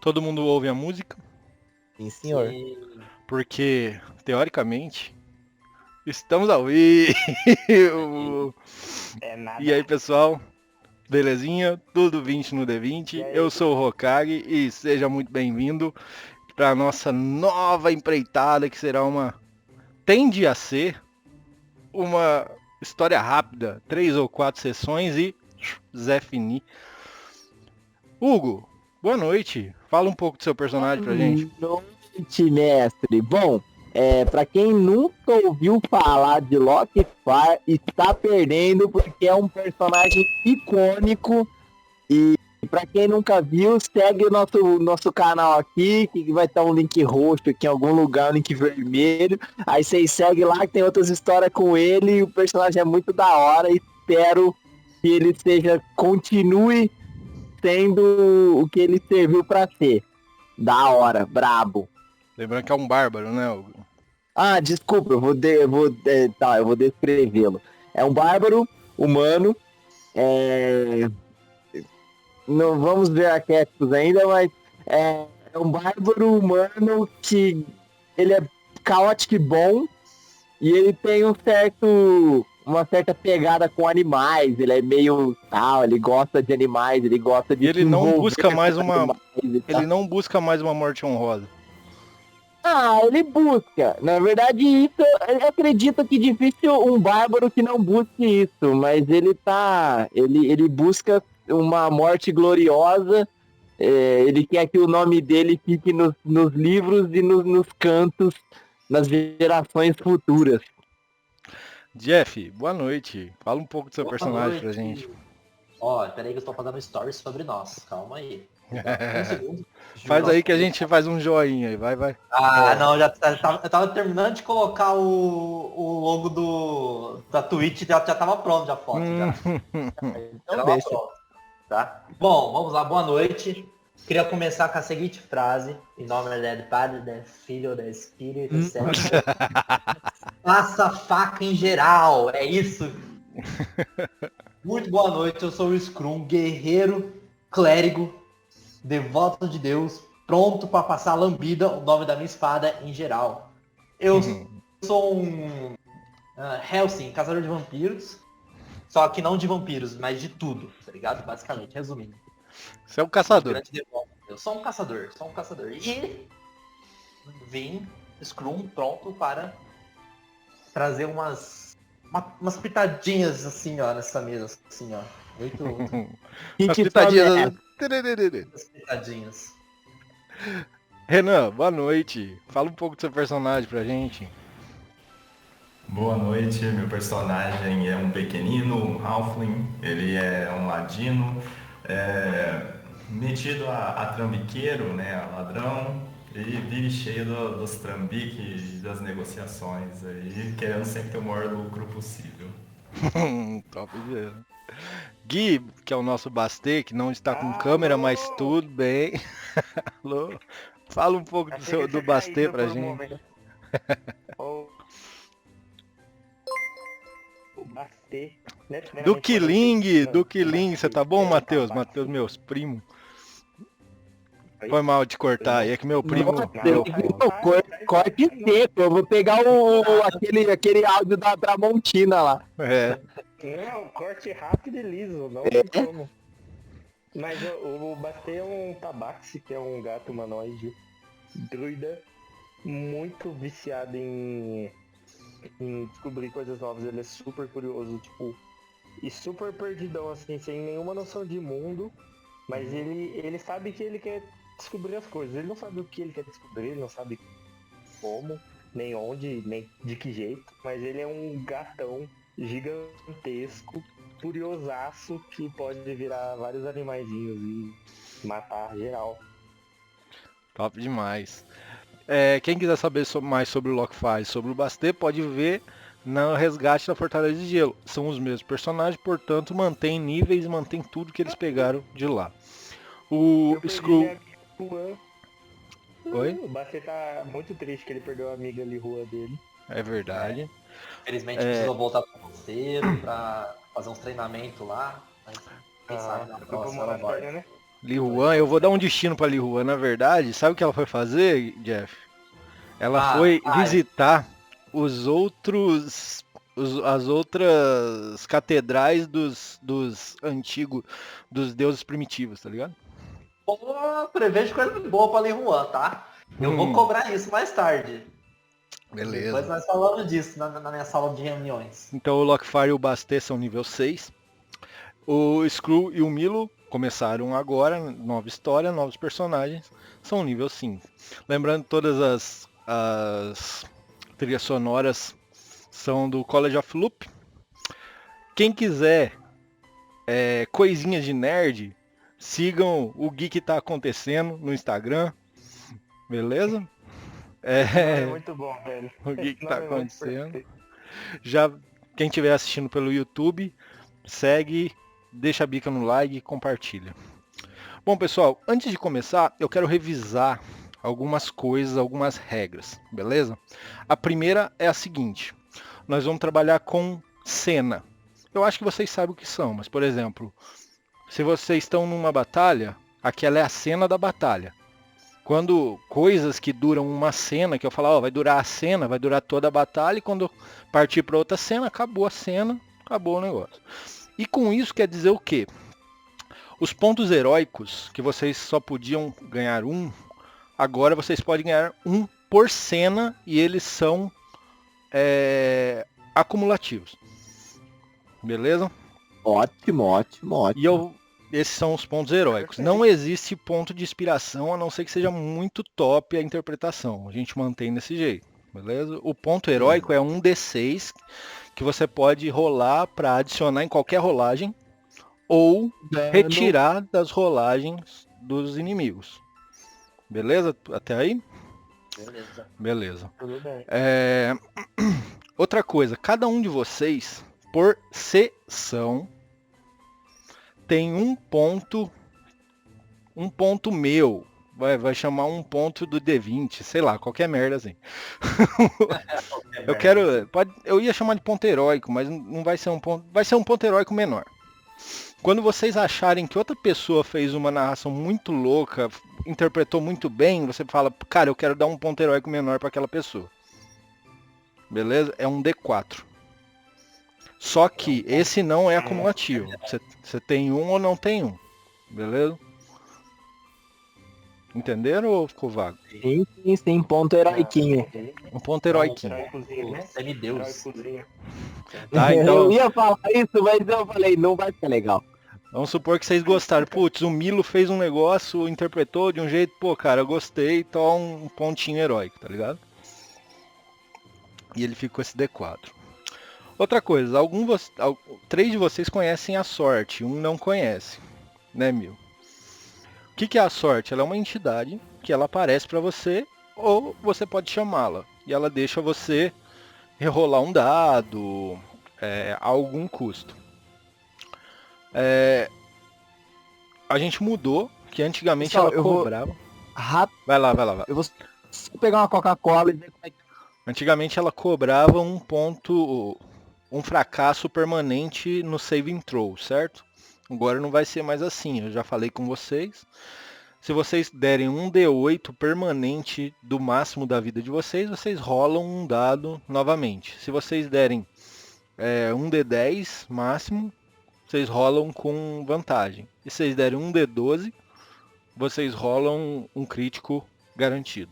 Todo mundo ouve a música, Sim, senhor. Sim. porque, teoricamente, estamos ao vivo. É nada. E aí, pessoal? Belezinha? Tudo 20 no D20. E aí? Eu sou o Hokage e seja muito bem-vindo para a nossa nova empreitada, que será tende a ser uma história rápida, 3 ou 4 sessões e Zé Fini. Hugo, boa noite. Fala um pouco do seu personagem pra gente. Boa noite, mestre. Bom, pra quem nunca ouviu falar de Lockhart, está perdendo porque é um personagem icônico. E pra quem nunca viu, segue o nosso canal aqui, que vai estar um link roxo aqui em algum lugar, um link vermelho. Aí vocês seguem lá, que tem outras histórias com ele. E o personagem é muito da hora. Espero que ele continue sendo o que ele serviu pra ser. Da hora, brabo. Lembrando que é um bárbaro, né, Hugo? Ah, desculpa, eu vou descrevê-lo. É um bárbaro humano. Não vamos ver arquétipos ainda, mas é um bárbaro humano que ele é caótico e bom. E ele tem uma certa pegada com animais, ele é meio tal, ele gosta de animais, ele gosta de E ele não busca mais animais e tal. Ele não busca mais uma morte honrosa. Ah, ele busca. Na verdade, isso, eu acredito que difícil um bárbaro que não busque isso, mas ele busca uma morte gloriosa. Ele quer que o nome dele fique nos livros e nos cantos, nas gerações futuras. Jeff, boa noite. Fala um pouco do seu Boa personagem pra noite. gente. Ó, peraí que eu tô fazendo stories sobre nós. Calma aí. Um segundo. Faz aí que a gente faz um joinha aí, vai. Ah, não, eu tava terminando de colocar o logo da Twitch, já tava pronto já a foto. Já. Então Tava deixa. pronto, tá? Bom, vamos lá, boa noite. Queria começar com a seguinte frase, em nome do Padre, do Filho, do Espírito, etc. Passa faca em geral, é isso. Muito boa noite, eu sou o Scrum, guerreiro, clérigo, devoto de Deus, pronto para passar a lambida, o nome da minha espada em geral. Eu sou um Helsing, caçador de vampiros, só que não de vampiros, mas de tudo, tá ligado? Basicamente, resumindo. Você é um caçador. Grande devoto. Eu sou um caçador. E vim, Scrum, pronto para trazer umas pitadinhas assim, ó, nessa mesa, assim, ó. Muito As pitadinhas. As pitadinhas. Renan, boa noite. Fala um pouco do seu personagem pra gente. Boa noite, meu personagem é um pequenino, um halfling, ele é um ladino, metido a trambiqueiro, né, a ladrão, e vive cheio dos trambiques, das negociações aí, querendo sempre ter o maior lucro possível. Top zero. Gui, que é o nosso Bastê, que não está com câmera, mas tudo bem. Alô? Fala um pouco do Bastê pra gente. O Bastê. Do Killing, você tá bom, Matheus? Matheus, meus primos. Foi mal de cortar aí, é que meu primo... Corte seco, eu vou pegar aquele áudio da Tramontina lá. Não, corte rápido e liso, não tem como. Mas o Bastê é um tabaxi, que é um gato humanoide druida, muito viciado em descobrir coisas novas. Ele é super curioso, tipo, e super perdidão, assim, sem nenhuma noção de mundo. Mas ele sabe que ele quer descobrir as coisas. Ele não sabe o que ele quer descobrir, ele não sabe como, nem onde, nem de que jeito. Mas ele é um gatão gigantesco, curiosaço, que pode virar vários animaizinhos e matar geral. Top demais. Quem quiser saber mais sobre o Lockhart, sobre o Bastê, pode ver no Resgate da Fortaleza de Gelo. São os mesmos personagens, portanto, mantém níveis, mantém tudo que eles pegaram de lá. O Screw... Oi? O Bastê tá muito triste que ele perdeu a amiga ali, rua dele. É verdade. Infelizmente precisou voltar pro mosteiro pra fazer uns treinamentos lá. Mas quem sabe na próxima ela vai. Né? Li Huan, eu vou dar um destino pra Li Huan, na verdade. Sabe o que ela foi fazer, Jeff? Ela foi visitar os outros. As outras catedrais dos antigos, dos deuses primitivos, tá ligado? Pô, prevejo coisa boa pra Lei Juan, tá? Eu vou cobrar isso mais tarde. Beleza. Depois nós falamos disso na minha sala de reuniões. Então o Lockfire e o Bastet são nível 6. O Screw e o Milo começaram agora, nova história, novos personagens, são nível 5. Lembrando, todas as trilhas sonoras são do College of Loop. Quem quiser coisinhas de nerd, sigam o Geek Tá Acontecendo no Instagram, beleza? É muito bom, velho. O Geek Não, Tá é muito Acontecendo. perfeito. Já quem estiver assistindo pelo YouTube, segue, deixa a bica no like e compartilha. Bom, pessoal, antes de começar, eu quero revisar algumas coisas, algumas regras, beleza? A primeira é a seguinte: nós vamos trabalhar com cena. Eu acho que vocês sabem o que são, mas, por exemplo, se vocês estão numa batalha, aquela é a cena da batalha. Quando coisas que duram uma cena, que eu falo, vai durar a cena, vai durar toda a batalha, e quando partir para outra cena, acabou a cena, acabou o negócio. E com isso quer dizer o quê? Os pontos heróicos, que vocês só podiam ganhar um, agora vocês podem ganhar um por cena, e eles são acumulativos. Beleza? Ótimo. E esses são os pontos heróicos. Não existe ponto de inspiração, a não ser que seja muito top a interpretação. A gente mantém desse jeito, beleza? O ponto heróico é um D6 que você pode rolar para adicionar em qualquer rolagem ou retirar das rolagens dos inimigos. Beleza? Até aí? Beleza. Tudo bem. Outra coisa, cada um de vocês, por sessão, tem um ponto meu. Vai chamar um ponto do D20, sei lá, qualquer merda assim. Eu ia chamar de ponto heróico, mas não vai ser um ponto. Vai ser um ponto heróico menor. Quando vocês acharem que outra pessoa fez uma narração muito louca, interpretou muito bem, você fala, cara, eu quero dar um ponto heróico menor para aquela pessoa. Beleza? É um D4. Só que esse não é acumulativo. Você tem um ou não tem um. Beleza? Entenderam ou ficou vago? Sim, ponto heroiquinho. Um ponto heróiquinho. Heróicozinho, né? Semideus. Heróicozinho. Tá, então, Eu ia falar isso, mas eu falei, não vai ficar legal. vamos supor que vocês gostaram. Putz, o Milo fez um negócio, interpretou de um jeito, pô, cara, eu gostei, então um pontinho heróico, tá ligado? E ele fica com esse D4. Outra coisa, 3 de vocês conhecem a sorte, um não conhece, né, Milo? O que é a sorte? Ela é uma entidade que ela aparece para você, ou você pode chamá-la, e ela deixa você rerolar um dado a algum custo. A gente mudou, que antigamente Pessoal, ela eu vou- cobrava. Rápido, Vai lá. eu vou só pegar uma Coca-Cola e ver como é que... Antigamente ela cobrava um fracasso permanente no saving throw, certo? Agora não vai ser mais assim, eu já falei com vocês. Se vocês derem um D8 permanente do máximo da vida de vocês, vocês rolam um dado novamente. Se vocês derem um D10 máximo, vocês rolam com vantagem. E se vocês derem um D12, vocês rolam um crítico garantido.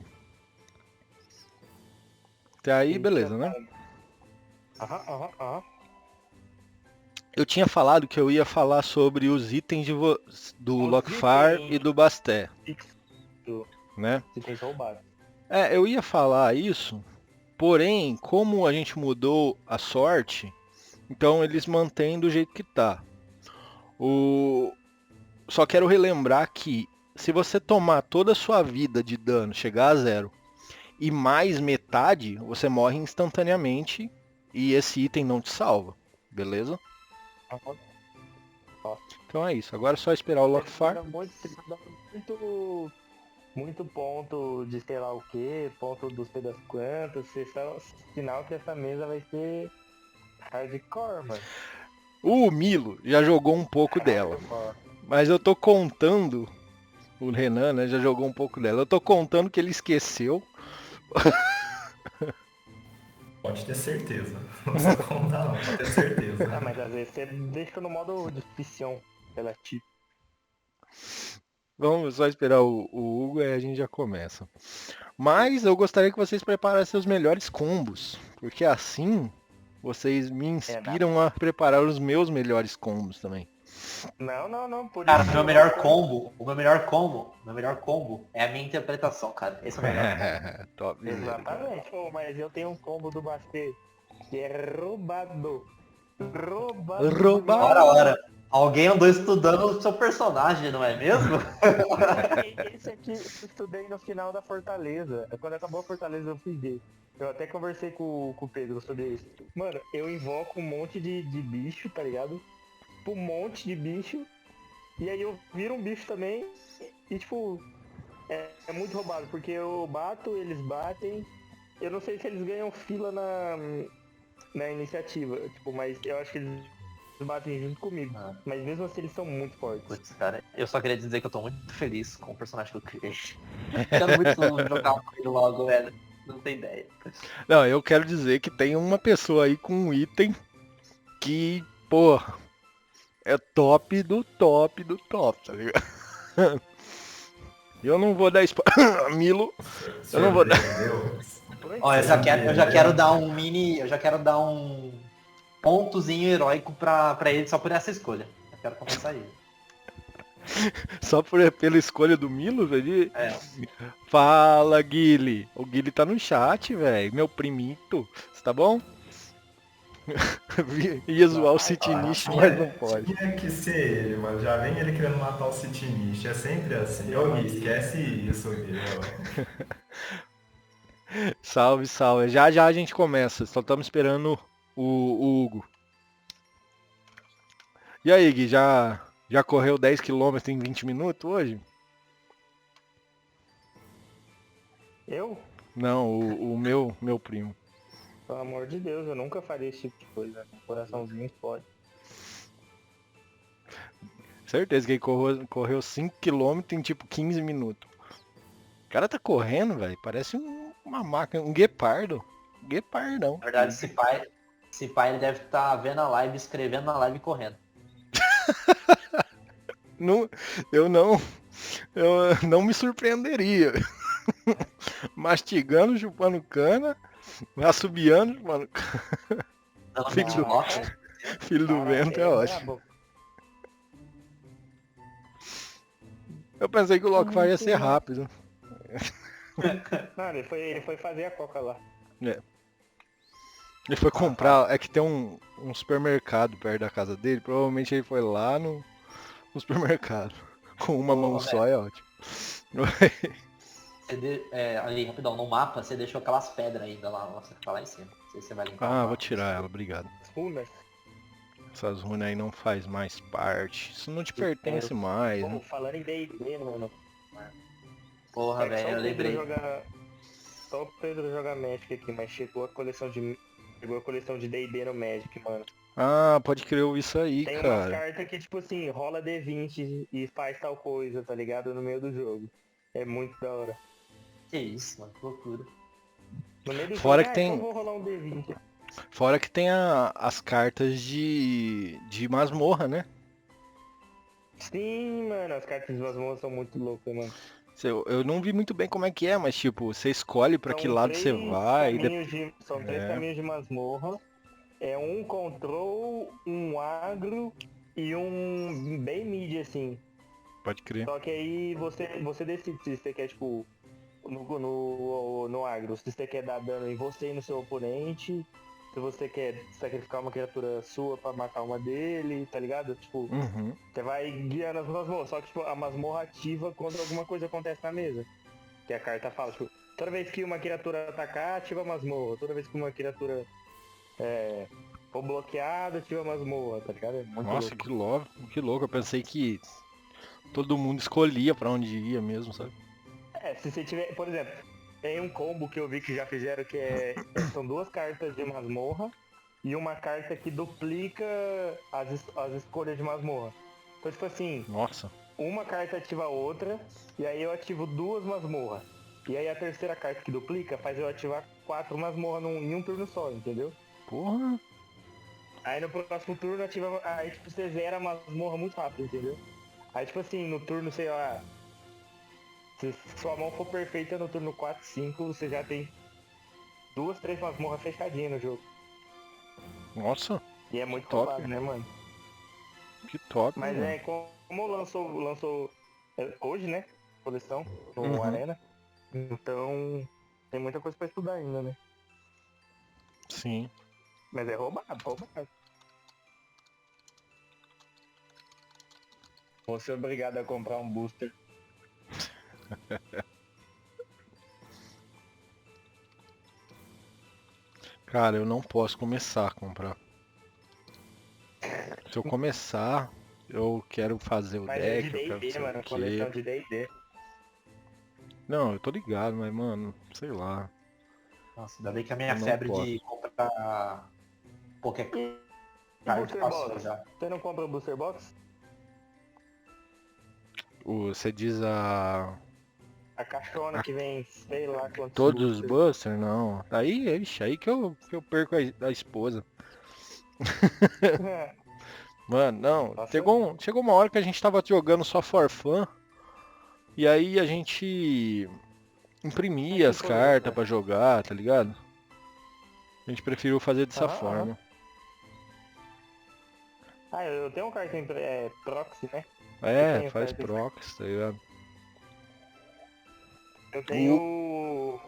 Até aí, beleza, né? Aham. Eu tinha falado que eu ia falar sobre os itens do Os Lockfire itens. e do Bastet, Do- né? Se tem roubado. Eu ia falar isso, porém, como a gente mudou a sorte, então eles mantêm do jeito que tá. Só quero relembrar que se você tomar toda a sua vida de dano, chegar a 0, e mais metade, você morre instantaneamente e esse item não te salva, beleza? Aham. Então é isso, agora é só esperar o Lockfire. Muito ponto de sei lá o que, ponto dos sei das quantas, sinal que essa mesa vai ser hardcore, mano. O Milo já jogou um pouco dela, Hardcore. mas eu tô contando O Renan, né, já jogou um pouco dela. Eu tô contando que ele esqueceu. Pode ter certeza. Não precisa contar não, pode ter certeza. Ah, mas às vezes você deixa no modo difícil relativo. Vamos só esperar o Hugo e a gente já começa. Mas eu gostaria que vocês preparassem os melhores combos, porque assim vocês me inspiram a preparar os meus melhores combos também. Não, por Cara, isso. o meu melhor combo é a minha interpretação, cara. Esse é o melhor. Top. Exatamente. Pô, mas eu tenho um combo do Bastê que é roubado. Ora. Alguém andou estudando o seu personagem, não é mesmo? Esse aqui eu estudei no final da Fortaleza. Quando acabou a Fortaleza eu fiz esse. Eu até conversei com o Pedro sobre isso. Mano, eu invoco um monte de bicho, tá ligado? Um monte de bicho. E aí eu viro um bicho também. E tipo, é muito roubado, porque eu bato, eles batem. Eu não sei se eles ganham fila na iniciativa, tipo, mas eu acho que eles batem junto comigo. Mas mesmo assim eles são muito fortes. Putz, cara, eu só queria dizer que eu tô muito feliz com o personagem que eu criei. Quero muito jogar com ele logo, velho. Não tem ideia. Não, eu quero dizer que tem uma pessoa aí com um item que, porra, é top do top do top, tá ligado? Eu não vou dar spoiler. Milo, eu não vou dar. Ó, eu já quero dar um mini. Eu já quero dar um pontozinho heróico pra ele só por essa escolha. Eu quero começar aí. Só pela escolha do Milo, velho? É. Fala, Guile. O Guile tá no chat, velho. Meu primito. Você tá bom? Ia zoar o Citinish, mas não pode. Tinha que ser ele, mano. Já vem ele querendo matar o Citinish. É sempre assim. Ô, Gui, esquece isso, Gui. Salve, salve. Já já a gente começa. Só estamos esperando o Hugo. E aí, Gui, já correu 10 km em 20 minutos hoje? Eu? Não, o meu primo. Pelo amor de Deus, eu nunca faria esse tipo de coisa. Coraçãozinho pode. Certeza que ele correu 5 km em tipo 15 minutos. O cara tá correndo, velho. Parece uma máquina, um guepardo. Guepardão. Na verdade, esse pai ele deve estar vendo a live, escrevendo na live e correndo. Não, eu não me surpreenderia. Mastigando, chupando cana, assobiando, chupando cana. Filho do vento é ótimo. Eu pensei que o Lockfire ia ser rápido. Não, ele foi fazer a coca lá. Ele foi comprar, é que tem um supermercado perto da casa dele, provavelmente ele foi lá no supermercado. Com uma mão só é ótimo. Ali, rapidão, no mapa você deixou aquelas pedras ainda lá, você tá lá em cima. Não sei se você vai limpar. Vou tirar ela, obrigado. Runas? Essas runas aí não faz mais parte. Isso não te pertence mais, né? Falando em D&D, mano. Porra, velho, eu lembrei. Só o Pedro joga Magic aqui, mas chegou a coleção de D&D no Magic, mano. Pode crer isso aí, tem cara. Tem uma carta que, tipo assim, rola D20 e faz tal coisa, tá ligado? No meio do jogo. É muito da hora. Que isso, mano, que loucura. No meio do Fora jogo, que tem... então vou rolar um D20. Fora que tem as cartas de masmorra, né? Sim, mano, as cartas de masmorra são muito loucas, mano. Eu não vi muito bem como é que é, mas tipo, você escolhe pra que lado você vai. São 3 caminhos de masmorra. É um control, um agro e um bem mid, assim. Pode crer. Só que aí você decide se você quer, tipo, no agro, se você quer dar dano em você e no seu oponente, se você quer sacrificar uma criatura sua pra matar uma dele, tá ligado? Tipo, você vai guiando as masmorras, só que tipo, a masmorra ativa quando alguma coisa acontece na mesa. Que a carta fala, tipo, toda vez que uma criatura atacar, ativa a masmorra. Toda vez que uma criatura for bloqueada, ativa a masmorra, tá ligado? É muito Nossa, louco. que louco. Eu pensei que todo mundo escolhia pra onde ia mesmo, sabe? Se você tiver, por exemplo, tem um combo que eu vi que já fizeram que são 2 cartas de masmorra e uma carta que duplica as escolhas de masmorra. Então, tipo assim, Nossa. uma carta ativa a outra, e aí eu ativo 2 masmorras. E aí a terceira carta que duplica faz eu ativar 4 masmorras em um turno só, entendeu? Porra. Aí no próximo turno ativa. Aí tipo, você zera a masmorra muito rápido, entendeu? Aí tipo assim, no turno, sei lá. Se sua mão for perfeita no turno 4, 5, você já tem 2, 3 masmorras fechadinhas no jogo. Nossa, E é muito top. roubado, né, mano? que top, Mas mano. é, como lançou hoje, né? Coleção no Uhum. Arena. Então tem muita coisa pra estudar ainda, né? Sim. Mas é roubado. Vou ser obrigado a comprar um booster. Cara, eu não posso começar a comprar. Se eu começar, eu quero fazer o Mas é de deck, eu quero D&D, fazer o mano. quê. Coleção de D&D. Não, eu tô ligado, mas, mano, sei lá. Nossa, ainda bem que a minha Eu não febre posso. de comprar Pokécard E Booster passou Box? já. Você não compra o Booster Box? Você diz a... A caixona que vem, sei lá quantos Todos os boosters. Buster? Não. Aí, ixi, aí que eu perco a esposa. Mano, não. Nossa. Chegou uma hora que a gente tava jogando só for fun. E aí a gente imprimia Que as cartas polêmica. pra jogar, tá ligado? A gente preferiu fazer dessa Aham, aham. forma. Ah, eu tenho um cartão proxy, né? É, tenho faz carta. prox, tá ligado? Eu tenho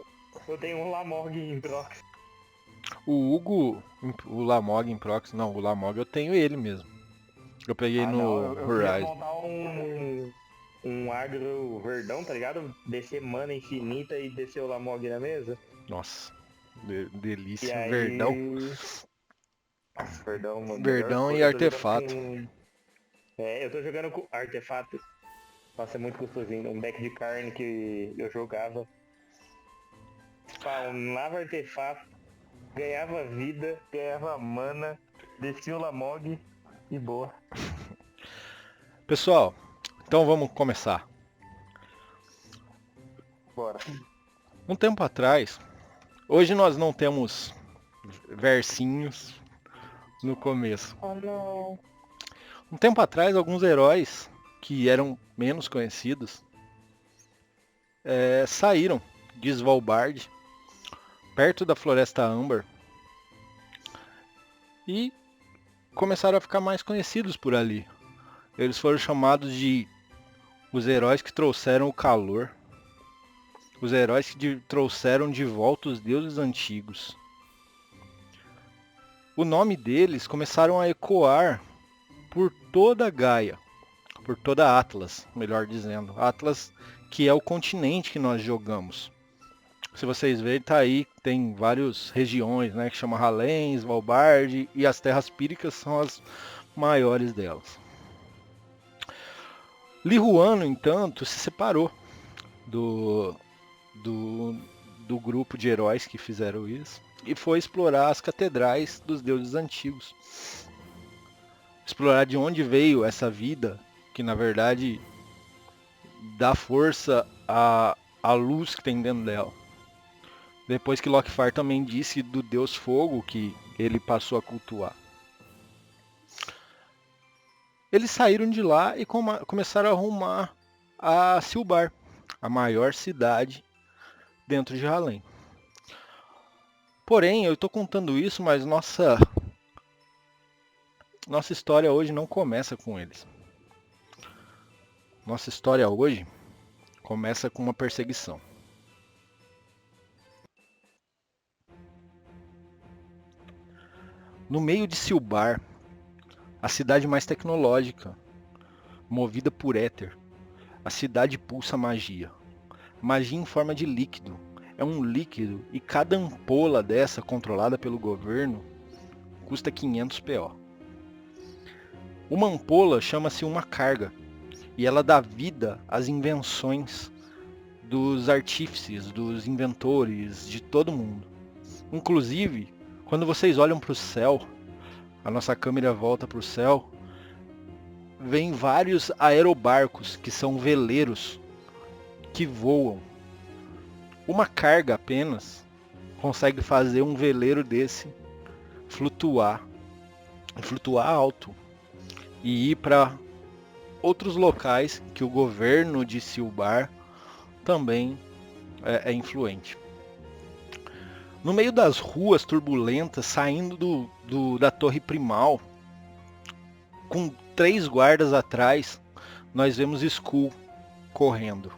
um Lamorg em proxy. O Hugo, o Lamog em prox, não, o Lamog eu tenho ele mesmo. Eu peguei Ah, não, no eu queria Horizon. montar um agro verdão, tá ligado? Descer mana infinita e descer o Lamog na mesa. Nossa, E delícia. aí... Verdão. Nossa, verdão, mano. Melhor Verdão e coisa. Eu tô jogando artefato. eu tô jogando com artefato. Nossa, é muito gostosinho. Um deck de carne que eu jogava. Spawnava artefato, ganhava vida, ganhava mana, descia o Lamog e boa. Pessoal, então vamos começar. Bora. Um tempo atrás, hoje nós não temos versinhos no começo. Oh não. Um tempo atrás, alguns heróis que eram menos conhecidos saíram de Svalbard, perto da Floresta Âmbar, e começaram a ficar mais conhecidos por ali. Eles foram chamados de os heróis que trouxeram o calor, os heróis que trouxeram de volta os deuses antigos. O nome deles começaram a ecoar por toda Gaia, por toda Atlas, melhor dizendo. Atlas, que é o continente que nós jogamos. Se vocês verem, tá aí, tem várias regiões, né, que chama Halém, Svalbard, e as Terras Píricas são as maiores delas. Li Huan, no entanto, se separou do grupo de heróis que fizeram isso e foi explorar as catedrais dos deuses antigos. Explorar de onde veio essa vida, que na verdade dá força à luz que tem dentro dela. Depois que Lockhart também disse do Deus Fogo que ele passou a cultuar. Eles saíram de lá e começaram a rumar a Silbar, a maior cidade dentro de Halém. Porém, eu estou contando isso, mas nossa história hoje não começa com eles. Nossa história hoje começa com uma perseguição. No meio de Silbar, a cidade mais tecnológica, movida por éter, a cidade pulsa magia. Magia em forma de líquido. É um líquido e cada ampola dessa, controlada pelo governo, custa 500 PO. Uma ampola chama-se uma carga e ela dá vida às invenções dos artífices, dos inventores, de todo mundo. Inclusive, quando vocês olham para o céu, a nossa câmera volta para o céu, vem vários aerobarcos, que são veleiros, que voam. Uma carga apenas consegue fazer um veleiro desse flutuar alto e ir para outros locais que o governo de Silbar também é influente. No meio das ruas turbulentas, saindo da Torre Primal, com 3 guardas atrás, nós vemos Skull correndo,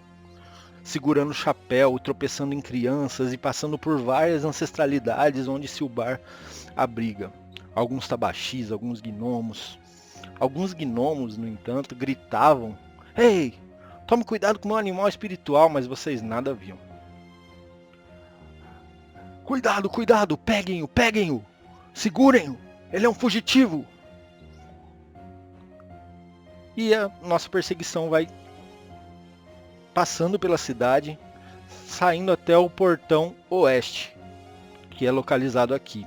segurando o chapéu, tropeçando em crianças e passando por várias ancestralidades onde Silbar abriga. Alguns tabaxis, alguns gnomos. Alguns gnomos, no entanto, gritavam: "Ei, tome cuidado com o meu animal espiritual", mas vocês nada viam. "Cuidado, cuidado, peguem-o, peguem-o! Segurem-o! Ele é um fugitivo!" E a nossa perseguição vai passando pela cidade, saindo até o portão oeste, que é localizado aqui.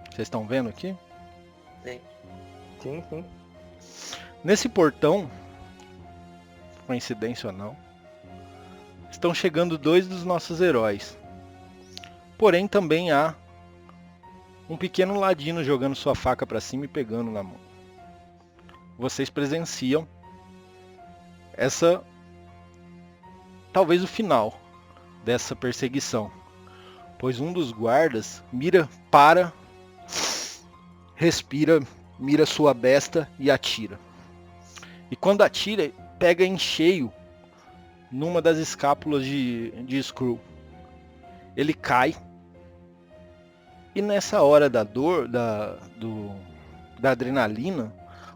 Vocês estão vendo aqui? Sim, sim. Nesse portão, coincidência ou não, estão chegando 2 dos nossos heróis. Porém, também há um pequeno ladino jogando sua faca para cima e pegando na mão. Vocês presenciam talvez o final dessa perseguição, pois um dos guardas respira, mira sua besta e atira. E quando atira, pega em cheio numa das escápulas de Skrull. Ele cai. E nessa hora da dor, da adrenalina,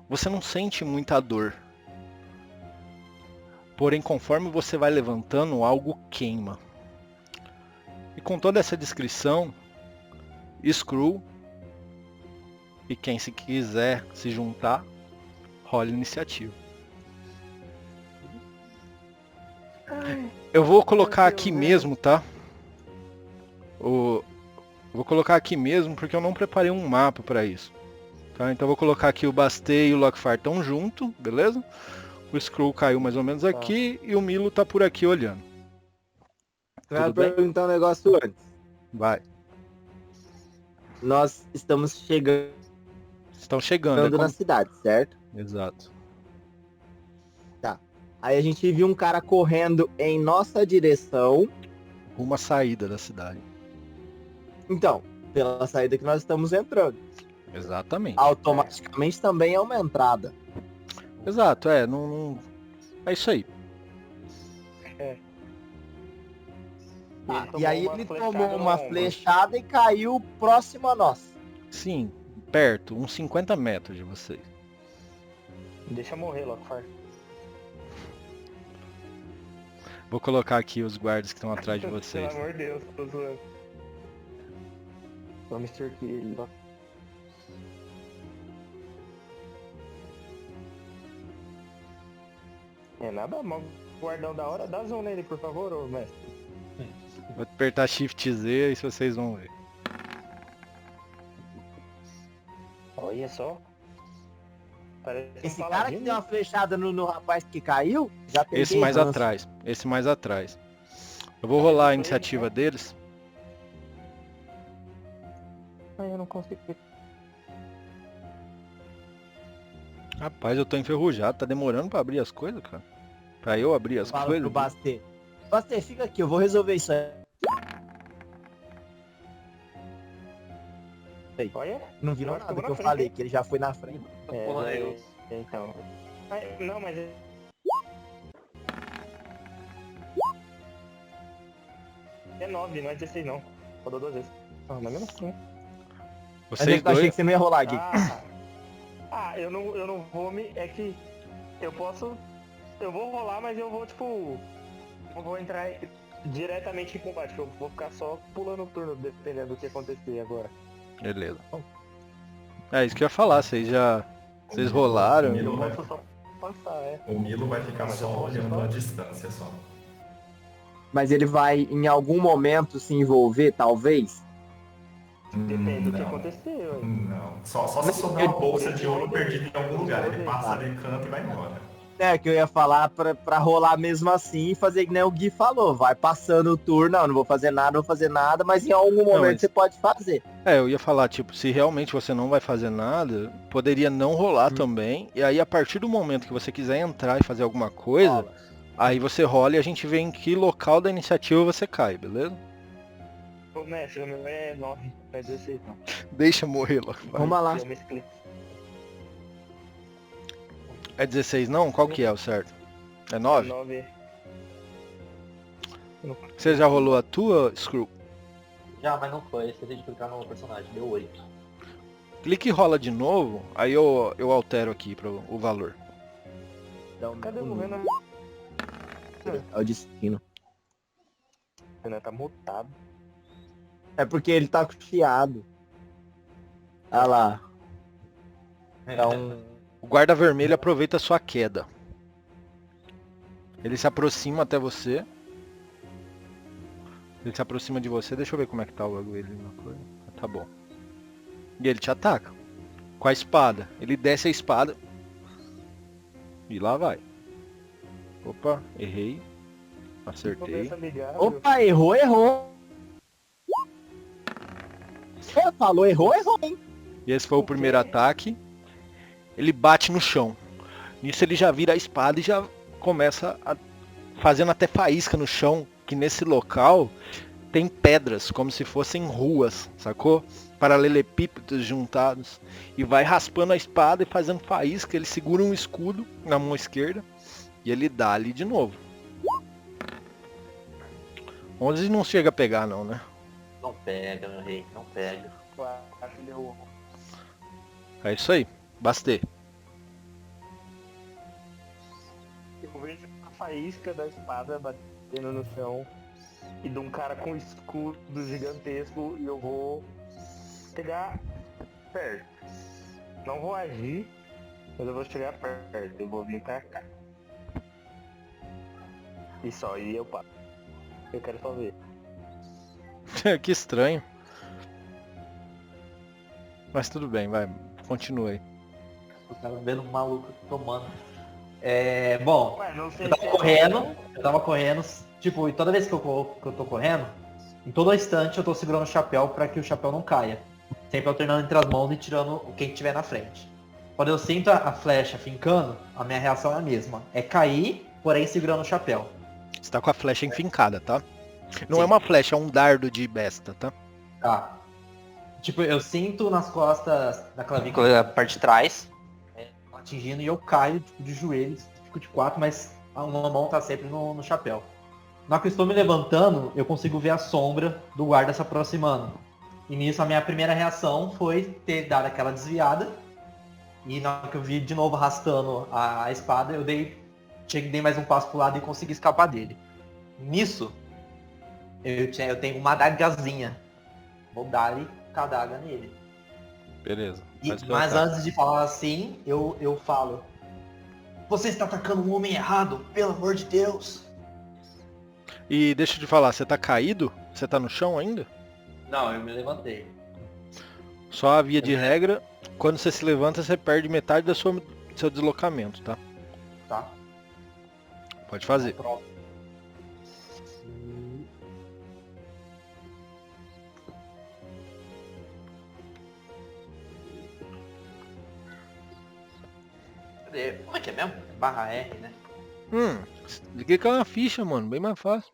você não sente muita dor. Porém, conforme você vai levantando, algo queima. E com toda essa descrição, Skrull e quem se quiser se juntar, rola iniciativa. Eu vou colocar aqui mesmo, tá? Vou colocar aqui mesmo porque eu não preparei um mapa para isso. Tá? Então eu vou colocar aqui o Bastei e o Lockhart estão junto, beleza? O Skrull caiu mais ou menos aqui e o Milo tá por aqui olhando. Vai perguntar um negócio antes. Vai. Nós estamos chegando Estão chegando. na cidade, certo? Exato. Tá. Aí a gente viu um cara correndo em nossa direção. Uma saída da cidade. Então, pela saída que nós estamos entrando. Exatamente. Automaticamente também é uma entrada. Exato, não... É isso aí. E aí ele tomou uma flechada e caiu próximo a nós. Sim, perto, uns 50 metros de vocês. Deixa morrer, Lockhart. Vou colocar aqui os guardas que estão atrás de vocês. Pelo amor de Deus, tô zoando. Vamos extorquir ele, ó. É nada mal. Guardão da hora, dá zoom nele, por favor, ô mestre. Vou apertar Shift Z e vocês vão ver. Olha só. Parece Esse um cara que paladino. deu uma flechada no rapaz que caiu, já peguei Esse mais ranço. atrás. Esse mais atrás. Eu vou rolar a iniciativa deles. Ai, eu não consigo. Rapaz, eu tô enferrujado. Tá demorando pra abrir as coisas, cara. Pra eu abrir as Fala coisas. pro Bastê. Bastê, fica aqui, eu vou resolver isso aí. Olha. Não virou Eu acho que nada eu que vou eu na falei, frente. que ele já foi na frente. Então. Não, mas... É 9, não é 16 não. Rodou 2 vezes. Ah, mas mesmo assim. Mas Vocês eu achei dois. que você não ia rolar, Gui. Eu não vou me... É que eu posso... Eu vou rolar, mas eu vou, tipo... Não vou entrar diretamente em combate. Eu vou ficar só pulando o turno, dependendo do que acontecer agora. Beleza. É isso que eu ia falar. Vocês rolaram. O Milo vai, Eu posso só passar, é. o Milo vai ficar Mas eu só posso olhando só- a distância só. Mas ele vai em algum momento se envolver, talvez? Depende do que Não. aconteceu. Não. Só se souber uma bolsa de ouro perdida em algum lugar. Ele passa ali, canta e vai embora. É, que eu ia falar pra rolar mesmo assim e fazer que nem o Gui falou. Vai passando o turno, não vou fazer nada, mas em algum momento mas- você pode fazer. Eu ia falar, tipo, se realmente você não vai fazer nada, poderia não rolar também. E aí, a partir do momento que você quiser entrar e fazer alguma coisa, Rola. aí você rola e a gente vê em que local da iniciativa você cai, beleza? Ô, mestre, o meu é 9, não é 16 não. Deixa morrer lá. Vamos lá. Eu mesclei. É 16 não? Qual que é o certo? É 9? 9. Você já rolou a tua, Screw? Já, mas não foi. Esqueci de clicar no personagem. Deu 8. Clique e rola de novo, aí eu altero aqui para o valor. Então, Cadê o Renan? é o destino. O Renan tá mutado. É porque ele tá chiado. Olha lá. Então, O guarda vermelho aproveita a sua queda. Ele se aproxima até você. Ele se aproxima de você. Deixa eu ver como é que tá o bagulho. Tá bom. E ele te ataca. Com a espada. Ele desce a espada. E lá vai. Opa, errei. Acertei. Conversa amigável. opa, errou. Você falou, errou, hein? E esse foi o primeiro ataque. Ele bate no chão. Nisso ele já vira a espada e já começa fazendo até faísca no chão. Que nesse local tem pedras, como se fossem ruas, sacou? Paralelepípedos juntados. E vai raspando a espada e fazendo faísca. Ele segura um escudo na mão esquerda. E ele dá ali de novo. 11 não chega a pegar não, né? Não pega, meu rei. Não pega. Acho que deu. É isso aí. Bastei. Eu vejo a faísca da espada batendo no chão e de um cara com escudo gigantesco e eu vou chegar perto. Não vou agir, mas eu vou chegar perto. Eu vou vir pra cá. E só, e eu paro. Eu quero só ver. Que estranho. Mas tudo bem, vai. Continua aí. Eu tava vendo um maluco tomando. Bom, Ué, não sei eu tava correndo, tipo, e toda vez que eu tô correndo, em todo instante eu tô segurando o chapéu pra que o chapéu não caia. Sempre alternando entre as mãos e tirando quem tiver na frente. Quando eu sinto a flecha fincando, a minha reação é a mesma. É cair, porém segurando o chapéu. Você tá com a flecha enfincada, tá? Não Sim. é uma flecha, é um dardo de besta, tá? Tá. Tipo, eu sinto nas costas da clavícula, a parte de trás, atingindo e eu caio tipo, de joelhos, fico de 4, mas uma mão tá sempre no chapéu. Na hora que eu estou me levantando, eu consigo ver a sombra do guarda se aproximando. E nisso a minha primeira reação foi ter dado aquela desviada. E na hora que eu vi de novo arrastando a espada, eu dei mais um passo pro lado e consegui escapar dele. Nisso, eu tenho uma adagazinha. Vou dar-lhe com a adaga nele. Beleza. Mas antes de falar assim, eu falo. Você está atacando um homem errado, pelo amor de Deus. E deixa eu te falar, você tá caído? Você tá no chão ainda? Não, eu me levantei. Só a via de regra, quando você se levanta, você perde metade do seu deslocamento, tá? Tá? Pode fazer. Pronto. Cadê? Como é que é mesmo? Barra R, né? Clica na ficha, mano, bem mais fácil.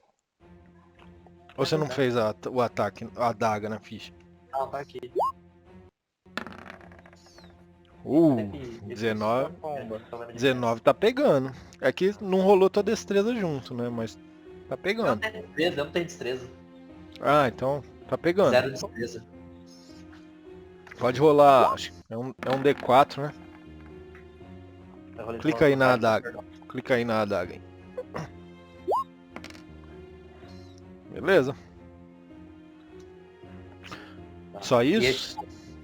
Ou você não fez o ataque, a adaga na ficha? Não, tá aqui. 19. 19 tá pegando. É que não rolou tua destreza junto, né? Mas tá Eu pegando. não tenho destreza, eu não tenho destreza. Ah, então tá pegando. Zero destreza. Pode rolar, acho que é um D4, né? Eu rolei Clica só aí na no adaga. perdão. Clica aí na adaga. Hein? Beleza. Só isso?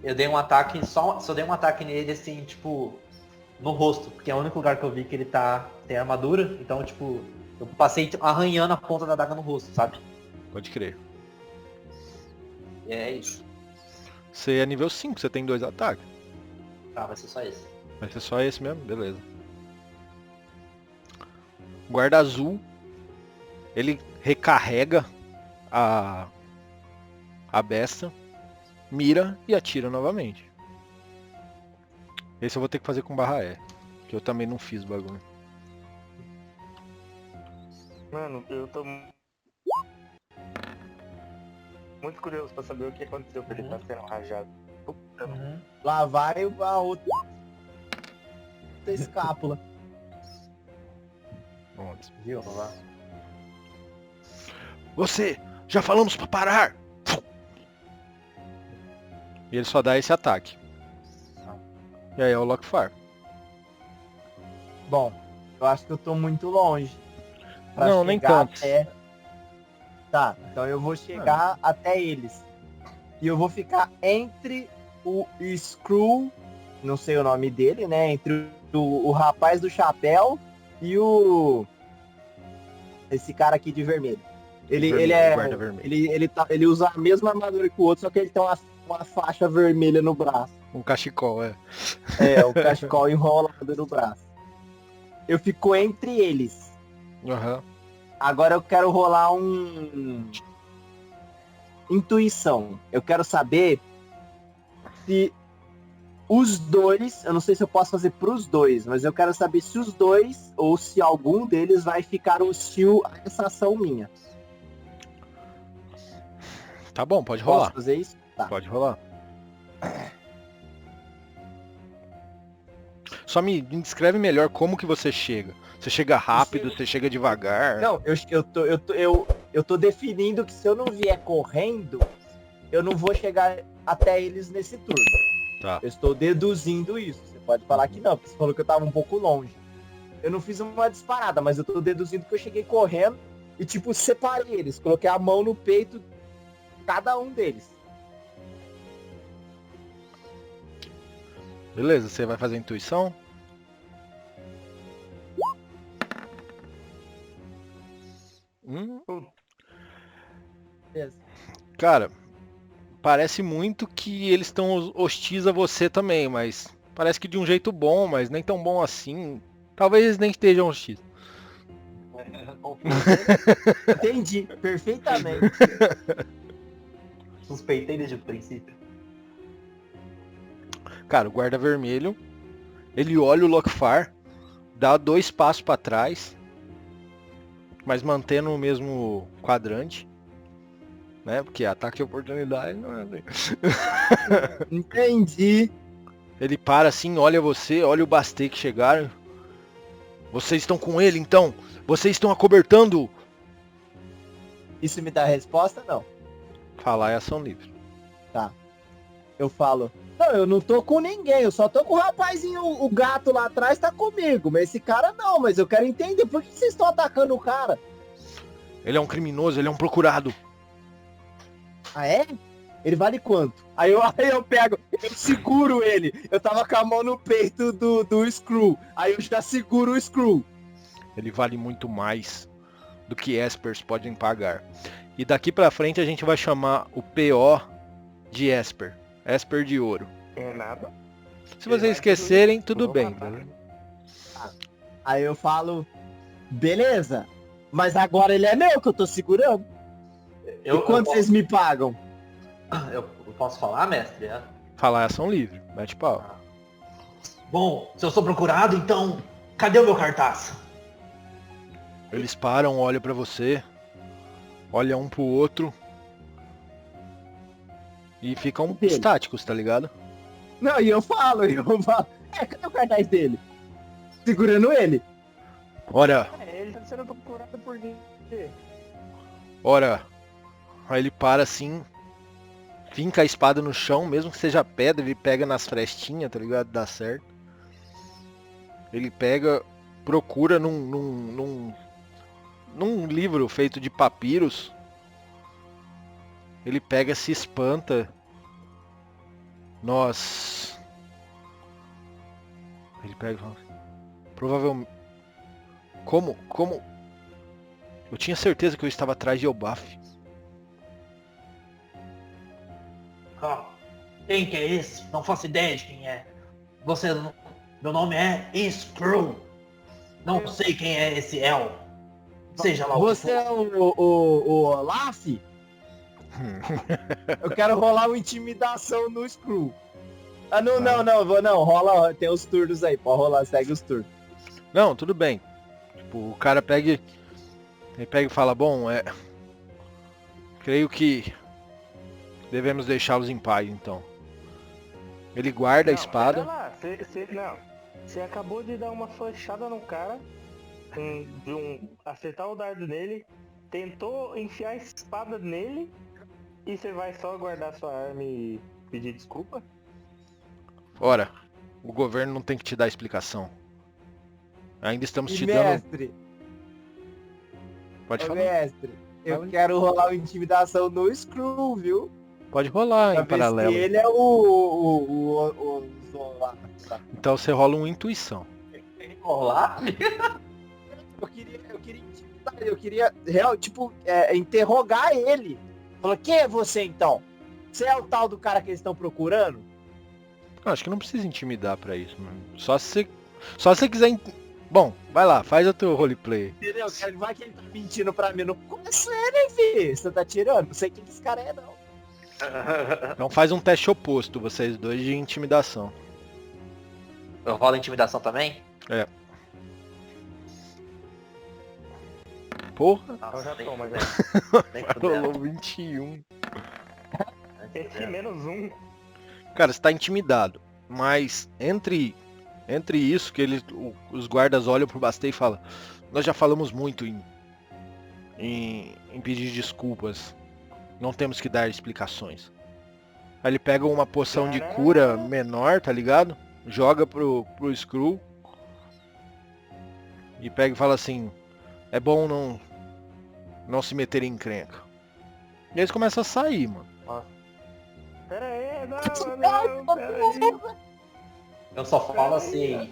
Eu dei um ataque, só dei um ataque nele assim, tipo, no rosto, porque é o único lugar que eu vi que ele tem armadura, então tipo, eu passei arranhando a ponta da adaga no rosto, sabe? Pode crer. E é isso. Você é nível 5, você tem 2 ataques. Tá, vai ser só esse. Vai ser só esse mesmo? Beleza. Guarda azul. Ele recarrega a besta, mira e atira novamente. Esse eu vou ter que fazer com barra E, que eu também não fiz o bagulho. Mano, eu tô muito curioso pra saber o que aconteceu pra ele estar sendo rajado. Puta, Lá vai a outra escápula. Vamos. Viu? Vamos lá. Você! Já falamos pra parar! E ele só dá esse ataque. E aí é o Lockfire. Bom, eu acho que eu tô muito longe. pra Não, nem chegar tanto. Tá, então eu vou chegar até eles. E eu vou ficar entre o Skrull, não sei o nome dele, né? Entre o rapaz do chapéu e esse cara aqui de vermelho. Ele é. Guarda vermelho. Ele usa a mesma armadura que o outro, só que ele tem uma faixa vermelha no braço. Um cachecol, é. É, o cachecol enrolado no braço. Eu fico entre eles. Aham. Agora eu quero rolar um... Intuição. Eu quero saber se os dois... Eu não sei se eu posso fazer pros dois, mas eu quero saber se os dois, ou se algum deles vai ficar hostil a essa ação minha. Tá bom, pode Posso rolar. fazer isso? Tá. Pode rolar. Só me descreve melhor como que você chega. Você chega rápido, você chega devagar. Não, eu tô definindo que se eu não vier correndo, eu não vou chegar até eles nesse turno. Tá. Eu estou deduzindo isso. Você pode falar que não, porque você falou que eu tava um pouco longe. Eu não fiz uma disparada, mas eu tô deduzindo que eu cheguei correndo e, tipo, separei eles. Coloquei a mão no peito de cada um deles. Beleza, você vai fazer intuição? Beleza. Cara, parece muito que eles estão hostis a você também, mas parece que de um jeito bom, mas nem tão bom assim. Talvez eles nem estejam hostis. Entendi, perfeitamente. Suspeitei desde o princípio. Cara, o guarda vermelho, ele olha o Lockfire, dá 2 passos pra trás, mas mantendo o mesmo quadrante, né? Porque ataque de oportunidade não é assim. Entendi. Ele para assim, olha você, olha o Bastet que chegaram. Vocês estão com ele, então? Vocês estão acobertando? Isso me dá a resposta? Não. Falar é ação livre. Eu falo, não, eu não tô com ninguém, eu só tô com o rapazinho, o gato lá atrás tá comigo, mas esse cara não, mas eu quero entender por que vocês estão atacando o cara? Ele é um criminoso, ele é um procurado. Ah, é? Ele vale quanto? Aí eu pego, eu seguro ele, eu tava com a mão no peito do Skrull, aí eu já seguro o Skrull. Ele vale muito mais do que Espers podem pagar. E daqui pra frente a gente vai chamar o PO de Esper. Esper de ouro. é nada. Se vocês esquecerem, tudo bem. Né? Aí eu falo, beleza, mas agora ele é meu que eu tô segurando. E quanto vocês me pagam? Eu posso falar, mestre? É. Falar é ação livre. Mete pau. Bom, se eu sou procurado, então cadê o meu cartaz? Eles param, olham pra você. Olham um pro outro. E ficam Dele. estáticos, tá ligado? Não, e eu falo, cadê o cartaz dele? Segurando ele. Ora, Ele tá sendo procurado por quê? ora. Aí ele para assim. Finca a espada no chão, mesmo que seja pedra, ele pega nas frestinhas, tá ligado? Dá certo. Ele pega, procura num livro feito de papiros. Ele pega, se espanta. Nós... Ele pega e fala... Provavelmente... Como? Eu tinha certeza que eu estava atrás de Elbaf. Ah, Quem que é esse? Não faço ideia de quem é. Meu nome é Screw. Não sei quem é esse El. Seja lá o que Você é for. o Olaf? Eu quero rolar uma intimidação no Screw. Ah, não, rola, tem os turnos aí, pode rolar, segue os turnos. Não, tudo bem. Tipo, o cara pega e fala, bom, creio que devemos deixá-los em paz, então. Ele guarda a espada. Pera lá, você acabou de dar uma flechada no cara, acertar o dardo nele, tentou enfiar a espada nele, e você vai só guardar sua arma e pedir desculpa? Ora, o governo não tem que te dar explicação. Ainda estamos E te dando... mestre, Pode ô, falar. mestre, eu Fala. quero rolar uma intimidação no Screw, viu? Pode rolar Pra em ver paralelo. se ele é o Olaf. Então você rola uma intuição. Olá? Eu queria intimidar, eu queria, interrogar ele. Falou, quem é você então? Você é o tal do cara que eles estão procurando? Acho que não precisa intimidar pra isso, mano. Só se você quiser... Bom, vai lá, faz o teu roleplay. Entendeu? Vai que ele tá mentindo pra mim. Não conheço ele, filho. Você tá tirando? Não sei quem esse cara é, não. Então faz um teste oposto, vocês dois, de intimidação. Eu rolo intimidação também? Porra, Então já nem toma, fudendo. já. Nem fudendo. rolou 21. Esse menos um. Cara, você tá intimidado. Mas entre isso, que os guardas olham pro Bastei e falam, nós já falamos muito em pedir desculpas. Não temos que dar explicações. Aí ele pega uma poção de cura menor, tá ligado? Joga pro Screw. E pega e fala assim, é bom não se meter em encrenca. E eles começam a sair, mano. Pera aí, não, pera aí. Eu só falo assim.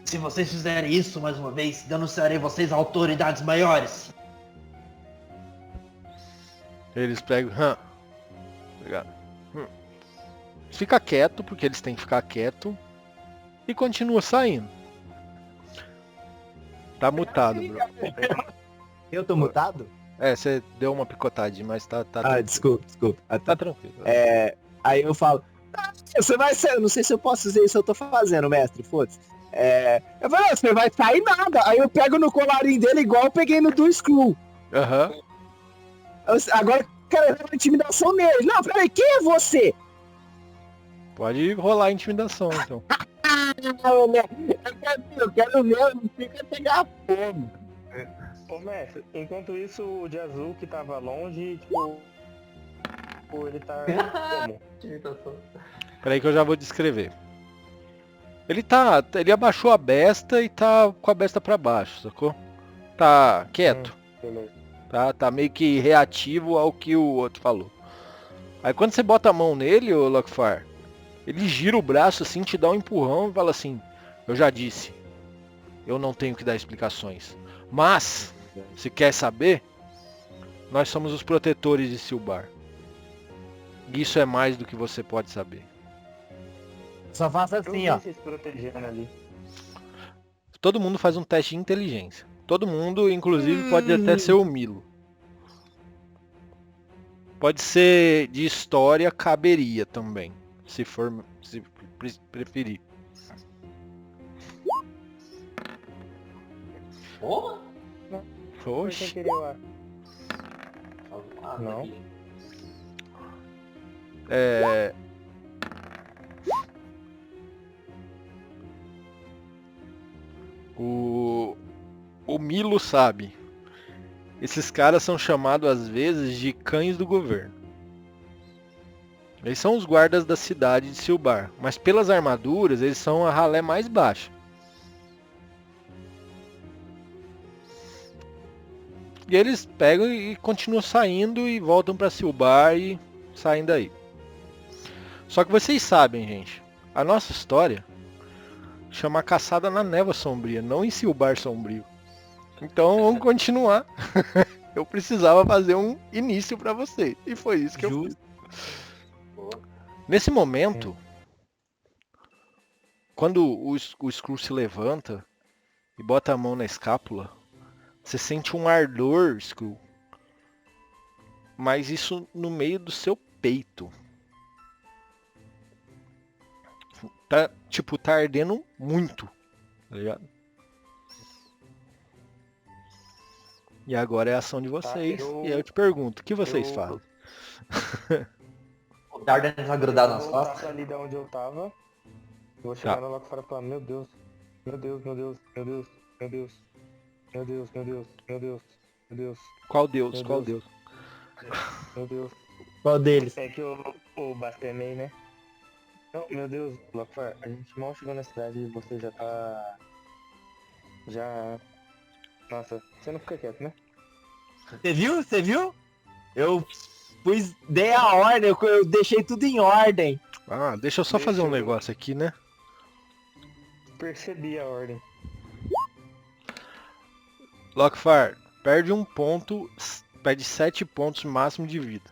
Se vocês fizerem isso mais uma vez, denunciarei vocês a autoridades maiores. Eles pegam, Obrigado. Fica quieto, porque eles têm que ficar quieto. E continua saindo. Tá mutado, bro. Eu tô mutado? Você deu uma picotadinha, mas tá tranquilo. Desculpa. Tá tranquilo. Aí eu falo, você vai sair, eu não sei se eu posso dizer isso, eu tô fazendo, mestre, foda-se. Eu falo, você vai sair nada. Aí eu pego no colarinho dele igual eu peguei no do Screw. Aham. Agora eu quero ver uma intimidação nele. Não, peraí, quem é você? Pode rolar a intimidação, então. Eu quero ver, não fica pegar fogo. Ô mestre, enquanto isso o de azul que tava longe, tipo, ele tá como? Intimidação. Peraí que eu já vou descrever. Ele abaixou a besta e tá com a besta pra baixo, sacou? Tá quieto. Beleza. Tá meio que reativo ao que o outro falou. Aí quando você bota a mão nele, ô Lockfire, ele gira o braço assim, te dá um empurrão e fala assim, eu já disse, eu não tenho que dar explicações. Mas, se quer saber, nós somos os protetores de Silbar. Isso é mais do que você pode saber. Só faça Eu assim, vi ó. vocês protegendo ali. Todo mundo faz um teste de inteligência. Todo mundo, inclusive, pode até ser o Milo. Pode ser de história, caberia também. Se preferir. Porra! Foi sem Oxi. querer lá. Não. Aqui. O Milo sabe. Esses caras são chamados às vezes de cães do governo. Eles são os guardas da cidade de Silbar, mas pelas armaduras eles são a ralé mais baixa. E eles pegam e continuam saindo e voltam para Silbar e saem daí. Só que vocês sabem, gente, a nossa história chama Caçada na Névoa Sombria, não em Silbar Sombrio. Então vamos continuar. Eu precisava fazer um início para vocês. E foi isso que eu fiz. Nesse momento, quando o Skrull se levanta e bota a mão na escápula, você sente um ardor, Skrull. Mas isso no meio do seu peito. Tá, tipo, tá ardendo muito, tá ligado? E agora é a ação de vocês. E aí eu te pergunto, o que vocês fazem? O Darden tá grudado nas Eu vou costas. voltar ali de onde eu tava. Vou chegar lá fora e falar, meu Deus, meu Deus, meu Deus, meu Deus, meu Deus, meu Deus, meu Deus, meu Deus, meu Deus, Qual Deus? Meu Qual Deus. Deus? meu Deus. Qual deles? É que o Bastemei, né? Não, meu Deus, Lockhart, a gente mal chegou na cidade e você já tá... Já... Nossa, você não fica quieto, né? Você viu? Você viu? Eu dei a ordem, eu deixei tudo em ordem. Ah, deixa eu só fazer um negócio aqui, né? Percebi a ordem. Lockfire, perde um ponto, perde 7 pontos máximo de vida.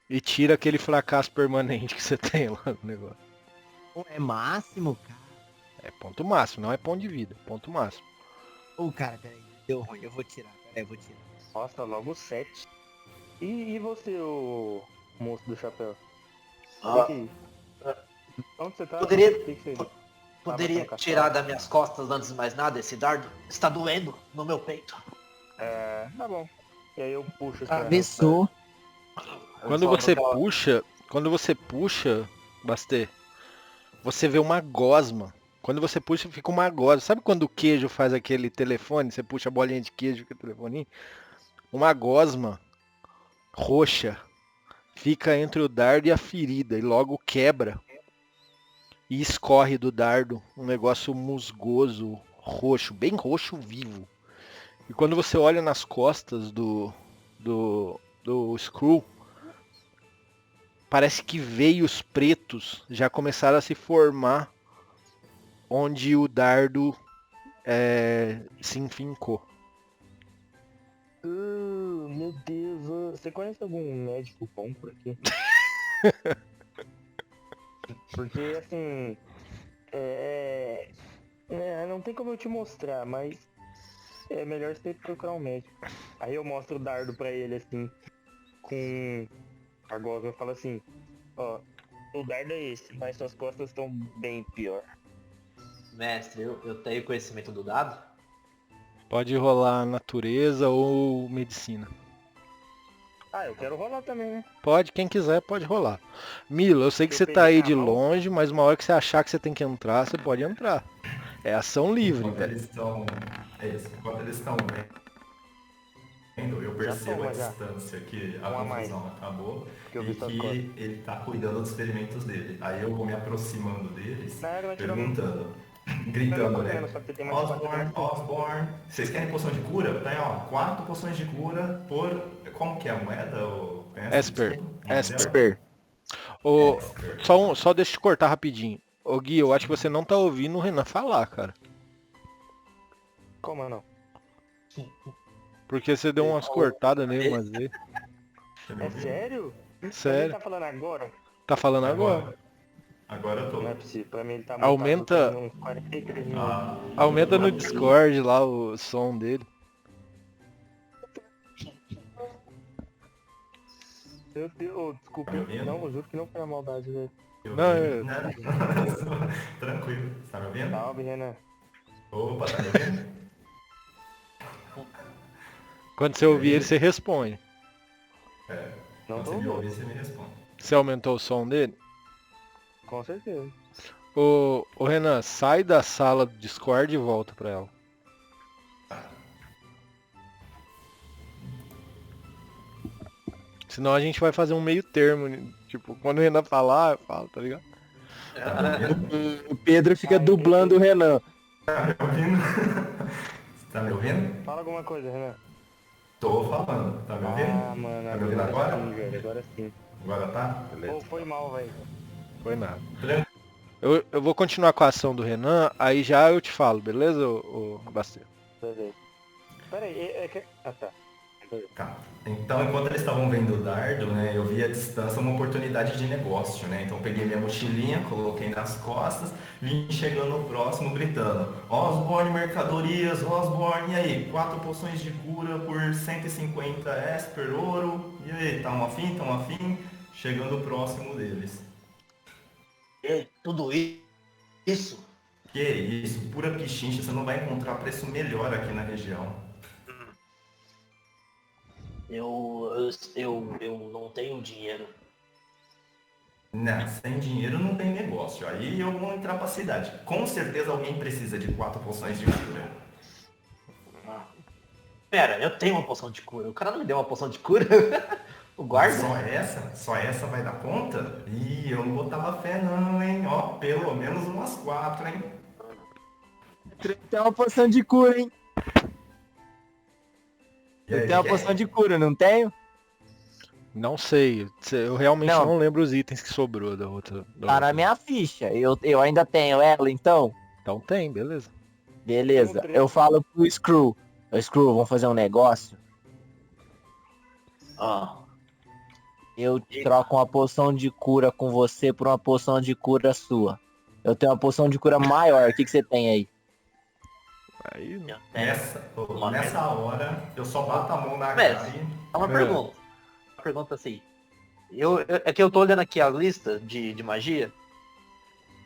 E tira aquele fracasso permanente que você tem lá no negócio. É máximo, cara? É ponto máximo, não é ponto de vida, ponto máximo. Ô, cara, peraí, deu ruim, eu vou tirar, peraí, eu vou tirar. Nossa, logo 7. E você, o moço do chapéu? Ah, Fica aí. Onde você tá? Poderia- O que você... poderia Tava tirar das minhas costas antes de mais nada esse dardo? Está doendo no meu peito. É, tá bom. E aí eu puxo esse Atravessou. Quando você puxa, Bastê, você vê uma gosma. Quando você puxa, fica uma gosma. Sabe quando o queijo faz aquele telefone? Você puxa a bolinha de queijo com o telefoninho? Uma gosma roxa fica entre o dardo e a ferida e logo quebra e escorre do dardo um negócio musgoso, roxo, bem roxo vivo. E quando você olha nas costas do Skrull, parece que veios pretos já começaram a se formar onde o dardo se enfincou. Meu Deus, você conhece algum médico bom por aqui? Porque assim, não tem como eu te mostrar, mas é melhor você procurar um médico. Aí eu mostro o dardo pra ele assim, com a gosma, eu falo assim, ó, o dardo é esse, mas suas costas estão bem pior. Mestre, eu tenho conhecimento do dado? Pode rolar natureza ou medicina. Ah, eu quero rolar também, né? Pode, quem quiser pode rolar. Milo, eu sei que Eu você peguei tá aí na de mão. longe, mas uma hora que você achar que você tem que entrar, você pode entrar. É ação livre, Enquanto velho. eles estão. É isso, enquanto eles estão vendo, eu percebo toma, a já. distância que a Um a mais. confusão acabou Que eu vi e suas que costas. ele tá cuidando dos ferimentos dele. Aí eu vou me aproximando deles, Na água, tirou perguntando, Não, gritando, não, né? só que tem mais quatro Osborne, aqui. Osborne, vocês querem poção de cura? Tem, ó, 4 poções de cura por. Como que é a moeda? Conhece? Esper. Desculpa, o nome dela? Super. Ô, Esper. só deixa eu te cortar rapidinho. Ô Gui, eu acho que você não tá ouvindo o Renan falar, cara. Como não? Porque você deu umas cortadas nele umas vezes. Você me É ouviu? sério? Ele Sério. tá falando agora? Tá falando agora? Agora eu tô. Não é possível, pra mim ele tá Aumenta- mutado, tem uns 43 mil. Ah, Aumenta no Discord lá o som dele. Meu Deus, desculpa. Tá me ouvindo? Não, eu juro que não foi na maldade, velho. Não, tranquilo. Você tá me ouvindo? Salve, Renan. Opa, tá me ouvindo? Quando você ouvir ele, você responde. Não Quando tô você me ouvindo. ouvir, você me responde. Você aumentou o som dele? Com certeza. Ô Renan, sai da sala do Discord e volta pra ela. Senão a gente vai fazer um meio termo. Né? Tipo, quando o Renan falar, eu falo, tá ligado? Tá me ouvindo? O Pedro fica dublando o Renan. Tá me ouvindo? Você tá me ouvindo? Fala alguma coisa, Renan. Tô falando. Tá me ouvindo? Ah, mano, Tá me ouvindo agora? sim, velho. Agora sim. Agora tá? Pô, foi mal, velho. Foi nada. Tranquilo. Eu vou continuar com a ação do Renan, aí já eu te falo, beleza, ô Basteiro? Beleza. Pera aí, é que... Ah, tá. Tá. Então, enquanto eles estavam vendo o dardo, né, eu vi à distância uma oportunidade de negócio, né? Então, peguei minha mochilinha, coloquei nas costas, vim chegando próximo, gritando: Osborne Mercadorias, Osborne, e aí? 4 poções de cura por 150 Esper ouro. E aí, tamo afim? Tamo afim? Chegando próximo deles. Tudo isso? Que isso, pura pichincha, você não vai encontrar preço melhor aqui na região. Eu não tenho dinheiro. Não, sem dinheiro não tem negócio. Aí eu vou entrar pra cidade. Com certeza alguém precisa de 4 poções de cura. Ah. Pera, eu tenho uma poção de cura. O cara não me deu uma poção de cura? O guarda? Só essa? Só essa vai dar conta? Ih, eu não botava fé não, hein? Ó, pelo menos umas 4, hein? Tem uma poção de cura, hein? E Eu aí, tenho uma poção de cura, não tenho? Não sei. Eu realmente Não. não lembro os itens que sobrou da outra. Tá na minha ficha. Eu ainda tenho ela, então. Então tem, beleza. Beleza. Eu falo pro Screw. Ô, Screw, vamos fazer um negócio? Ah. Eu troco uma poção de cura com você por uma poção de cura sua. Eu tenho uma poção de cura maior. O que você tem aí? Aí, Eu tenho. Nessa hora, eu só bato a mão na Mestre, cara e... é uma pergunta. Uma pergunta assim. É que eu tô olhando aqui a lista de magia.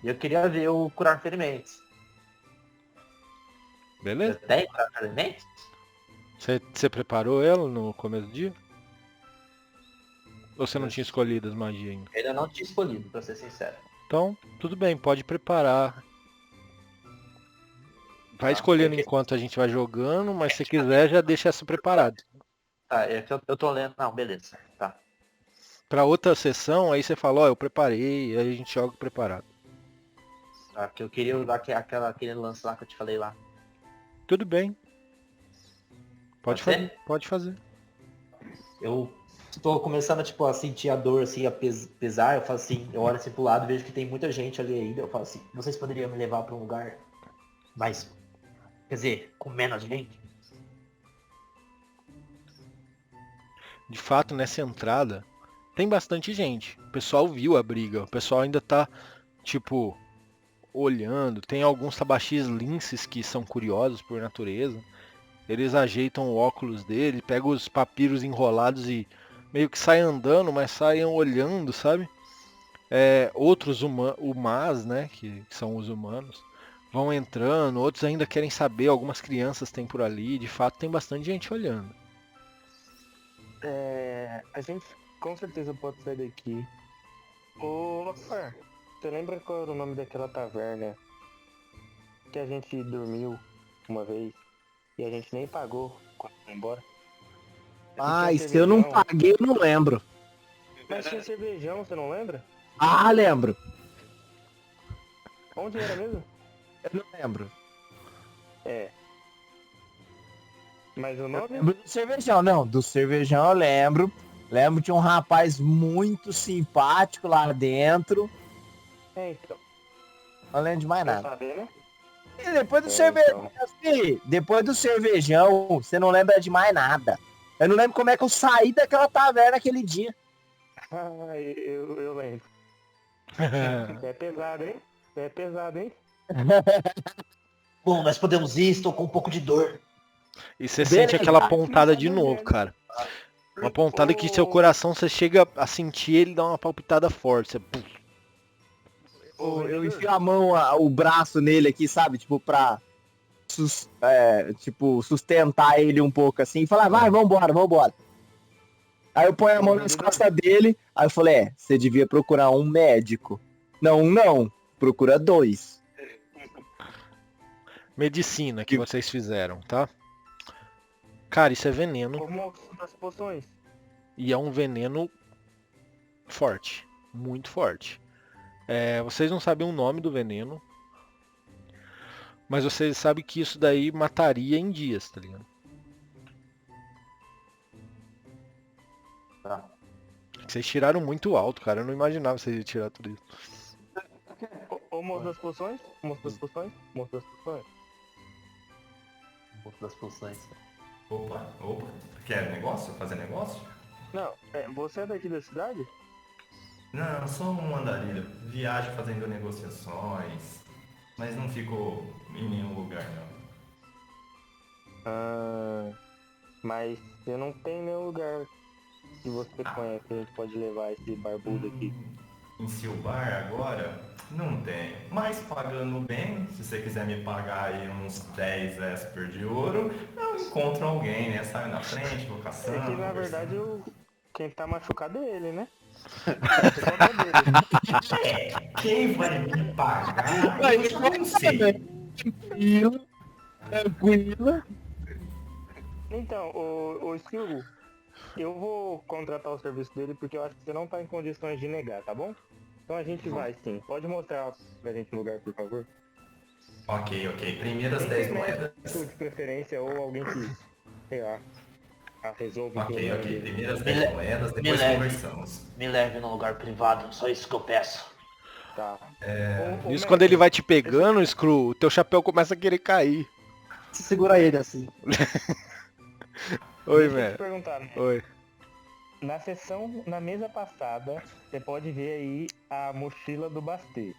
E eu queria ver o curar ferimentos. Você beleza? tem curar ferimentos? Você preparou ela no começo do dia? Ou você não tinha escolhido as magias ainda? Eu ainda não tinha escolhido, pra ser sincero. Então, tudo bem, pode preparar. Vai escolhendo enquanto a gente vai jogando, mas se quiser já deixa essa preparada. Tá, é que eu tô lendo. Não, beleza. Tá. Pra outra sessão, aí você fala, ó, eu preparei, aí a gente joga preparado. Tá, que eu queria usar aquele lance lá que eu te falei lá. Tudo bem. Pode Pode fazer, ser? pode fazer. Eu tô começando tipo, a sentir a dor, assim, a pesar. Eu falo assim, eu olho assim pro lado, vejo que tem muita gente ali ainda. Eu falo assim, vocês poderiam me levar pra um lugar mais, quer dizer, com menos gente? De fato, nessa entrada, tem bastante gente. O pessoal viu a briga, o pessoal ainda tá, tipo, olhando. Tem alguns tabachis linces que são curiosos por natureza. Eles ajeitam o óculos dele, pegam os papiros enrolados e meio que saem andando, mas saem olhando, sabe? Outros humanos, né, que são os humanos, vão entrando, outros ainda querem saber, algumas crianças tem por ali, de fato tem bastante gente olhando. A gente com certeza pode sair daqui. Ô, Lopar, você lembra qual era o nome daquela taverna que a gente dormiu uma vez e a gente nem pagou quando foi embora? Ai, se eu não paguei, eu não lembro. Mas tinha cervejão, você não lembra? Ah, lembro. Onde era mesmo? Eu não lembro. É. Mas o Eu nome? lembro do cervejão, não. Do cervejão eu lembro. Lembro de um rapaz muito simpático lá dentro. Então. Não lembro de mais Quer nada. saber, né? E depois do cervejão, depois do cervejão, você não lembra de mais nada. Eu não lembro como é que eu saí daquela taverna aquele dia. Ah, eu lembro. É pesado, hein? É pesado, hein? Bom, nós podemos ir, estou com um pouco de dor. E você Beleza. sente aquela pontada de novo, cara. Uma pontada que seu coração, você chega a sentir ele dar uma palpitada forte. Você... Eu enfio a mão, o braço nele aqui, sabe? Tipo, pra sustentar ele um pouco assim. E falar, vai, vambora. Aí eu ponho a mão nas costas dele. Aí eu falei, você devia procurar um médico. Não. Procura 2. Medicina que vocês fizeram, tá? Cara, isso é veneno. Como das poções? E é um veneno forte. Muito forte. Vocês não sabem o nome do veneno. Mas vocês sabem que isso daí mataria em dias, tá ligado? Tá. Vocês tiraram muito alto, cara. Eu não imaginava vocês iam tirar tudo isso. Ô, moço das poções? Moço das poções? Moço das poções? Um pouco das poções. Opa. Quer negócio? Fazer negócio? Não, você é daqui da cidade? Não, sou um andarilho. Viajo fazendo negociações, mas não fico em nenhum lugar, não. Ah, mas você não tem nenhum lugar que você conhece que a gente pode levar esse barbudo aqui. Em Silbar agora? Não tem. Mas pagando bem, se você quiser me pagar aí uns 10 Esper de ouro, eu encontro alguém, né? Saio na frente, locação. É que na conversando. verdade quem tá machucado é ele, né? Você conta dele. Quem vai me pagar? Eu já não sei. Tranquilo. Então, o Skilgo, eu vou contratar o serviço dele porque eu acho que você não tá em condições de negar, tá bom? Então a gente vai sim. Pode mostrar pra gente o lugar, por favor? Ok. Primeiras Tem 10 que ter moedas. médico de preferência ou alguém que, sei lá, resolva o Ok. problema dele. Primeiras Me 10 le- moedas, me depois leve. conversamos. Me leve num lugar privado, só isso que eu peço. Tá. Isso Ô, mestre, quando ele vai te pegando, Screw, o teu chapéu começa a querer cair. Segura ele assim. Oi, deixa eu te velho. perguntar, né? Oi. Na mesa passada, você pode ver aí a mochila do Bastê.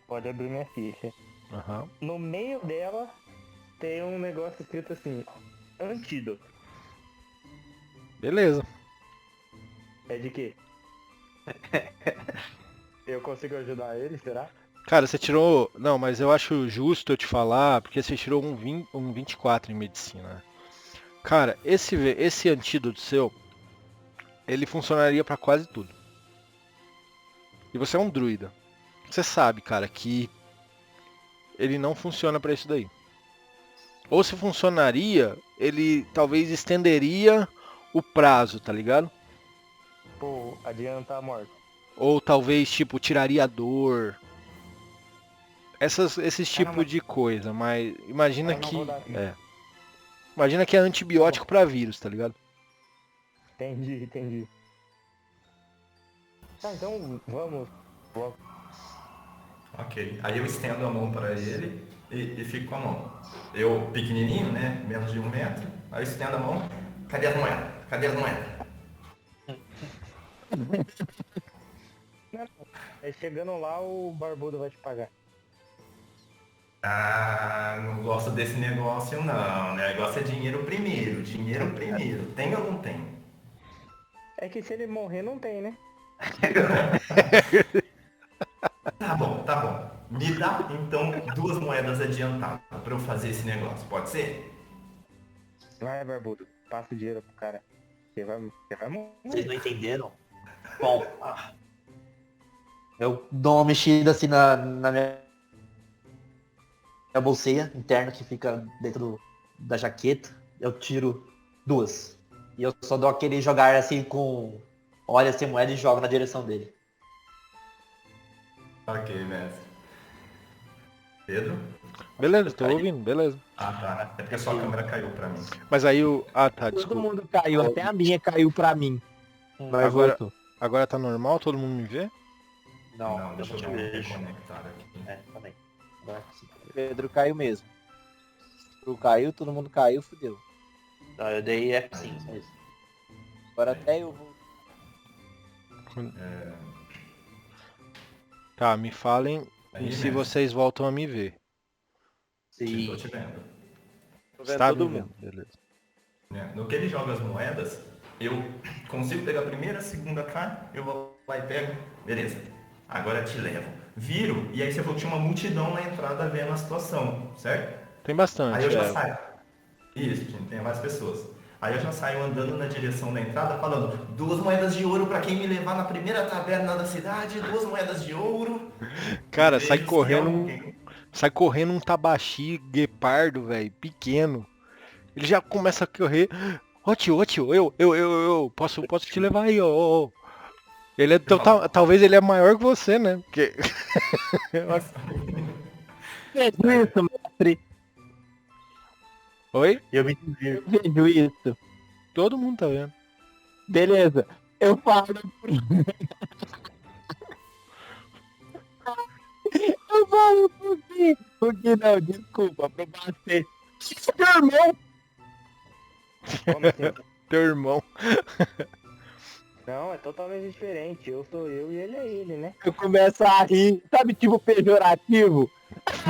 Pode abrir minha ficha. Aham. No meio dela tem um negócio escrito assim, antídoto. Beleza. É de quê? Eu consigo ajudar ele, será? Cara, você tirou... Não, mas eu acho justo eu te falar, porque você tirou um 24 em medicina. Cara, esse antídoto seu, ele funcionaria pra quase tudo. E você é um druida. Você sabe, cara, que ele não funciona pra isso daí. Ou se funcionaria, ele talvez estenderia o prazo, tá ligado? Pô, adianta a morte. Ou talvez, tipo, tiraria a dor. Esses tipos de coisa, mas imagina Eu não que. vou dar- Imagina que é antibiótico pra vírus, tá ligado? Entendi. Tá, então vamos. Ok. Aí eu estendo a mão para ele e fico com a mão. Eu, pequenininho, né? Menos de 1 metro. Aí eu estendo a mão. Cadê as moedas? Cadê as moedas? Aí chegando lá, o barbudo vai te pagar. Ah, não gosto desse negócio não. O negócio é dinheiro primeiro. Dinheiro primeiro. Tem ou não tem? É que se ele morrer, não tem, né? Tá bom. Me dá então 2 moedas adiantadas para eu fazer esse negócio. Pode ser? Vai, barbudo, passa o dinheiro pro cara. Você vai morrer. Vocês não entenderam? Bom, Eu dou uma mexida assim na minha bolsinha interna que fica dentro da jaqueta. Eu tiro 2. E eu só dou aquele jogar assim com olha sem moeda e jogo na direção dele. Ok, mestre. Pedro? Beleza, tô ouvindo, beleza. Ah, tá. É porque só a câmera caiu pra mim. Mas aí o. Ah, tá, Todo desculpa. mundo caiu, até a minha caiu pra mim. Mas Agora- voltou. Agora tá normal? Todo mundo me vê? não, Deixa eu te dar um vejo. reconectar aqui. Também. Agora sim. Pedro caiu mesmo. Tu caiu, todo mundo caiu, fudeu. Não, eu dei F5, só isso. Agora até eu vou. Tá, me falem Aí, se mestre. vocês voltam a me ver. Tô Sim. te vendo. Tô vendo Está todo me mundo. vendo, beleza. Né? No que ele joga as moedas, eu consigo pegar a primeira, a segunda carta, eu vou lá e pego. Beleza. Agora te levo. Viro, e aí você falou que tinha uma multidão na entrada vendo a situação, certo? Tem bastante, Aí eu já é. saio. Isso, tem várias pessoas. Aí eu já saio andando na direção da entrada falando 2 moedas de ouro pra quem me levar na primeira taverna da cidade, 2 moedas de ouro. Cara, Vejo sai se correndo, alguém- sai correndo um tabaxi guepardo, velho, pequeno. Ele já começa a correr. Ô tio, eu posso te levar aí, ó. Ele é, talvez ele é maior que você, né? Porque... Vejo isso, mestre. Oi? Eu me divirto. Eu vejo isso. Todo mundo tá vendo. Beleza. Eu falo pro... Eu falo por quê? Porque não, desculpa, pro Bastê. Meu irmão! Como assim? Teu irmão. Não, é totalmente diferente. Eu sou eu e ele é ele, né? Eu começo a rir, sabe, tipo pejorativo?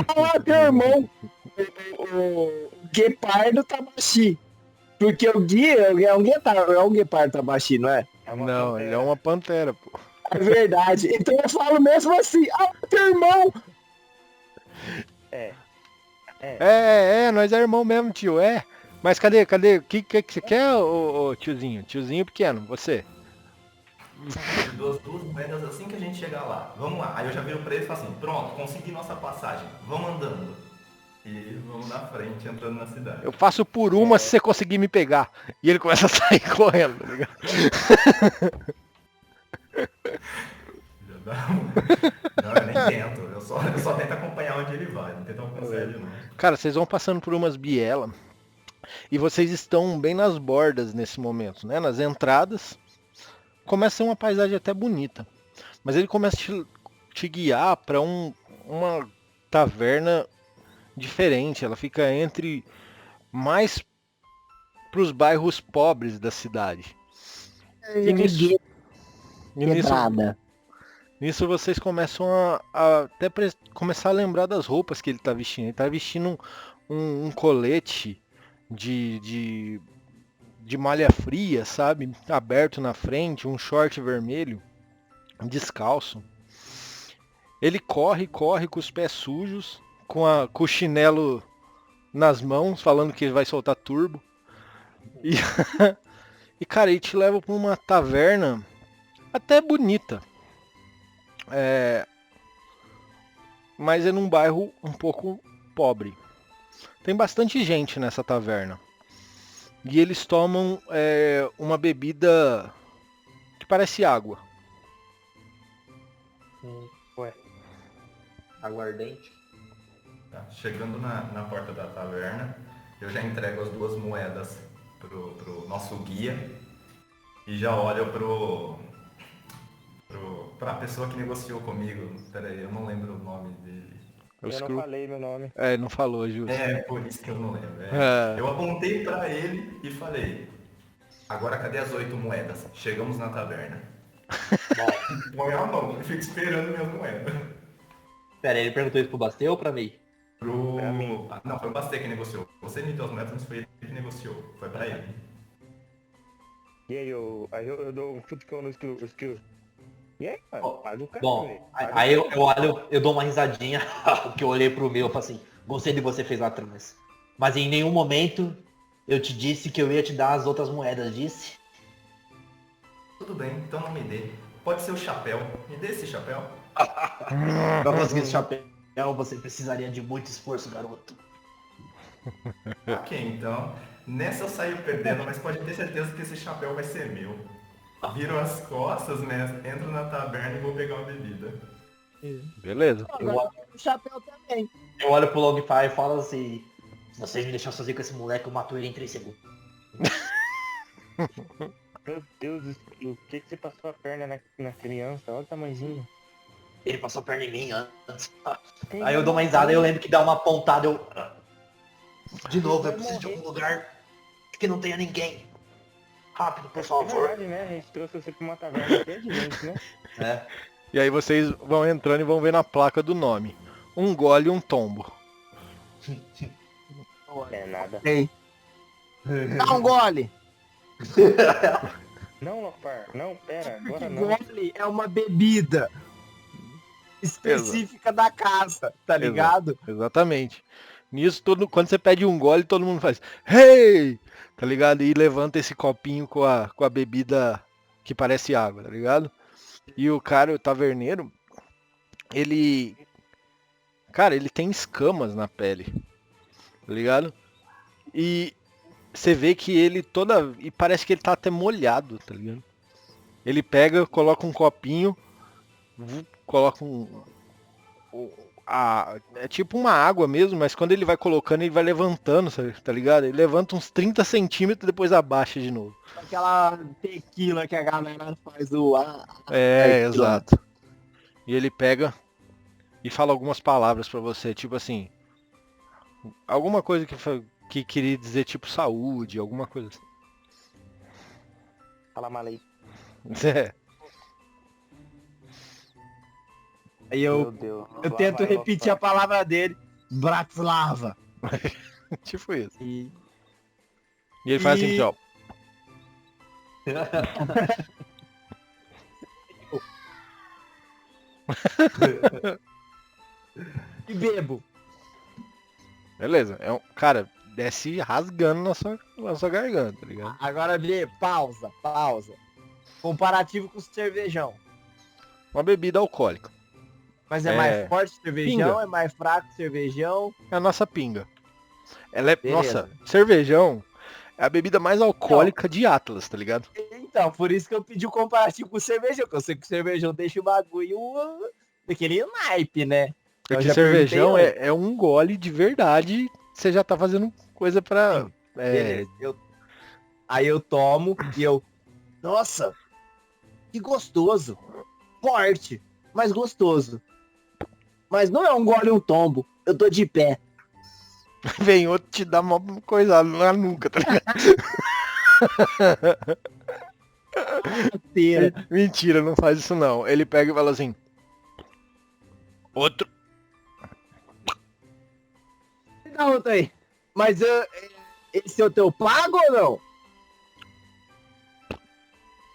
Ah, teu irmão, o guepardo tabaxi. Porque o Gui é um guepardo tabaxi, não é? É uma Não, pantera. ele é uma pantera, pô. É verdade. Então eu falo mesmo assim, ah, teu irmão. Nós é irmão mesmo, tio, é. Mas cadê? O que você quer, ô tiozinho? Tiozinho pequeno, você? Eu dou as 2 moedas assim que a gente chegar lá. Vamos lá. Aí eu já viro pra ele e falo assim, pronto, consegui nossa passagem. Vamos andando. E vamos na frente, entrando na cidade. Eu faço por uma se você conseguir me pegar. E ele começa a sair correndo, tá ligado? Já dá um... Não, eu nem tento. Eu só tento acompanhar onde ele vai. Não tento alcançar ele, não. Cara, vocês vão passando por umas bielas e vocês estão bem nas bordas nesse momento, né? Nas entradas. Começa a ser uma paisagem até bonita. Mas ele começa a te guiar para uma taverna diferente. Ela fica entre mais para os bairros pobres da cidade. E nisso vocês começam a até começar a lembrar das roupas que ele está vestindo. Ele está vestindo um colete de malha fria, sabe? Aberto na frente, um short vermelho, descalço. Ele corre com os pés sujos, com o chinelo nas mãos, falando que vai soltar turbo. E cara, ele te leva para uma taverna até bonita. Mas é num bairro um pouco pobre. Tem bastante gente nessa taverna. E eles tomam uma bebida que parece água. Ué. Aguardente. Tá, chegando na porta da taverna, eu já entrego as 2 moedas pro nosso guia e já olho pra pessoa que negociou comigo. Pera aí, eu não lembro o nome dele. O Eu Screw- não falei meu nome. não falou, justo. Por isso que eu não lembro. É. Eu apontei pra ele e falei, agora cadê as 8 moedas? Chegamos na taverna. Põe a mão, eu fico esperando minhas moedas. Pera, ele perguntou isso pro Basteu ou pra mim? Pra mim. Não, foi o Bastê que negociou. Você me deu as moedas, mas foi ele que negociou. Foi pra ele. E aí eu dou um futicão no skill. E aí, mano? Ó, Paga o cara, Bom, velho. aí eu olho, eu dou uma risadinha, que eu olhei pro meu e falei assim, gostei de você fez lá atrás. Mas em nenhum momento eu te disse que eu ia te dar as outras moedas, disse? Tudo bem, então não me dê. Pode ser o chapéu. Me dê esse chapéu. Pra conseguir esse chapéu, você precisaria de muito esforço, garoto. Ok, então. Nessa eu saio perdendo, mas pode ter certeza que esse chapéu vai ser meu. Viro as costas, né? Entro na taverna e vou pegar uma bebida. Beleza. O chapéu também. Eu olho pro Logfire e falo assim, se vocês me deixarem sozinho com esse moleque, eu mato ele em 3 segundos. Meu Deus, o que você passou a perna na criança? Olha o tamanhozinho. Ele passou a perna em mim antes. Aí eu dou uma risada e eu lembro que dá uma pontada, eu... De novo, eu preciso de algum lugar que não tenha ninguém. Rápido, por É favor. verdade, né? A gente trouxe você pra uma taverna cheia de gente, né? É. E aí vocês vão entrando e vão ver na placa do nome. Um gole e um tombo. É nada. Ei. Dá um gole. Não, Lopar, não, pera, agora Porque não. gole é uma bebida específica da casa, tá ligado? Exatamente. Nisso, quando você pede um gole, todo mundo faz hey! Tá ligado? E levanta esse copinho com a bebida que parece água, tá ligado? E o cara, o taverneiro, ele... Cara, ele tem escamas na pele, tá ligado? E você vê que ele e parece que ele tá até molhado, tá ligado? Ele pega, coloca um copinho, coloca é tipo uma água mesmo, mas quando ele vai colocando, ele vai levantando, tá ligado? Ele levanta uns 30 centímetros e depois abaixa de novo. Aquela tequila que a galera faz tequila. Exato. E ele pega e fala algumas palavras pra você, tipo assim, alguma coisa que queria dizer tipo saúde, alguma coisa assim. Salam aleikum. É. Aí Meu eu, Deus. eu Lá tento vai repetir a Lockhart. palavra dele. Bratislava. Tipo isso. E E ele faz assim, E- ó. e bebo. Beleza. É um, cara, desce rasgando na sua garganta, tá ligado? Agora vê, pausa. Comparativo com o cervejão. Uma bebida alcoólica. Mas é É, mais forte o cervejão, pinga. é mais fraco o cervejão. É a nossa pinga. Ela é. Beleza. Nossa, cervejão é a bebida mais alcoólica de Atlas, tá ligado? Então, por isso que eu pedi o comparativo com o cervejão, que eu sei que o cervejão deixa o bagulho daquele naipe, né? Porque Eu já cervejão perguntei é um gole de verdade. Você já tá fazendo coisa pra. Sim, Beleza. Aí eu tomo e eu. Nossa! Que gostoso! Forte, mas gostoso. Mas não é um gole e um tombo. Eu tô de pé. Vem outro te dá uma coisa na nuca, tá ligado? Inteira. Mentira, não faz isso não. Ele pega e fala assim. Outro. Dá outro aí. Mas esse é o teu pago ou não?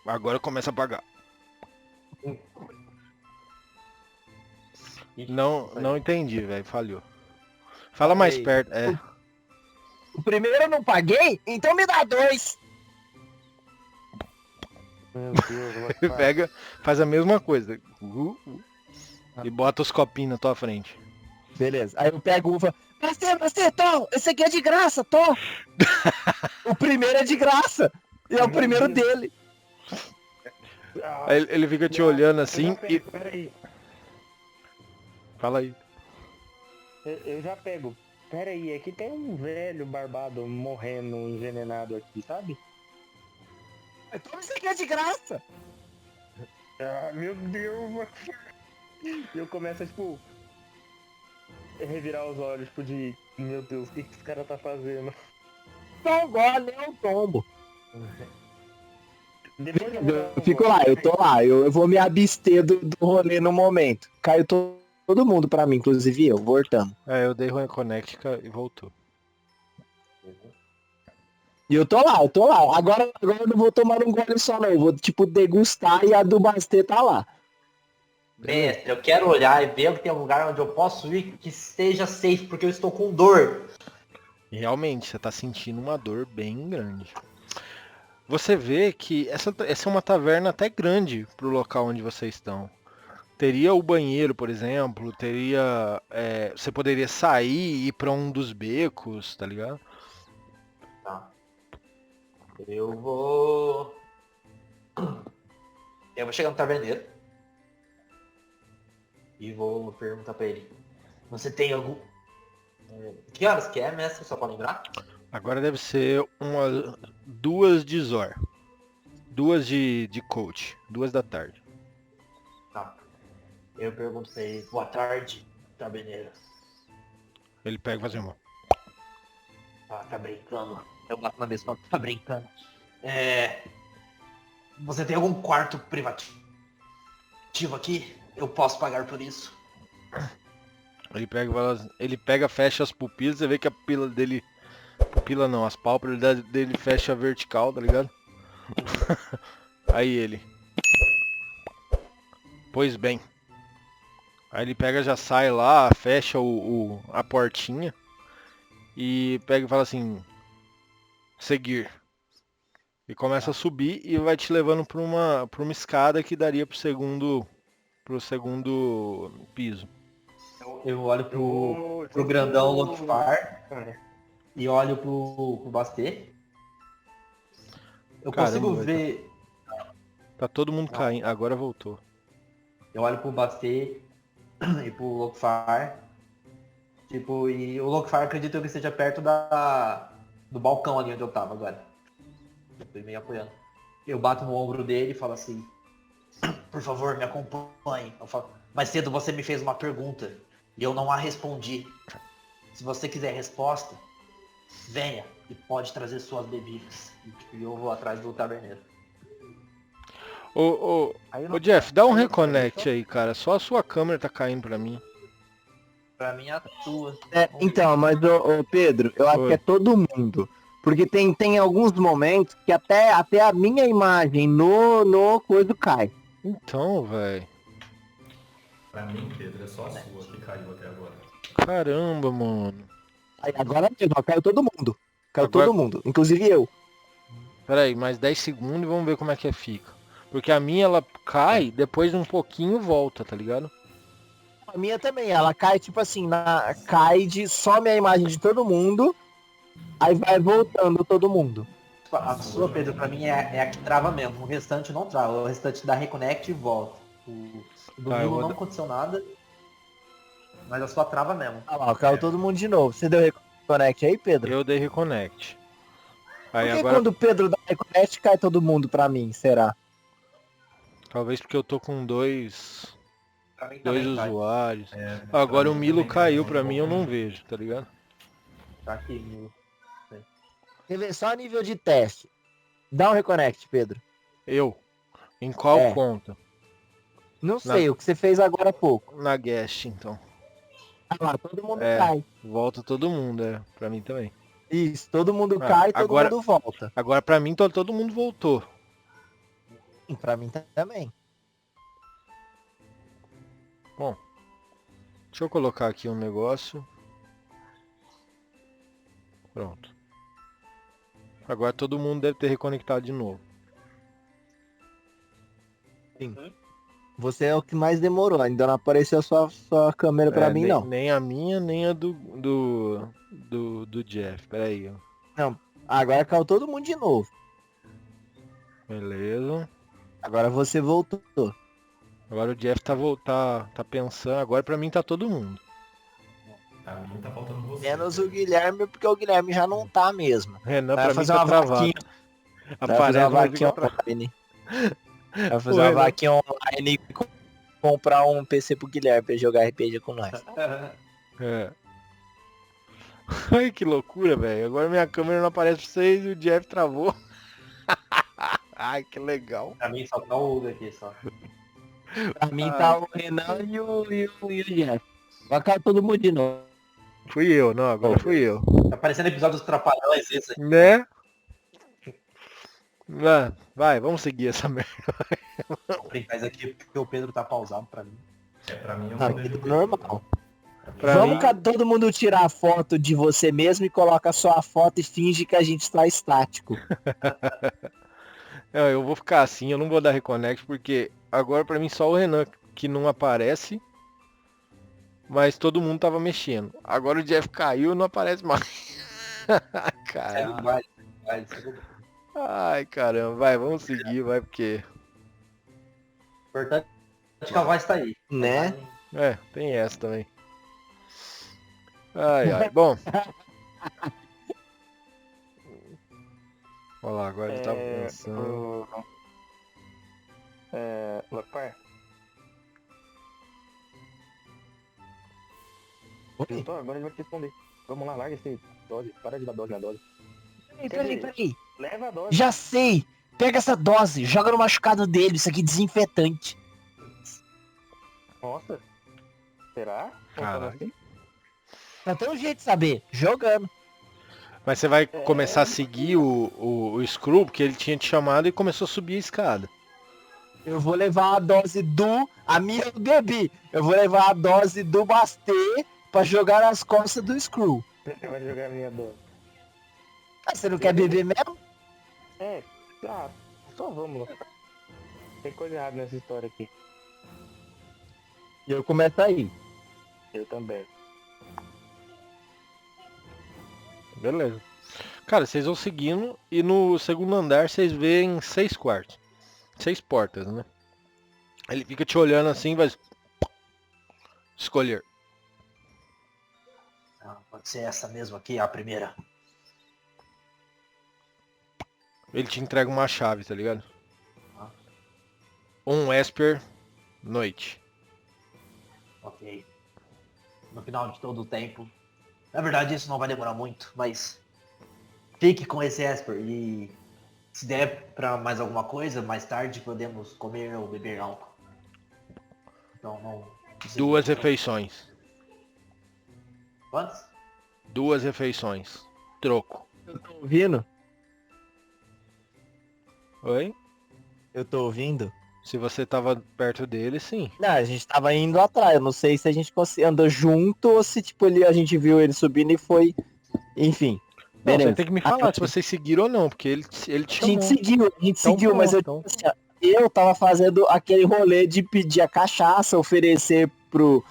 Agora começa a pagar. Não entendi, velho. Falhou. Fala mais Ei. perto. É. O primeiro eu não paguei, então me dá 2. Meu Deus, Ele Lockhart. pega, faz a mesma coisa. E bota os copinhos na tua frente. Beleza. Aí eu pego um e falo, você, Tom, esse aqui é de graça, Tom. O primeiro é de graça. E é o Meu primeiro Deus. dele. Ah, Aí ele fica te olhando assim e. Peraí, Fala aí. eu já pego. Peraí, aqui tem um velho barbado morrendo, envenenado aqui, sabe? Tom, isso aqui é de graça. Ah, meu Deus, Lockhart. E eu começo a, tipo, revirar os olhos, tipo, de... Meu Deus, o que esse cara tá fazendo? Não gole, é um tombo. Depois eu vou dar Eu um fico gole, lá, eu peraí. tô lá. Eu vou me abster do rolê no momento. Caiu todo mundo pra mim, inclusive eu, voltamos. É, eu dei Rune Connect e voltou. E eu tô lá. Agora eu não vou tomar um gole só, não. Eu vou, tipo, degustar e a do Bastê tá lá. Mestre, eu quero olhar e ver que tem um lugar onde eu posso ir que esteja safe, porque eu estou com dor. E realmente, você tá sentindo uma dor bem grande. Você vê que essa é uma taverna até grande pro local onde vocês estão. Teria o banheiro, por exemplo, teria. Você poderia sair e ir pra um dos becos, tá ligado? Tá. Eu vou chegar no taverneiro. E vou perguntar pra ele. Você tem algum... Que horas que é, mestre? Só pra lembrar? Agora deve ser 2 de Zor. 2 de coach. 2 da tarde. Tá. Eu pergunto pra ele. Boa tarde, taverneiro. Ele pega e faz uma. Ah, tá brincando. Eu bato na mesa e falo, tá brincando. Você tem algum quarto privativo aqui? Eu posso pagar por isso? Ele pega, fecha as pupilas, você vê que a pupila dele. Pupila não, as pálpebras dele fecha vertical, tá ligado? Aí ele. Pois bem. Aí ele pega, já sai lá, fecha a portinha. E pega e fala assim. Seguir. E começa a subir e vai te levando pra uma escada que daria pro segundo piso. Eu olho pro grandão Lokfar e olho pro Bastê. Eu consigo Caramba, ver... Tá todo mundo caindo. Agora voltou. Eu olho pro Bastê e pro Lokfar. Tipo, e o Lokfar acredito que esteja perto do balcão ali onde eu tava agora. Eu fui meio apoiando. Eu bato no ombro dele e falo assim, por favor, me acompanhe. Eu falo, mais cedo você me fez uma pergunta e eu não a respondi. Se você quiser resposta, venha e pode trazer suas bebidas. E eu vou atrás do taverneiro. Ô Jeff, dá um reconnect aí, cara. Só a sua câmera tá caindo pra mim. Pra mim, a tua. Então, mas ô Pedro, eu acho Oi. que é todo mundo. Porque tem alguns momentos que até a minha imagem no coisa cai. Então, velho. Pra mim, Pedro, é só a sua que caiu até agora. Caramba, mano. Aí agora mesmo, ó, caiu todo mundo. Caiu Agora- todo mundo, inclusive eu. Pera aí, mais 10 segundos e vamos ver como é que fica. Porque a minha, ela cai, depois de um pouquinho volta, tá ligado? A minha também, ela cai tipo assim, cai some a imagem de todo mundo, aí vai voltando todo mundo. A sua, Pedro, pra mim é a que trava mesmo. O restante não trava. O restante dá reconnect e volta. O do Tá, eu Milo vou não dar- aconteceu nada. Mas a sua trava mesmo. Olha lá, caiu todo mundo de novo. Você deu reconnect aí, Pedro? Eu dei reconnect. Aí Por que agora, quando o Pedro dá reconnect cai todo mundo pra mim, será? talvez porque eu tô com dois Pra mim dois também cai. usuários. É, Agora pra o mim Milo também caiu caiu pra mim, eu não igualmente. vejo, tá ligado? Tá aqui, Milo. Quer ver só a nível de teste. Dá um reconnect, Pedro. Eu. Em qual É. conta? Não sei, o que você fez agora há pouco. Na guest, então. Ah lá, todo mundo É. cai. Volta todo mundo, pra mim também. Isso, todo mundo Ah, cai, todo agora- mundo volta. Agora pra mim todo mundo voltou. E pra mim também. Deixa eu colocar aqui um negócio. Pronto. Agora todo mundo deve ter reconectado de novo. Você é o que mais demorou, ainda não apareceu sua câmera pra mim, nem, não. nem a minha, nem a do Jeff. Pera aí, ó. Agora caiu todo mundo de novo. Beleza. Agora você voltou. Agora o Jeff tá pensando. Agora pra mim tá todo mundo. Pra mim tá faltando você. Menos o Guilherme, porque o Guilherme já não tá mesmo. Renan Vai pra mim fazer tá uma travado. vaquinha. Vai fazer uma Aparece, vaquinha mas fica travado. online. Vai fazer Oi, uma né? vaquinha online e comprar um PC pro Guilherme pra ele jogar RPG com nós. É. Ai, que loucura, velho. Agora minha câmera não aparece pra vocês e o Jeff travou. Ai, que legal. Pra mim só tá o Hugo aqui, só. Pra mim tá o Renan e o Jeff. Vai cair todo mundo de novo. Fui eu, não, agora fui eu. Tá parecendo episódio dos Trapalhões esse. Né? Ah, vai, vamos seguir essa merda. Vou brincar isso aqui porque o Pedro tá pausado pra mim. É, pra mim eu Ah, não vejo tudo normal. Pra Vamos mim- todo mundo tirar a foto de você mesmo e coloca só a foto e finge que a gente tá estático. Eu vou ficar assim, eu não vou dar reconnect, porque agora pra mim só o Renan que não aparece, mas todo mundo tava mexendo. Agora o Jeff caiu e não aparece mais. Cara, Segue o baile, segue o baile. ai caramba, vai, vamos seguir, vai, porque... Importante é que a voz tá aí. Né? É, tem essa também. Ai, ai, bom. Olha lá, agora ele tava pensando. Lopar, Oi? perguntou, agora ele vai te responder. Vamos lá, larga esse dose, para de dar dose na dose. Peraí. Leva a dose. Já sei! Pega essa dose, joga no machucado dele, isso aqui é desinfetante. Nossa. Será? Caraca. Funciona assim? Pra ter um jeito de saber, jogando. Mas você vai começar a seguir o Screw, porque ele tinha te chamado e começou a subir a escada. Eu vou levar a dose a minha eu bebi. Eu vou levar a dose do Bastê pra jogar nas costas do Screw. Você vai jogar a minha dose. Ah, você não quer beber mesmo? Só vamos, Lopar. Tem coisa errada nessa história aqui. E eu começo aí. Eu também. Beleza. Cara, vocês vão seguindo e no segundo andar vocês veem 6 quartos. 6 portas, né? Ele fica te olhando assim, vai escolher. Ah, pode ser essa mesmo aqui, a primeira. Ele te entrega uma chave, tá ligado? Ah. Um Esper noite. Ok. No final de todo o tempo. Na verdade isso não vai demorar muito, mas fique com esse Esper e Se der pra mais alguma coisa, mais tarde podemos comer ou beber algo. Então não. 2 refeições. Quantos? 2 refeições. Troco. Eu tô ouvindo? Oi? Eu tô ouvindo? Se você tava perto dele, sim. Não, a gente tava indo atrás. Eu não sei se a gente andou junto ou se, tipo, a gente viu ele subindo e foi. Enfim. Não, Beleza. você tem que me falar se vocês seguiram ou não, porque ele te A gente chamou. seguiu, Então, mas eu, pronto, tipo assim, ó, eu tava fazendo aquele rolê de pedir a cachaça, oferecer pro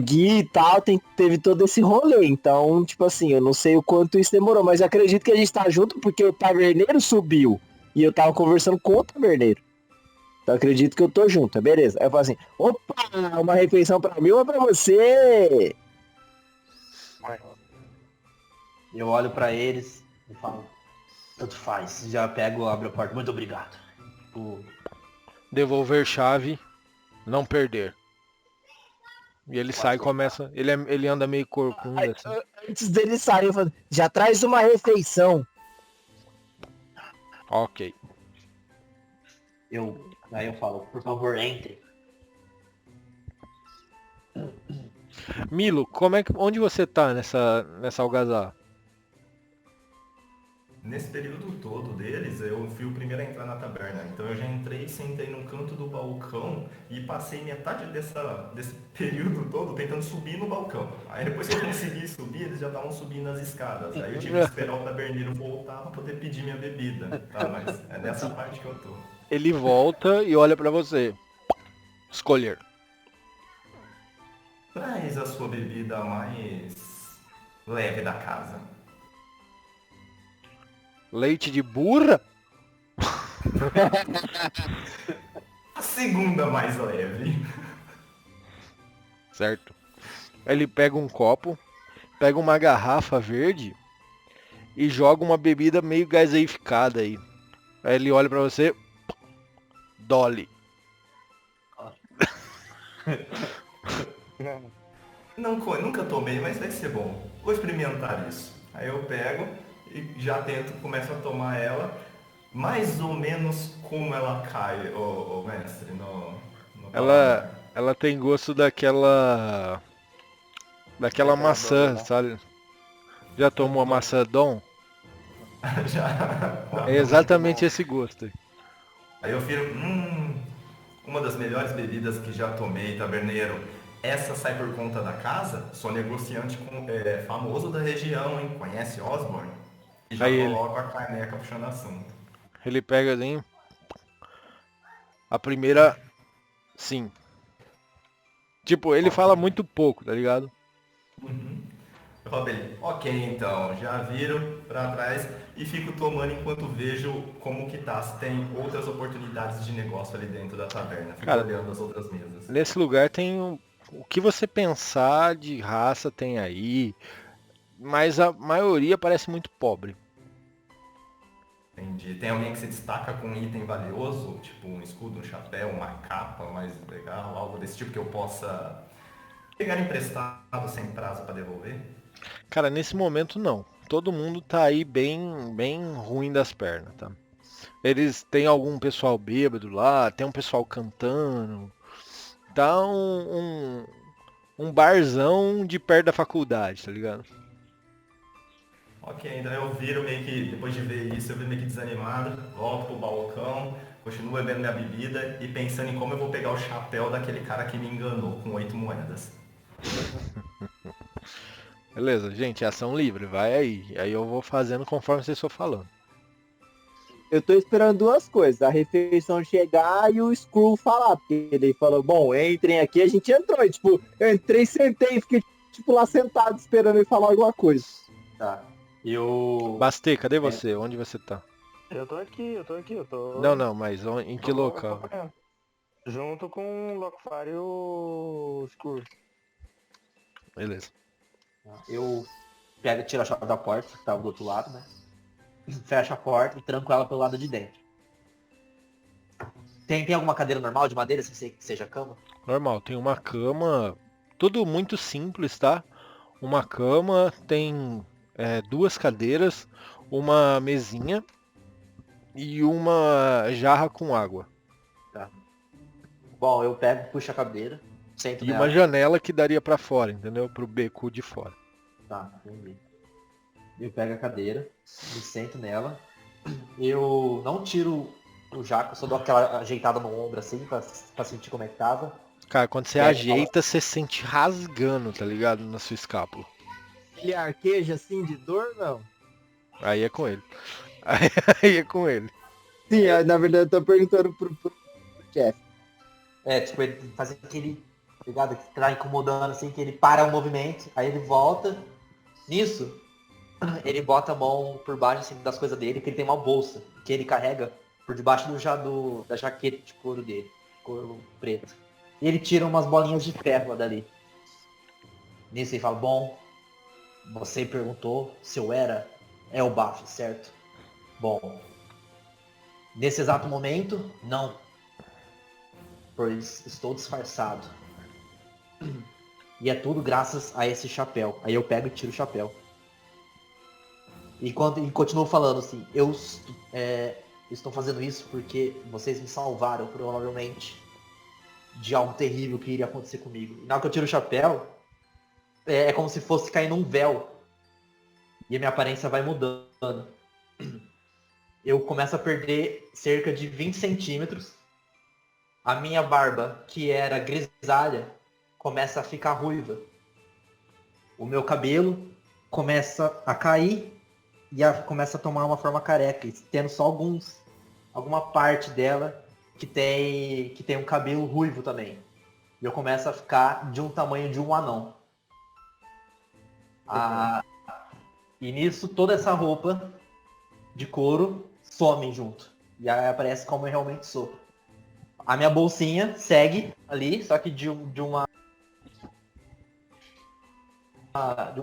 Gui e tal, teve todo esse rolê. Então, tipo assim, eu não sei o quanto isso demorou, mas eu acredito que a gente tá junto porque o taverneiro subiu e eu tava conversando com o taverneiro. Então eu acredito que eu tô junto, beleza. Aí eu falo assim, opa, uma refeição pra mim ou pra você? Eu olho pra eles e falo, tanto faz. Já pego, abro a porta. Muito obrigado. Tipo, devolver chave, não perder. E ele sai e começa. Ele anda meio corcunda, Aí, assim. antes dele sair, eu falo, já traz uma refeição. Ok. Aí eu falo, por favor, entre. Milo, onde você tá nessa algazarra? Nesse período todo deles, eu fui o primeiro a entrar na taberna. Então eu já entrei, sentei no canto do balcão e passei metade desse período todo tentando subir no balcão. Aí depois que eu consegui subir, eles já estavam subindo as escadas. Aí eu tive que esperar o taberneiro voltar para poder pedir minha bebida. Tá, mas é nessa parte que eu tô. Ele volta e olha pra você. Escolher. Traz a sua bebida mais leve da casa. Leite de burra? A segunda mais leve. Certo. Ele pega um copo, pega uma garrafa verde e joga uma bebida meio gaseificada aí. Aí ele olha pra você. Dolly. Nunca tomei, mas vai ser bom. Vou experimentar isso. Aí eu pego e já começo a tomar ela, mais ou menos como ela cai, ô mestre, no paladar. Ela tem gosto daquela maçã, sabe? Já tomou a maçã Dom? Já. É exatamente esse gosto aí. Aí eu viro, uma das melhores bebidas que já tomei, taberneiro. Essa sai por conta da casa? Sou negociante famoso da região, hein? Conhece Osborne? E já Aí coloco a caneca puxando assunto. Ele pega assim. A primeira, sim. Tipo, ele fala muito pouco, tá ligado? Eu falo pra ele, ok então, já viro pra trás e fico tomando enquanto vejo como que tá, se tem outras oportunidades de negócio ali dentro da taverna. Fico Cara, olhando as outras mesas. Nesse lugar tem o que você pensar de raça tem aí, mas a maioria parece muito pobre. Entendi. Tem alguém que se destaca com um item valioso, tipo um escudo, um chapéu, uma capa mais legal, algo desse tipo que eu possa pegar emprestado sem prazo pra devolver? Cara, nesse momento não. Todo mundo tá aí bem ruim das pernas, tá? Eles têm algum pessoal bêbado lá, tem um pessoal cantando. Tá um barzão de perto da faculdade, tá ligado? Ok, então eu viro meio que, depois de ver isso, eu viro meio que desanimado, volto pro balcão, continuo bebendo minha bebida e pensando em como eu vou pegar o chapéu daquele cara que me enganou com 8 moedas. Beleza, gente, ação livre, vai aí. Aí eu vou fazendo conforme vocês for falando. Eu tô esperando duas coisas, a refeição chegar e o Skrull falar, porque ele falou, bom, entrem aqui, a gente entrou, e, tipo, eu entrei, sentei e fiquei, tipo, lá sentado esperando ele falar alguma coisa. Tá. Eu. Bastê, cadê você? Onde você tá? Eu tô aqui. Não, mas em que tô local? acompanhando. Junto com o Lockfire e o Skur. Beleza. Eu tiro a chave da porta, que tava do outro lado, né? Fecho a porta e tranco ela pelo lado de dentro. Tem alguma cadeira normal de madeira, sem que seja cama? Normal, tem uma cama, tudo muito simples, tá? Uma cama, tem 2 cadeiras, uma mesinha e uma jarra com água. Bom, eu pego, puxo a cadeira, sento E nela. uma janela que daria pra fora, entendeu? Pro beco de fora. Tá, entendi. Eu pego a cadeira, me sento nela. Eu não tiro o jaco, eu só dou aquela ajeitada no ombro assim, pra sentir como é que tava. Cara, quando você É, ajeita, você sente rasgando, tá ligado? Na sua escápula. Ele arqueja assim de dor, não? Aí é com ele. Aí é com ele. Sim, na verdade eu tô perguntando pro Jeff. Tipo, ele faz aquele, ligado, que tá incomodando assim, que ele para o movimento, aí ele volta. Nisso, ele bota a mão por baixo assim, das coisas dele, que ele tem uma bolsa, que ele carrega por debaixo da jaqueta de couro dele, couro preto. E ele tira umas bolinhas de ferro dali. Nisso ele fala, bom, você perguntou se eu era Elbaf, certo? Bom, nesse exato momento, não. Pois estou disfarçado. E é tudo graças a esse chapéu. Aí eu pego e tiro o chapéu. E continuo falando assim, eu estou fazendo isso porque vocês me salvaram, provavelmente, de algo terrível que iria acontecer comigo. E na hora que eu tiro o chapéu, é como se fosse cair num véu. E a minha aparência vai mudando. Eu começo a perder cerca de 20 centímetros. A minha barba, que era grisalha, começa a ficar ruiva. O meu cabelo começa a cair e começa a tomar uma forma careca, tendo só alguma parte dela que tem um cabelo ruivo também. E eu começo a ficar de um tamanho de um anão. E nisso, toda essa roupa de couro some junto. E aí aparece como eu realmente sou. A minha bolsinha segue ali, só que de um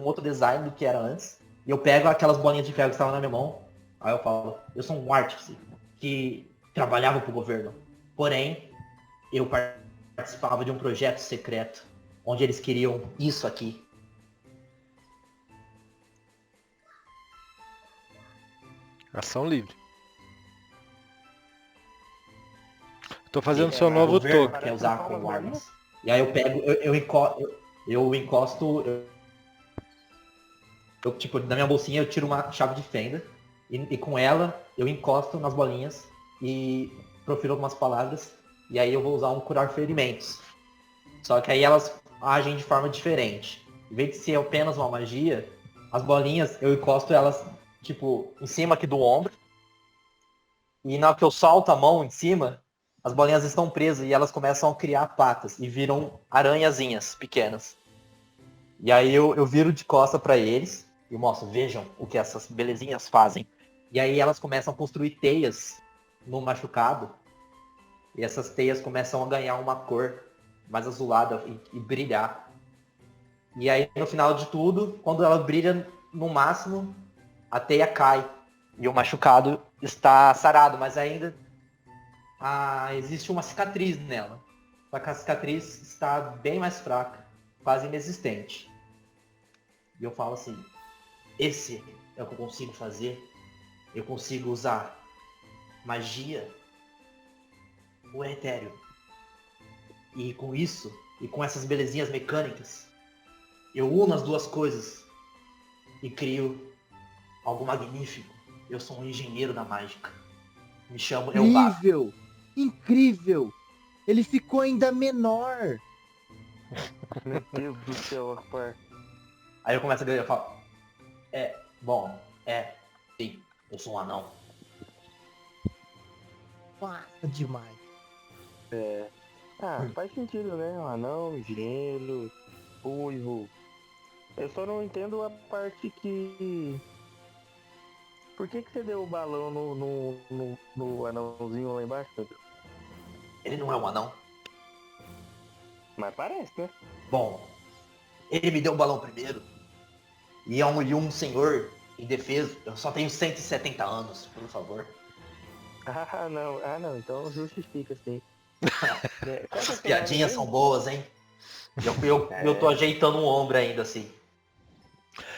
outro design do que era antes. E eu pego aquelas bolinhas de ferro que estavam na minha mão. Aí eu falo, eu sou um artífice que trabalhava pro governo. Porém, eu participava de um projeto secreto, onde eles queriam isso aqui. Ação livre. Tô fazendo seu novo O governo toque. quer usar como armas. E aí eu pego, eu encosto, tipo, da minha bolsinha eu tiro uma chave de fenda e com ela eu encosto nas bolinhas e profiro algumas palavras e aí eu vou usar um curar ferimentos. Só que aí elas agem de forma diferente. Em vez de ser apenas uma magia, as bolinhas eu encosto elas tipo em cima aqui do ombro e na hora que eu solto a mão em cima, as bolinhas estão presas e elas começam a criar patas e viram aranhazinhas pequenas. E aí eu viro de costa para eles e mostro, vejam o que essas belezinhas fazem. E aí elas começam a construir teias no machucado. E essas teias começam a ganhar uma cor mais azulada e brilhar. E aí no final de tudo, quando ela brilha no máximo, a teia cai. E o machucado está sarado, mas ainda existe uma cicatriz nela. Só que a cicatriz está bem mais fraca, quase inexistente. E eu falo assim, esse é o que eu consigo fazer. Eu consigo usar magia, o etéreo. E com isso, e com essas belezinhas mecânicas, eu uno as duas coisas e crio algo magnífico. Eu sou um engenheiro da mágica. Me chamo Elbaf. Incrível! Incrível! Ele ficou ainda menor. Meu Deus do céu, rapaz. Aí eu começo a ganhar e falo, sim, eu sou um anão. Massa demais. Faz sentido, né? Um anão, gelo, ruivo. Eu só não entendo a parte que... Por que você deu o balão no anãozinho lá embaixo, meu Deus? Ele não é um anão? Mas parece, né? Bom, ele me deu o balão primeiro. E é um senhor indefeso. Eu só tenho 170 anos, por favor. Não. Então justifica, sim. Essas piadinhas são boas, hein? Eu tô ajeitando um ombro ainda, assim.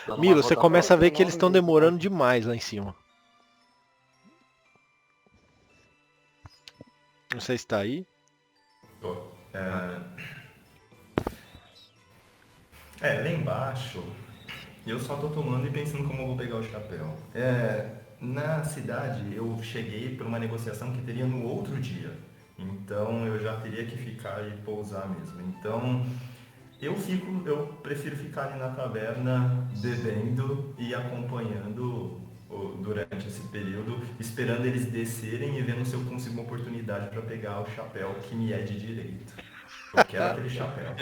Dando Milo, uma você volta começa a fora. ver que eles estão demorando demais lá em cima. Não sei se tá aí. Tô. Lá embaixo, eu só tô tomando e pensando como eu vou pegar o chapéu. Na cidade, eu cheguei por uma negociação que teria no outro dia. Então, eu já teria que ficar e pousar mesmo. Então, eu prefiro ficar ali na taverna, bebendo e acompanhando durante esse período, esperando eles descerem e vendo se eu consigo uma oportunidade para pegar o chapéu que me é de direito. Eu quero aquele chapéu.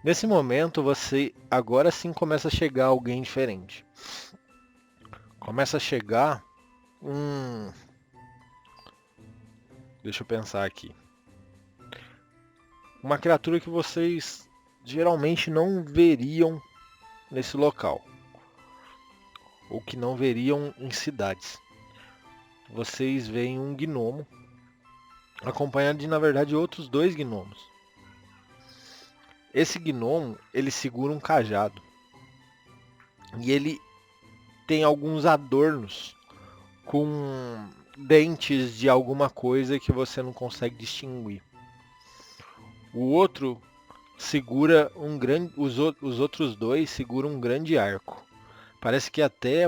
Nesse momento, você agora sim começa a chegar alguém diferente. Começa a chegar um... Deixa eu pensar aqui. Uma criatura que vocês geralmente não veriam nesse local. Ou que não veriam em cidades. Vocês veem um gnomo, acompanhado de, na verdade, outros 2 gnomos. Esse gnomo, ele segura um cajado. E ele tem alguns adornos com dentes de alguma coisa que você não consegue distinguir. O outro segura um grande... Os outros 2 seguram um grande arco. Parece que até é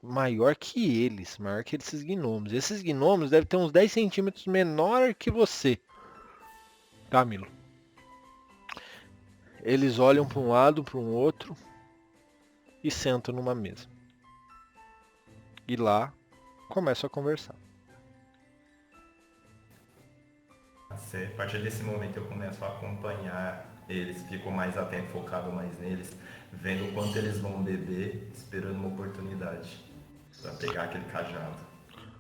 maior que eles, maior que esses gnomos. Esses gnomos devem ter uns 10 centímetros menor que você, Camilo. Eles olham para um lado, para um outro e sentam numa mesa. E lá começam a conversar. A partir desse momento eu começo a acompanhar eles, fico mais atento, focado mais neles, vendo o quanto eles vão beber, esperando uma oportunidade para pegar aquele cajado.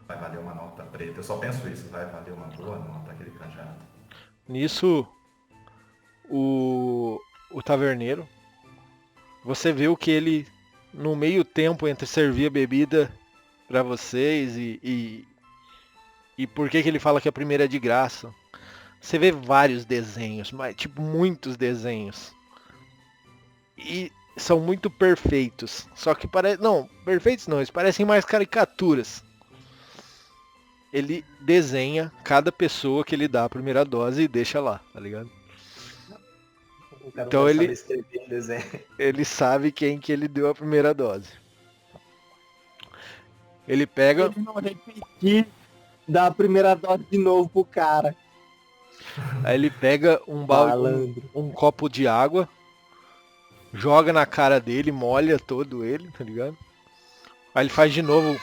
Vai valer uma nota preta. Eu só penso isso, vai valer uma boa nota aquele cajado. Nisso, o taverneiro, você viu que ele, no meio tempo entre servir a bebida para vocês e por que ele fala que a primeira é de graça, você vê vários desenhos, mas tipo muitos desenhos. E são muito perfeitos. Só que perfeitos não, eles parecem mais caricaturas. Ele desenha cada pessoa que ele dá a primeira dose e deixa lá, tá ligado? O cara Então não ele- sabe escrever desenho. Ele sabe quem que ele deu a primeira dose. Ele pega, Ele não repetir, dá a primeira dose de novo pro cara. aí ele pega um balde, Malandro. um copo de água, joga na cara dele, molha todo ele, tá ligado? Aí ele faz de novo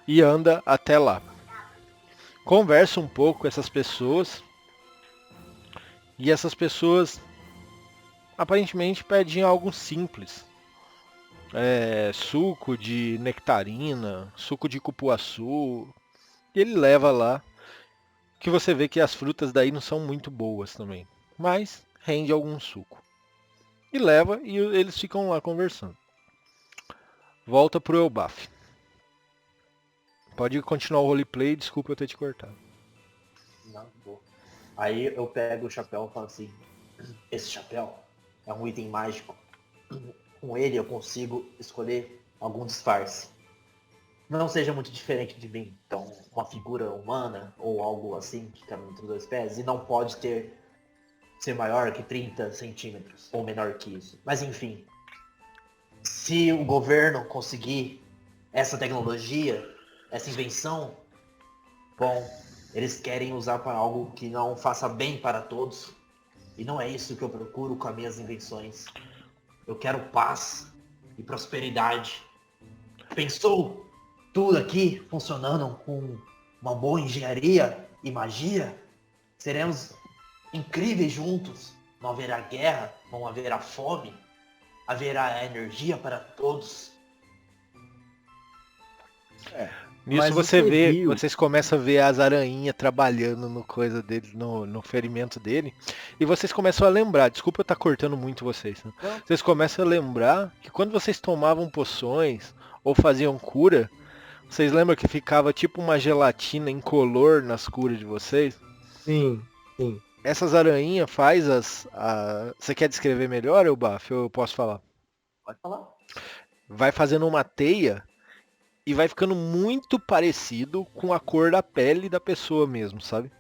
e anda até lá. Conversa um pouco com essas pessoas. E essas pessoas aparentemente pedem algo simples. Suco de nectarina, suco de cupuaçu. E ele leva lá. Que você vê que as frutas daí não são muito boas também. Mas rende algum suco. E leva e eles ficam lá conversando. Volta pro Elbaf. Pode continuar o roleplay, desculpa eu ter te cortado. Não, boa. Aí eu pego o chapéu e falo assim, esse chapéu é um item mágico. Com ele eu consigo escolher algum disfarce. Não seja muito diferente de mim. Então, uma figura humana ou algo assim que caminha entre os 2 pés. E não pode ser maior que 30 centímetros ou menor que isso. Mas enfim, se o governo conseguir essa tecnologia, essa invenção, bom, eles querem usar para algo que não faça bem para todos. E não é isso que eu procuro com as minhas invenções. Eu quero paz e prosperidade. Pensou tudo aqui funcionando com uma boa engenharia e magia? Seremos incríveis juntos. Não haverá guerra, não haverá fome. Haverá energia para todos. Nisso Mas você você vê, viu? vocês começam a ver as aranhinhas trabalhando no coisa dele, no ferimento dele. E vocês começam a lembrar, desculpa eu estar cortando muito vocês. Né? Não. Vocês começam a lembrar que quando vocês tomavam poções ou faziam cura, vocês lembram que ficava tipo uma gelatina incolor nas curas de vocês? Sim, sim. essas aranhinhas faz Você quer descrever melhor, Elbaf? Ou eu posso falar? Pode falar. Vai fazendo uma teia e vai ficando muito parecido com a cor da pele da pessoa mesmo, sabe?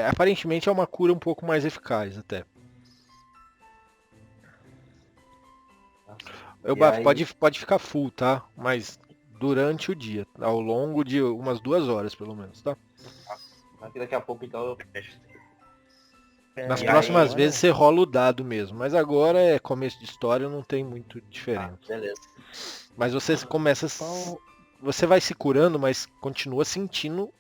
Aparentemente é uma cura um pouco mais eficaz até. Elbaf, aí? pode ficar full, tá? Mas durante o dia, ao longo de umas 2 horas pelo menos, tá? Daqui a pouco então eu fecho. Nas E próximas aí, vezes você rola o dado mesmo, mas agora é começo de história, não tem muito Tá, diferença. beleza. Mas você começa. Você vai se curando, mas continua sentindo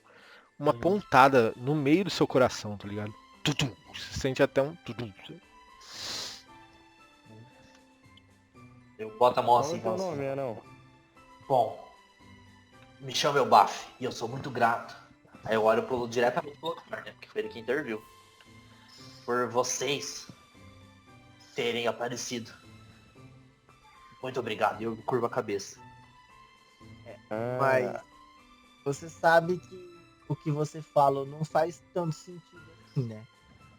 uma pontada no meio do seu coração, tá ligado? Tutum. Você sente até um. Tutum. Eu boto a mão Qual assim é e o teu falo assim. nome, Anão? Bom, me chama Elbaf e eu sou muito grato. Aí eu olho diretamente pro Lockhart, né? Porque foi ele que interviu. Por vocês terem aparecido. Muito obrigado. E eu curvo a cabeça. Mas você sabe que o que você falou não faz tanto sentido assim, né?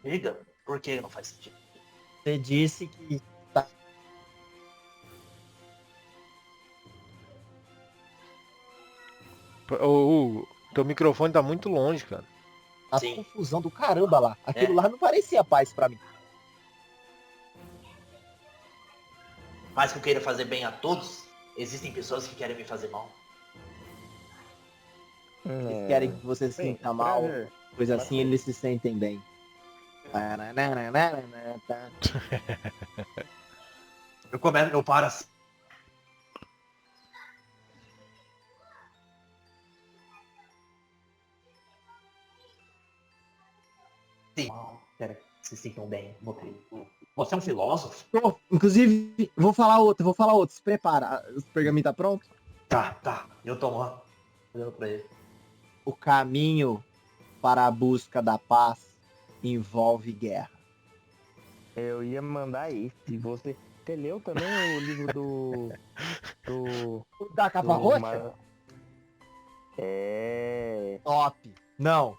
Diga, por que não faz sentido? Você disse que O teu microfone tá muito longe, cara. a Sim. confusão do caramba lá. Aquilo lá não parecia paz pra mim. Mais que eu queira fazer bem a todos, existem pessoas que querem me fazer mal. Eles querem que você se sinta mal, pois assim eles se sentem bem. Eu paro assim. Sim. Pera, se sintam bem. Você é um filósofo? Inclusive, vou falar outra. Se prepara. O pergaminho tá pronto? Tá. Eu tô lá. Olhando pra ele. O caminho para a busca da paz envolve guerra. Eu ia mandar esse. Você leu também o livro do O da capa do roxa? Ma- É. Top. Não.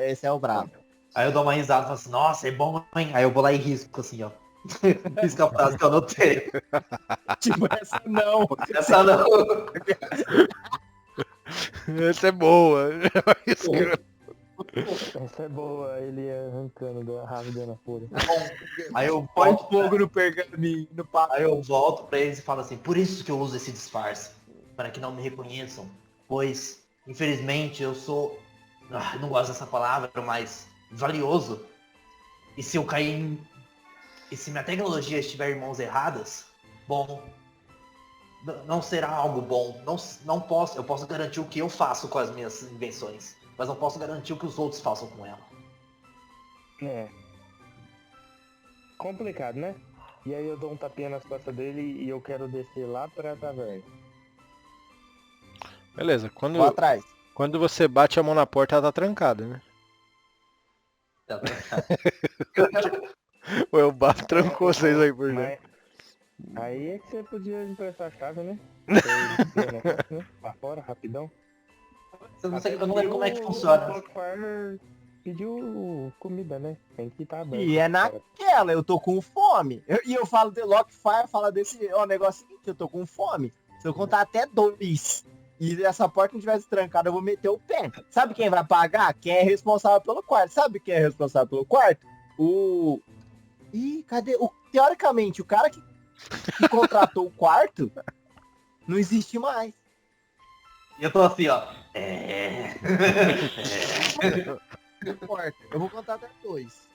Esse é o brabo. Aí eu dou uma risada e falo assim, nossa, é bom, hein? Aí eu vou lá e risco assim, ó. Risco a frase que eu anotei. Tipo, essa não. Essa não. Essa é boa. Essa é boa, ele arrancando, rasgando a folha. Aí eu Põe volto, fogo no pergaminho, no papo. aí eu volto pra eles e falo assim, por isso que eu uso esse disfarce. Para que não me reconheçam. Pois, infelizmente, eu sou... não gosto dessa palavra, mas valioso. E se eu cair em... E se minha tecnologia estiver em mãos erradas, bom, não será algo bom. Não posso, eu posso garantir o que eu faço com as minhas invenções, mas não posso garantir o que os outros façam com ela. É. Complicado, né? E aí eu dou um tapinha nas costas dele e eu quero descer lá pra taverna. Beleza, Vou atrás. quando você bate a mão na porta, ela tá trancada, né? O Elbaf trancou vocês aí por Mas dentro. aí é que você podia emprestar a chave, né? Pra ele ter o negócio, né? Lá fora, rapidão. Eu não lembro como é que funciona. O Farmer pediu comida, né? Tem que estar aberto. E é naquela, eu tô com fome. E eu falo de Lockfire, fala desse negócio seguinte, eu tô com fome. Se eu contar até 2 e essa porta não tivesse trancada, eu vou meter o pé. Sabe quem vai pagar? Quem é responsável pelo quarto. Sabe quem é responsável pelo quarto? Ih, cadê? Teoricamente, o cara que contratou o quarto não existe mais. E eu tô assim, ó. Não importa. Eu vou contar até 2.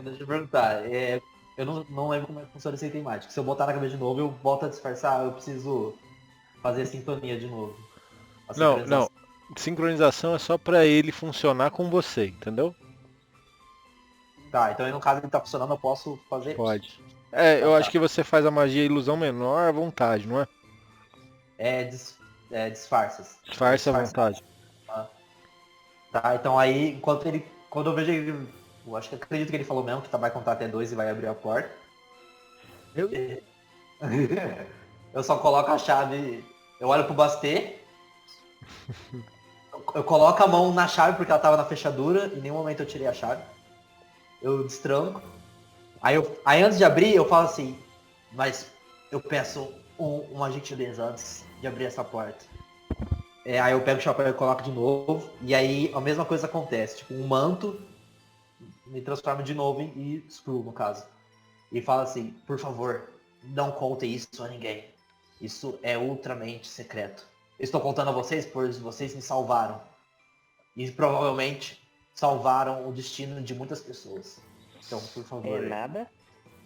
Deixa eu perguntar. Eu não lembro como é que funciona esse item mágico. Se eu botar na cabeça de novo, eu volto a disfarçar, eu preciso fazer a sintonia de novo. A Não. sincronização. Sincronização é só pra ele funcionar com você, entendeu? Tá, então no caso ele tá funcionando, eu posso fazer? Pode. Eu acho que você faz a magia ilusão menor à vontade, não é? Disfarças. Disfarça à vontade. Tá, então aí, quando eu vejo ele, eu acho que acredito que ele falou mesmo, que vai contar até 2 e vai abrir a porta. Eu só coloco a chave, eu olho pro Bastê, Eu coloco a mão na chave porque ela tava na fechadura, em nenhum momento eu tirei a chave. Eu destranco. Aí antes de abrir, eu falo assim, mas eu peço uma gentileza antes de abrir essa porta. Aí eu pego o chapéu e coloco de novo, e aí a mesma coisa acontece. Tipo, um manto me transforma de novo em Screw, no caso. E fala assim, por favor, não contem isso a ninguém. Isso é ultramente secreto. Eu estou contando a vocês, pois vocês me salvaram. E provavelmente salvaram o destino de muitas pessoas. Então, por É favor. nada.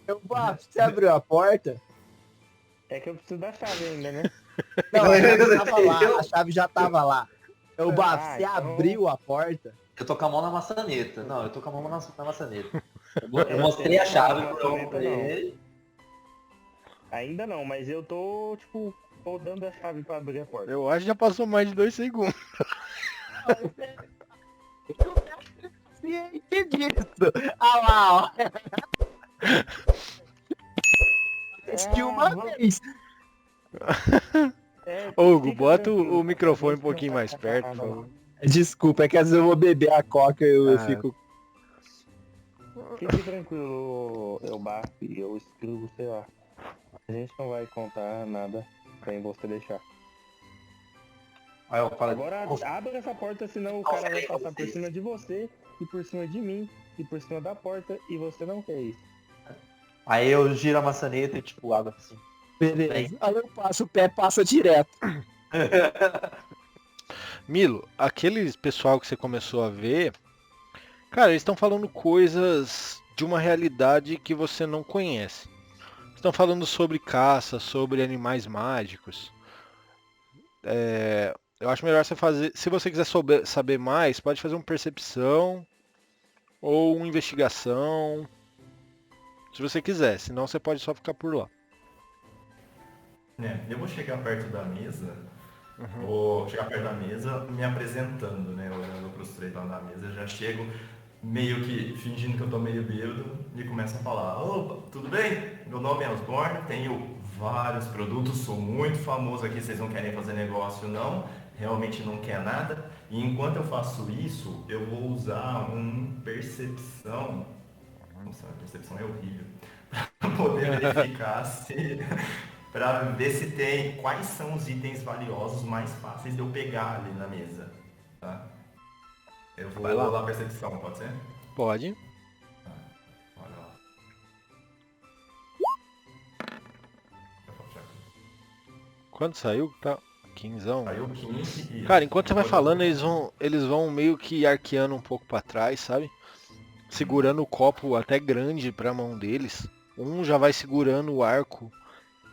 Eu, você abriu a porta? É que eu preciso da chave ainda, né? Não, a chave tava lá. A chave já tava lá. Eu, você então- abriu a porta? Eu tô com a mão na maçaneta. Não, eu tô com a mão na maçaneta. Eu Eu mostrei a não chave tô com a pro maçaneta, não. ele. Ainda não, mas eu tô, tipo, rodando a chave pra abrir a porta. Eu acho que já passou mais de 2 segundos. Ciente disso. Ah lá, ó. De uma vez. Hugo, fica bota tranquilo, o microfone um não pouquinho vai mais passar perto, nada, por não. favor. Desculpa, é que às vezes eu vou beber a coca e eu Ah. fico... Fique tranquilo, eu Baf, eu escrevo, sei lá. A gente não vai contar nada sem você deixar. Aí eu falo, Agora abra essa porta, senão o cara vai passar por cima de você, e por cima de mim, e por cima da porta, e você não quer isso. aí eu giro a maçaneta e tipo, água assim. Beleza. Aí eu passo o pé, passa direto. Milo, aqueles pessoal que você começou a ver, cara, eles estão falando coisas de uma realidade que você não conhece. Estão falando sobre caça, sobre animais mágicos. Eu acho melhor você fazer. Se você quiser saber mais, pode fazer uma percepção ou uma investigação. Se você quiser, senão você pode só ficar por lá. Eu vou chegar perto da mesa, vou chegar perto da mesa me apresentando, né? Olhando pros três lá na mesa, já chego meio que fingindo que eu tô meio bêbado e começo a falar, opa, tudo bem? Meu nome é Osborne, tenho vários produtos, sou muito famoso aqui, vocês não querem fazer negócio não, realmente não quer nada. E enquanto eu faço isso, eu vou usar percepção. Nossa, a percepção é horrível. Para poder verificar se. Para ver se tem. Quais são os itens valiosos mais fáceis de eu pegar ali na mesa. Tá? Eu vou Vai lá. rolar a percepção, pode ser? Pode. Olha lá. Eu vou puxar aqui. Quanto saiu? Tá. 15. Saiu 15 e. Cara, enquanto você vai falando, eles vão meio que arqueando um pouco pra trás, sabe? Segurando o copo até grande pra mão deles. Um já vai segurando o arco,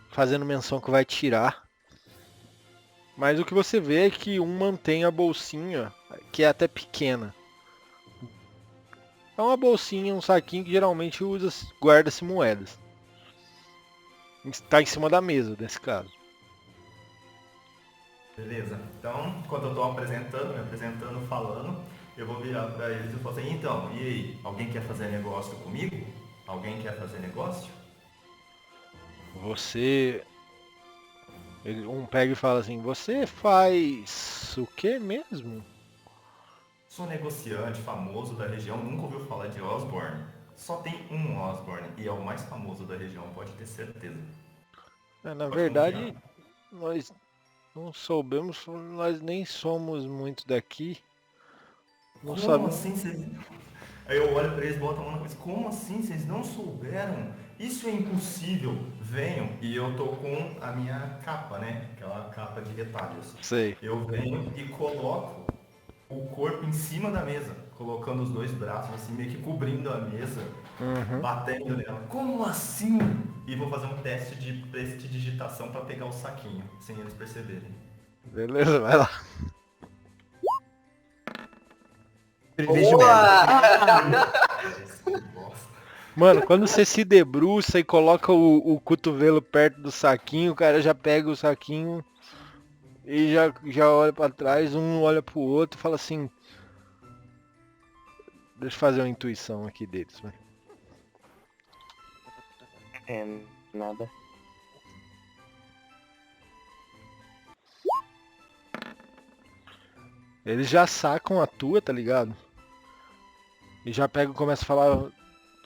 fazendo menção que vai tirar. Mas o que você vê é que um mantém a bolsinha, que é até pequena. É uma bolsinha, um saquinho que geralmente guarda-se moedas. Está em cima da mesa, nesse caso. Beleza. Então, enquanto eu tô me apresentando, falando, eu vou virar pra eles e falar assim, então, e aí, alguém quer fazer negócio comigo? Alguém quer fazer negócio? Você... Um pega e fala assim, você faz o que mesmo? Sou negociante famoso da região, nunca ouviu falar de Osborne. Só tem um Osborne e é o mais famoso da região, pode ter certeza. Na Pode verdade, confiar. nós não soubemos, nós nem somos muito daqui. Não Como sabemos. assim vocês... Aí eu olho pra eles, boto a mão na cabeça, como assim vocês não souberam? Isso é impossível. Venham, e eu tô com a minha capa, né? Aquela capa de retalhos. Sei. Eu venho e coloco o corpo em cima da mesa, colocando os dois braços assim, meio que cobrindo a mesa, batendo nela. Como assim? E vou fazer um teste de prestidigitação para pegar o saquinho, sem eles perceberem. Beleza, vai lá. Mano, quando você se debruça e coloca o cotovelo perto do saquinho, o cara já pega o saquinho e já olha pra trás, um olha pro outro e fala assim... Deixa eu fazer uma intuição aqui deles, vai. Nada. Eles já sacam a tua, tá ligado? E já pegam e começam a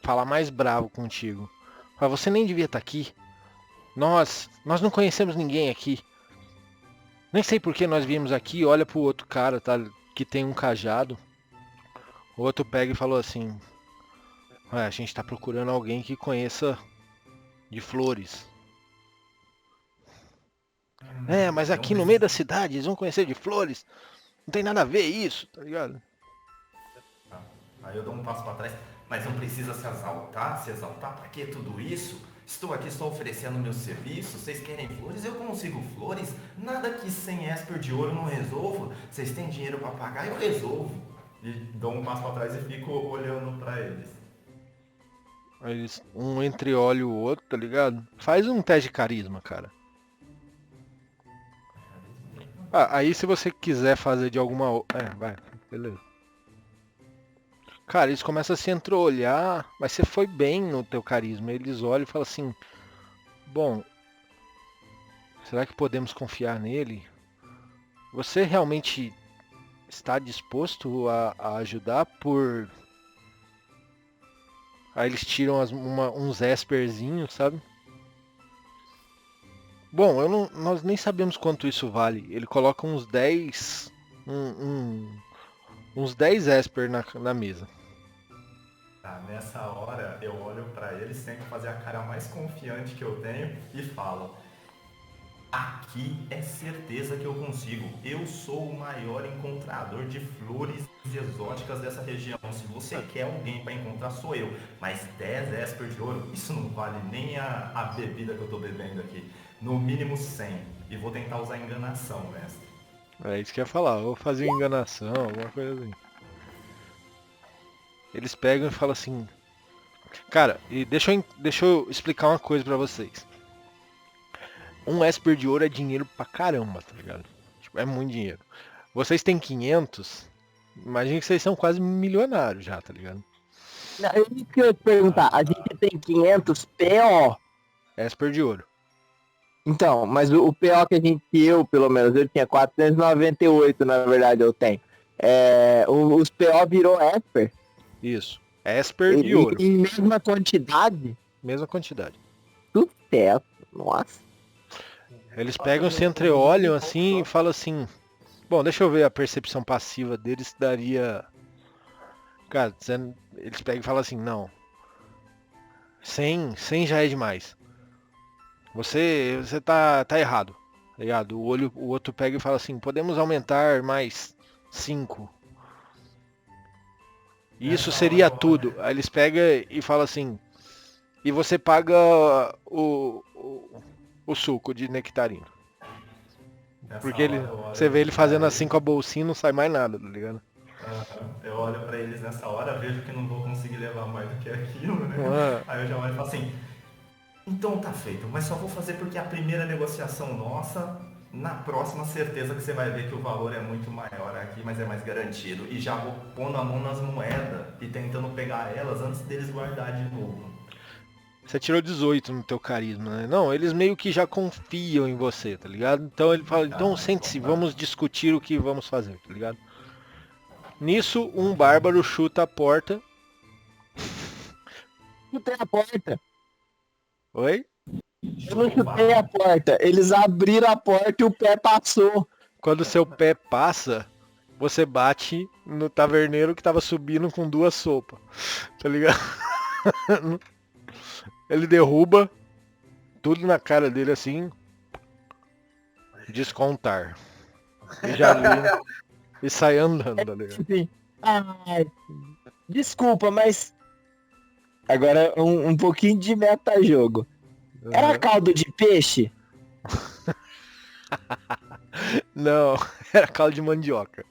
falar mais bravo contigo. Fala, você nem devia estar aqui. Nós não conhecemos ninguém aqui. Nem sei por que nós viemos aqui. Olha pro outro cara, tá? Que tem um cajado. O outro pega e falou assim: a gente tá procurando alguém que conheça de flores. Mas aqui no meio da cidade eles vão conhecer de flores. Não tem nada a ver isso, tá ligado? Aí eu dou um passo para trás. Mas não precisa se exaltar. Pra que tudo isso? Estou aqui só oferecendo meu serviço. Vocês querem flores? Eu consigo flores. Nada que 100 esper de ouro não resolva. Vocês têm dinheiro para pagar? Eu resolvo. E dou um passo para trás e fico olhando para eles. Aí um entreolha o outro, tá ligado? Faz um teste de carisma, cara. Aí se você quiser fazer de alguma... vai, beleza. Cara, eles começam a se entreolhar, mas você foi bem no teu carisma. Eles olham e falam assim: bom, será que podemos confiar nele? Você realmente está disposto a ajudar por... Aí eles tiram uns esperzinhos, sabe? Bom, nós nem sabemos quanto isso vale. Ele coloca uns 10... uns 10 esper na mesa. Tá, nessa hora eu olho pra eles, tento fazer a cara mais confiante que eu tenho e falo: aqui é certeza que eu consigo. Eu sou o maior encontrador de flores exóticas dessa região. Se você quer alguém para encontrar, sou eu. Mas 10 esper de ouro, isso não vale nem a bebida que eu tô bebendo aqui. No mínimo 100. E vou tentar usar enganação, mestre. É isso que eu ia falar. Ou fazer enganação, alguma coisa assim. Eles pegam e falam assim: cara, e deixa eu explicar uma coisa pra vocês. Um esper de ouro é dinheiro pra caramba, tá ligado? Tipo, é muito dinheiro. Vocês têm 500, imagina que vocês são quase milionários já, tá ligado? Não, eu ia te perguntar, a gente tem 500 PO. Esper de ouro. Então, mas o PO que eu, pelo menos, eu tinha 498, na verdade, eu tenho. Os PO virou Esper. Isso. Esper de ouro. Em mesma quantidade? Mesma quantidade. Sucesso. Nossa. Eles pegam, se entreolham assim e falam assim: bom, deixa eu ver a percepção passiva deles, daria... Cara, eles pegam e falam assim: não. 100 já é demais. Você tá errado. Tá ligado? O outro pega e fala assim: podemos aumentar mais 5. Isso seria tudo. Aí eles pegam e falam assim: e você paga o suco de nectarino. Porque você vê ele fazendo assim com a bolsinha e não sai mais nada, tá ligado? Eu olho pra eles nessa hora, vejo que não vou conseguir levar mais do que aquilo, né? Aí eu já olho e falo assim: então tá feito, mas só vou fazer porque é a primeira negociação nossa. Na próxima, certeza que você vai ver que o valor é muito maior aqui, mas é mais garantido. E já vou pondo a mão nas moedas e tentando pegar elas antes deles guardar de novo. Você tirou 18 no teu carisma, né? Não, eles meio que já confiam em você, tá ligado? Então ele fala: então sente-se, vamos discutir o que vamos fazer, tá ligado? Nisso, um bárbaro chuta a porta. Chutei a porta. Oi? Eu não chutei a porta. Eles abriram a porta e o pé passou. Quando seu pé passa, você bate no taverneiro que tava subindo com 2 sopas. Tá ligado? Ele derruba tudo na cara dele assim. Descontar. E já liga. E sai andando, tá ligado? Assim, desculpa, mas... Agora um pouquinho de meta-jogo. Era caldo de peixe? Não, era caldo de mandioca.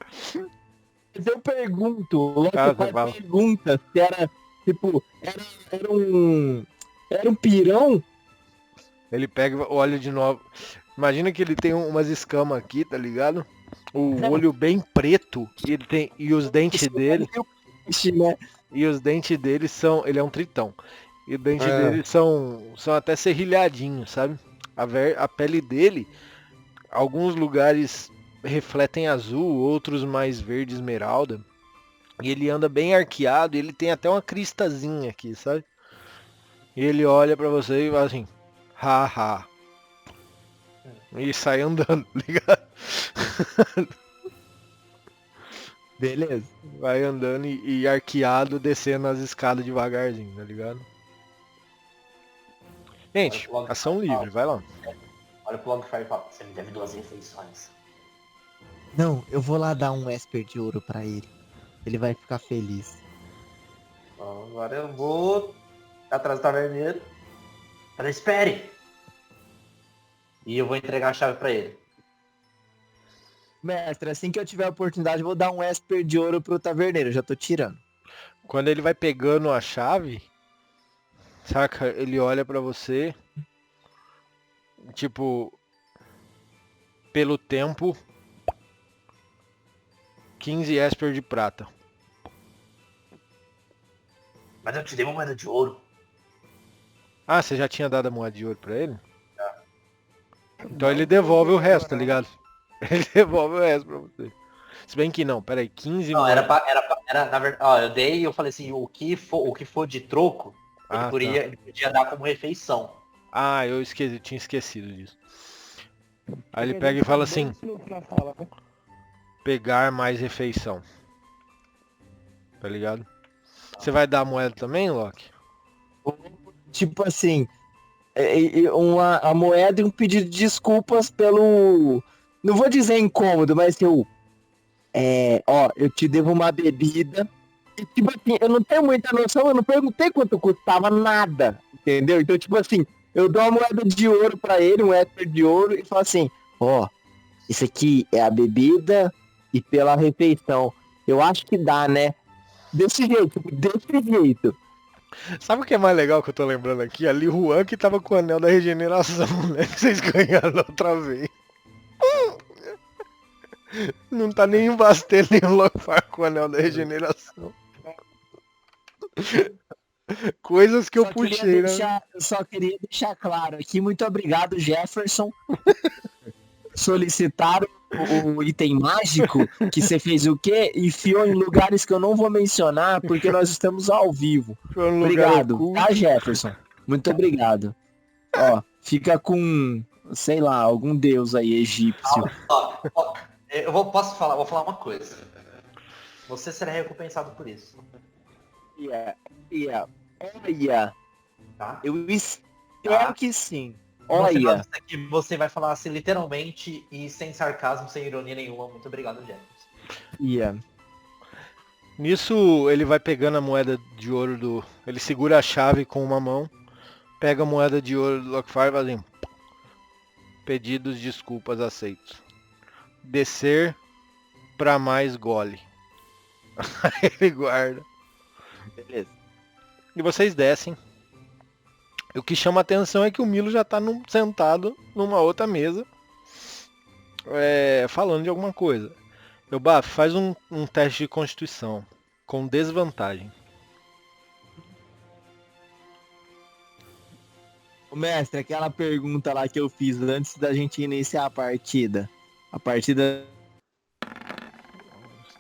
Mas eu pergunto, o Loki fala. pergunta se era, tipo, era um pirão? Ele pega, olha de novo. Imagina que ele tem umas escamas aqui, tá ligado? O olho bem preto e os dentes dele. Peixe, né? E os dentes dele são, ele é um tritão. E os dentes dele são até serrilhadinhos, sabe? A pele dele, alguns lugares refletem azul, outros mais verde esmeralda. E ele anda bem arqueado, e ele tem até uma cristazinha aqui, sabe? E ele olha pra você e fala assim, haha. E sai andando, ligado? Beleza. Vai andando e arqueado, descendo as escadas devagarzinho, tá ligado? Gente, ação livre, vai lá. Olha pro Logfire e fala, você me deve 2 refeições. Não, eu vou lá dar um Esper de ouro pra ele. Ele vai ficar feliz. Então, agora eu vou atrás do taverneiro. Fala, espere! E eu vou entregar a chave pra ele. Mestre, assim que eu tiver a oportunidade, eu vou dar um Esper de ouro pro taverneiro. Já tô tirando. Quando ele vai pegando a chave, saca? Ele olha pra você, tipo, pelo tempo, 15 Esper de prata. Mas eu te dei uma moeda de ouro. Ah, você já tinha dado a moeda de ouro pra ele? Então ele devolve o resto, tá ligado? Ele devolve o resto pra você. Se bem que não, peraí, 15 Não, moedas. na verdade, ó, eu dei e eu falei assim, o que for de troco, Ah, ele podia dar como refeição. Ah, eu esqueci, tinha esquecido disso. Aí ele pega e fala assim, Na sala, né? pegar mais refeição. Tá ligado? Você vai dar a moeda também, Loki? Tipo assim, a moeda e um pedido de desculpas pelo. Não vou dizer incômodo, mas eu. Eu te devo uma bebida. E, tipo assim, eu não tenho muita noção, eu não perguntei quanto custava nada. Entendeu? Então, tipo assim, eu dou uma moeda de ouro pra ele, um Esper de ouro, e falo assim, isso aqui é a bebida e pela refeição. Eu acho que dá, né? Desse jeito, desse jeito. Sabe o que é mais legal que eu tô lembrando aqui? Ali o Juan que tava com o anel da regeneração, né? Que vocês ganharam da outra vez. Não tá nem o Bastet nem o Lofar com o anel da regeneração. Coisas que eu puxei, né? Eu só queria deixar claro aqui, muito obrigado, Jefferson. Solicitaram o item mágico, que você fez o quê? Enfiou em lugares que eu não vou mencionar, porque nós estamos ao vivo. Foi um lugar Obrigado, oculto. tá, Jefferson? Muito obrigado. Ó, fica com, sei lá, algum deus aí egípcio. Vou falar uma coisa. Você será recompensado por isso. Olha, Tá? eu espero que sim. No final Olha, disso aqui, você vai falar assim, literalmente e sem sarcasmo, sem ironia nenhuma. Muito obrigado, Jefferson. Nisso ele vai pegando a moeda de ouro do... Ele segura a chave com uma mão, pega a moeda de ouro do Lockfire e vai assim... Pedidos de desculpas aceitos. Descer pra mais gole. Aí ele guarda. beleza. E vocês descem. E o que chama a atenção é que o Milo já tá sentado numa outra mesa. Falando de alguma coisa. Eu, Baf, faz um teste de constituição. Com desvantagem. Mestre, aquela pergunta lá que eu fiz antes da gente iniciar a partida. A partida.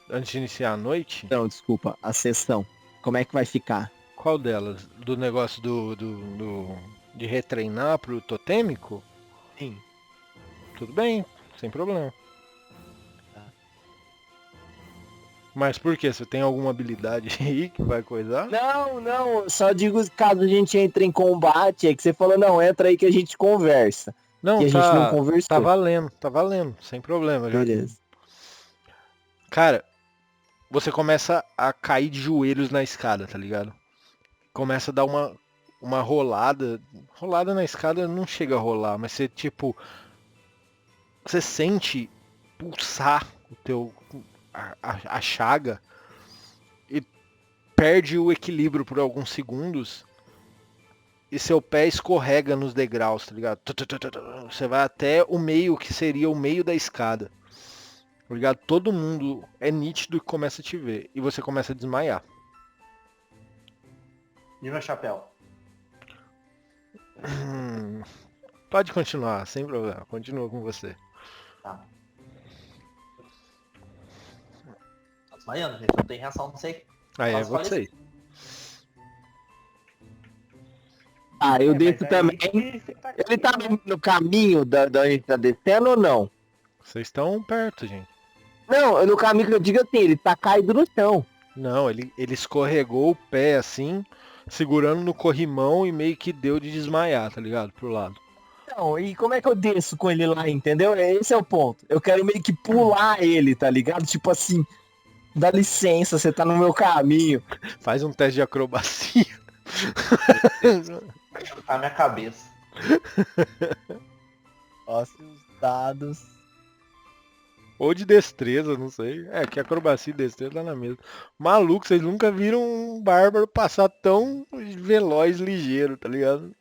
Antes de iniciar a noite. Não, desculpa, a sessão. Como é que vai ficar? Qual delas? Do negócio de retreinar pro totêmico? Sim. Tudo bem, sem problema. Mas por quê? Você tem alguma habilidade aí que vai coisar? Não, só digo caso a gente entre em combate, é que você falou, não, entra aí que a gente conversa. Não, E a gente não conversou. tá valendo, sem problema. Beleza. Cara, você começa a cair de joelhos na escada, tá ligado? Começa a dar uma rolada. Rolada na escada não chega a rolar, mas você tipo... Você sente pulsar a chaga e perde o equilíbrio por alguns segundos e seu pé escorrega nos degraus, tá ligado? Você vai até o meio, que seria o meio da escada. Tá ligado? Todo mundo é nítido que começa a te ver e você começa a desmaiar. E meu chapéu? Pode continuar, sem problema. Continua com você. Tá. desmaiando, gente. Não tem reação, não sei. Aí é Posso falar você. Ah, eu mas desço aí também. que você tá Ele tá no caminho da gente tá descendo ou não? Vocês estão perto, gente. Não, no caminho que eu digo assim, ele tá caído no chão. Não, ele escorregou o pé assim, segurando no corrimão e meio que deu de desmaiar, tá ligado? Pro lado. Não, e como é que eu desço com ele lá, entendeu? Esse é o ponto. Eu quero meio que pular ele, tá ligado? Tipo assim, dá licença, você tá no meu caminho. Faz um teste de acrobacia. A minha cabeça. Nossa, os dados. Ou de destreza, não sei. É, que acrobacia e destreza tá na mesma. Maluco, vocês nunca viram um bárbaro passar tão veloz, ligeiro, tá ligado?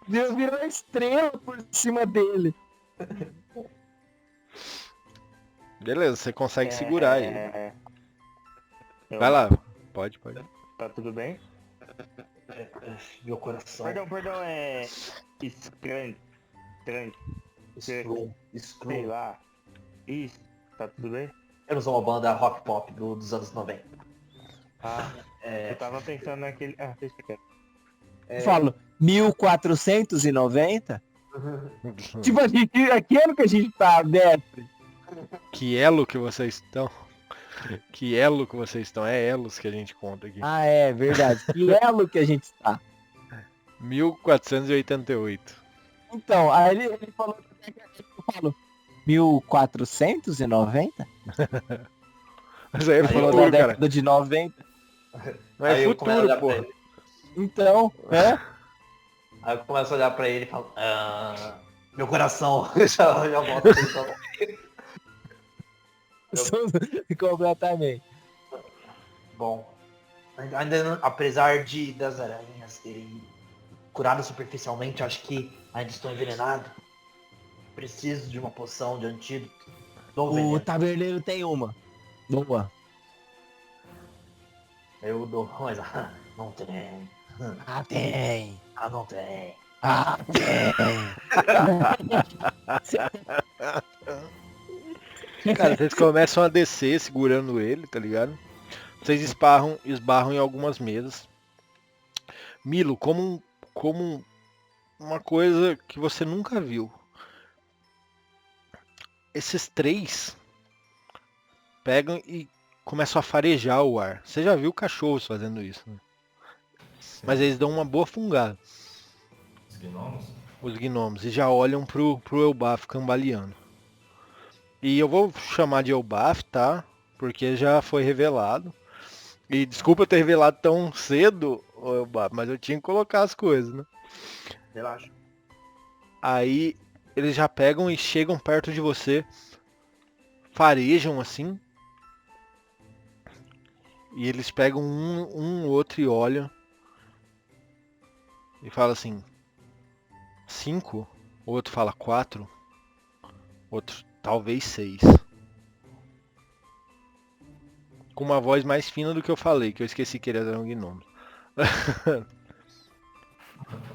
Deus virou uma estrela por cima dele. Beleza, você consegue segurar ele. Eu- Vai lá, pode. Tá tudo bem? Meu coração. Perdão, é... Scrum. Screw. Sei lá. Isso, tá tudo bem? Eu não sou uma banda rock pop dos anos 90. Ah, É, eu tava pensando naquele... Ah, deixa quieto. Eu falo, 1490? Tipo, a gente, aqui ano que a gente tá, mestre. Que elo que vocês estão? Que elo que vocês estão? É elos que a gente conta aqui. Ah, é, verdade. Que elo que a gente tá. 1488. Então, aí ele falou, eu falo, 1490? Mas aí é Ele falou da futuro, cara. década de 90. Não é aí eu começo a futuro, olhar pra porra. ele. Então, é? Aí eu começo a olhar pra ele e falo, meu coração. já volto pra ele, então. Completamente. Bom, apesar das aranhas terem curado superficialmente, acho que ainda estou envenenado. Preciso de uma poção de antídoto. Do O veneno. taberneiro tem uma. Boa. Eu dou, mas não tem. Ah, tem. Não tem. Ah, Cara, vocês começam a descer segurando ele, tá ligado? Vocês esbarram em algumas mesas. Milo, como uma coisa que você nunca viu. Esses três pegam e começam a farejar o ar. Você já viu cachorros fazendo isso, né? Mas eles dão uma boa fungada, Os gnomos? os gnomos, e já olham pro Elbaf cambaleando. E eu vou chamar de Elbaf, tá? Porque já foi revelado. E desculpa eu ter revelado tão cedo, ô Elbaf, mas eu tinha que colocar as coisas, né? Relaxa. Aí eles já pegam e chegam perto de você, farejam assim. E eles pegam um outro e olham. E fala assim, 5, o outro fala 4, outro talvez 6. Com uma voz mais fina do que eu falei, que eu esqueci que ele era um gnomo.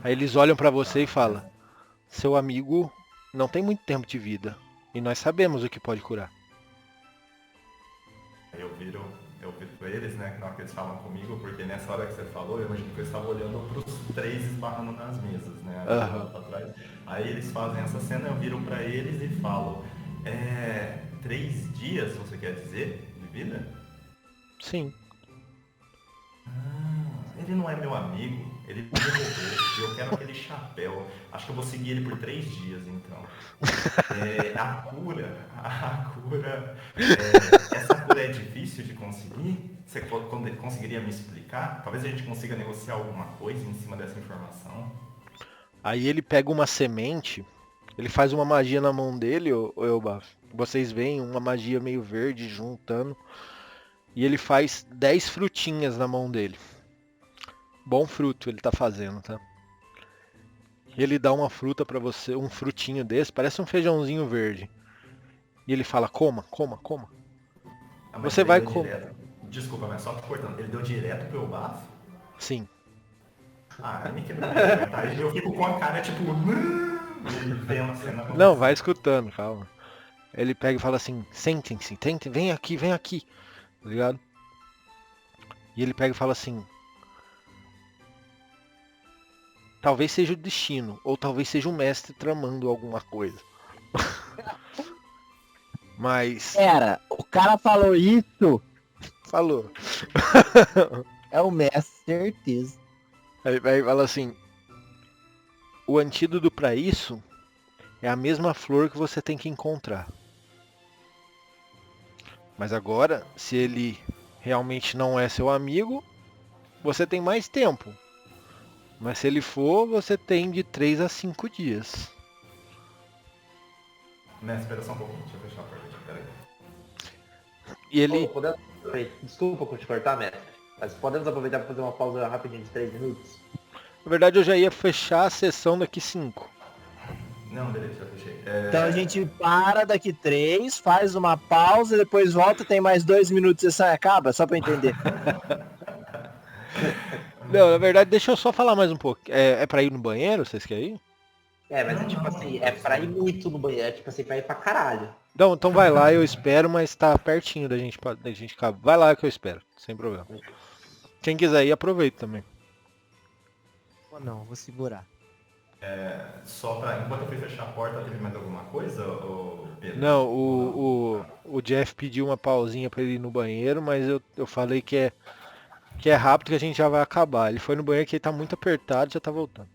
Aí eles olham pra você e falam, seu amigo não tem muito tempo de vida, e nós sabemos o que pode curar. Aí eu viro eles, né, na hora que eles falam comigo, porque nessa hora que você falou, eu imagino que eu estava olhando pros três esbarrando nas mesas, né, Aham. pra trás. Aí eles fazem essa cena, eu viro pra eles e falo, 3 dias, você quer dizer, de vida? Sim. Ele não é meu amigo, ele me derrubou, e eu quero aquele chapéu. Acho que eu vou seguir ele por 3 dias, então. A cura, essa cura é difícil de conseguir? Você conseguiria me explicar? Talvez a gente consiga negociar alguma coisa em cima dessa informação. Aí ele pega uma semente, ele faz uma magia na mão dele, ô Elbaf. Vocês veem uma magia meio verde juntando. E ele faz 10 frutinhas na mão dele. Bom fruto ele tá fazendo, tá? Ele dá uma fruta pra você, um frutinho desse, parece um feijãozinho verde. E ele fala, coma. Mas Você ele vai deu comer. direto. Desculpa, mas só te cortando. Ele deu direto pro Elbaf? Sim. Aí me quebrou. Aí eu fico com a cara tipo... E vem uma cena... Não, vai escutando, calma. Ele pega e fala assim, sentem-se, vem aqui. tá ligado? E ele pega e fala assim: talvez seja o destino, ou talvez seja o mestre tramando alguma coisa. Mas, O cara falou isso, falou. é o mestre, certeza. Aí fala assim: o antídoto pra isso é a mesma flor que você tem que encontrar. Mas agora, se ele realmente não é seu amigo, você tem mais tempo. Mas se ele for, você tem de 3 a 5 dias. Mestre, espera só um pouquinho, deixa eu fechar a porta aqui, peraí. E ele. Desculpa te cortar, mestre. Mas podemos aproveitar para fazer uma pausa rapidinho de 3 minutos? Na verdade, eu já ia fechar a sessão daqui 5. Não, beleza, já fechei. Então a gente para daqui 3, faz uma pausa, depois volta, tem mais 2 minutos e sai acaba, só pra entender. Não, na verdade, deixa eu só falar mais um pouco. É pra ir no banheiro? Vocês querem ir? Mas é tipo assim, é pra ir muito no banheiro, é tipo assim, pra ir pra caralho. Não, então vai lá, eu espero, mas tá pertinho da gente acabar. Vai lá que eu espero, sem problema. Quem quiser ir, aproveita também. Ou não, vou segurar. Só pra. Enquanto eu fui fechar a porta, teve mais alguma coisa, ô Pedro? Não, o Jeff pediu uma pausinha pra ele ir no banheiro, mas eu falei que é rápido, que a gente já vai acabar. Ele foi no banheiro que ele tá muito apertado e já tá voltando.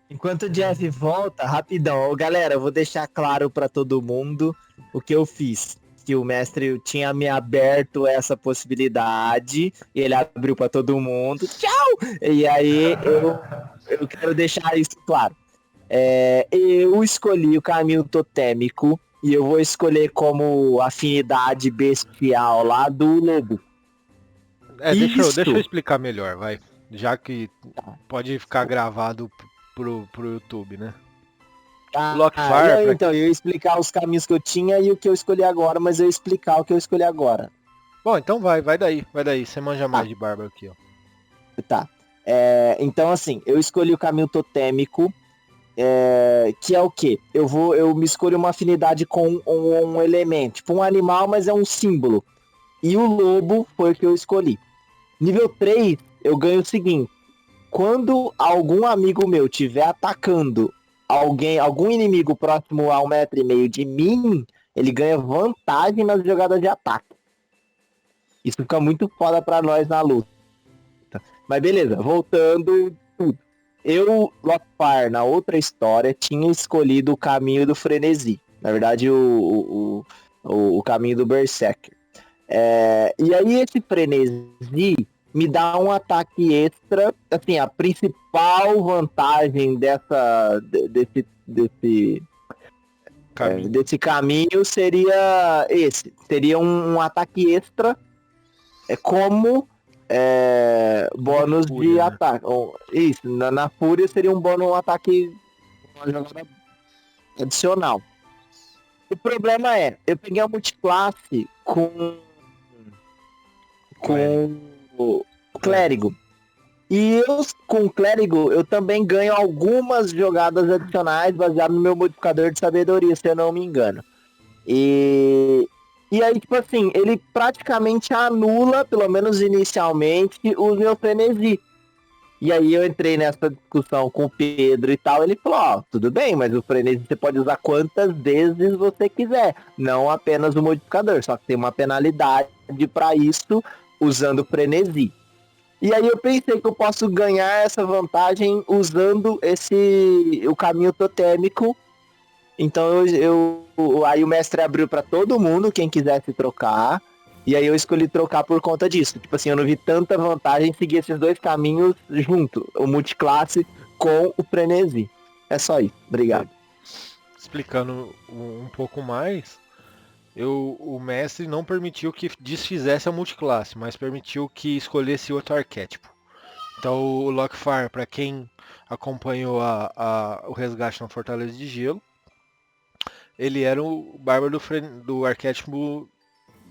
Enquanto o Jeff volta, rapidão, ô, galera, eu vou deixar claro pra todo mundo o que eu fiz. Que o mestre tinha me aberto essa possibilidade, e ele abriu pra todo mundo. Tchau! E aí eu quero deixar isso claro. Eu escolhi o caminho totêmico e eu vou escolher como afinidade bestial lá do lobo. Deixa eu explicar melhor, vai. Já que pode ficar gravado pro YouTube, né? Lockfire, Então, eu ia explicar os caminhos que eu tinha e o que eu escolhi agora, mas eu ia explicar o que eu escolhi agora. Bom, então vai daí. Você manja mais de barba aqui, ó. Tá. Então, assim, eu escolhi o caminho totêmico, que é o quê? Eu me escolho uma afinidade com um elemento, tipo um animal, mas é um símbolo. E o lobo foi o que eu escolhi. Nível 3, eu ganho o seguinte: quando algum amigo meu estiver atacando algum inimigo próximo a 1,5 m de mim, ele ganha vantagem nas jogadas de ataque. Isso fica muito foda pra nós na luta. Mas beleza, voltando tudo. Eu, Lockfire, na outra história, tinha escolhido o caminho do frenesi. Na verdade, o caminho do Berserker. E aí esse frenesi me dá um ataque extra. Assim, a principal vantagem desse caminho seria esse. Seria um ataque extra como bônus fúria, de né? ataque. Isso, na fúria seria um bônus, um ataque, uma jogada adicional. O problema eu peguei a multiclasse com o clérigo. E com o clérigo, eu também ganho algumas jogadas adicionais baseado no meu modificador de sabedoria, se eu não me engano. E aí, tipo assim, ele praticamente anula, pelo menos inicialmente, o meu frenesi. E aí eu entrei nessa discussão com o Pedro e tal, ele falou, tudo bem, mas o frenesi você pode usar quantas vezes você quiser, não apenas o modificador, só que tem uma penalidade para isso usando o frenesi. E aí eu pensei que eu posso ganhar essa vantagem usando o caminho totêmico. Então aí o mestre abriu para todo mundo, quem quisesse trocar. E aí eu escolhi trocar por conta disso. Tipo assim, eu não vi tanta vantagem em seguir esses dois caminhos junto. O multiclasse com o frenesi. É só isso. Obrigado. Explicando um pouco mais, o mestre não permitiu que desfizesse a multiclasse, mas permitiu que escolhesse outro arquétipo. Então o Lockfire, para quem acompanhou o resgate na Fortaleza de Gelo, ele era o bárbaro do arquétipo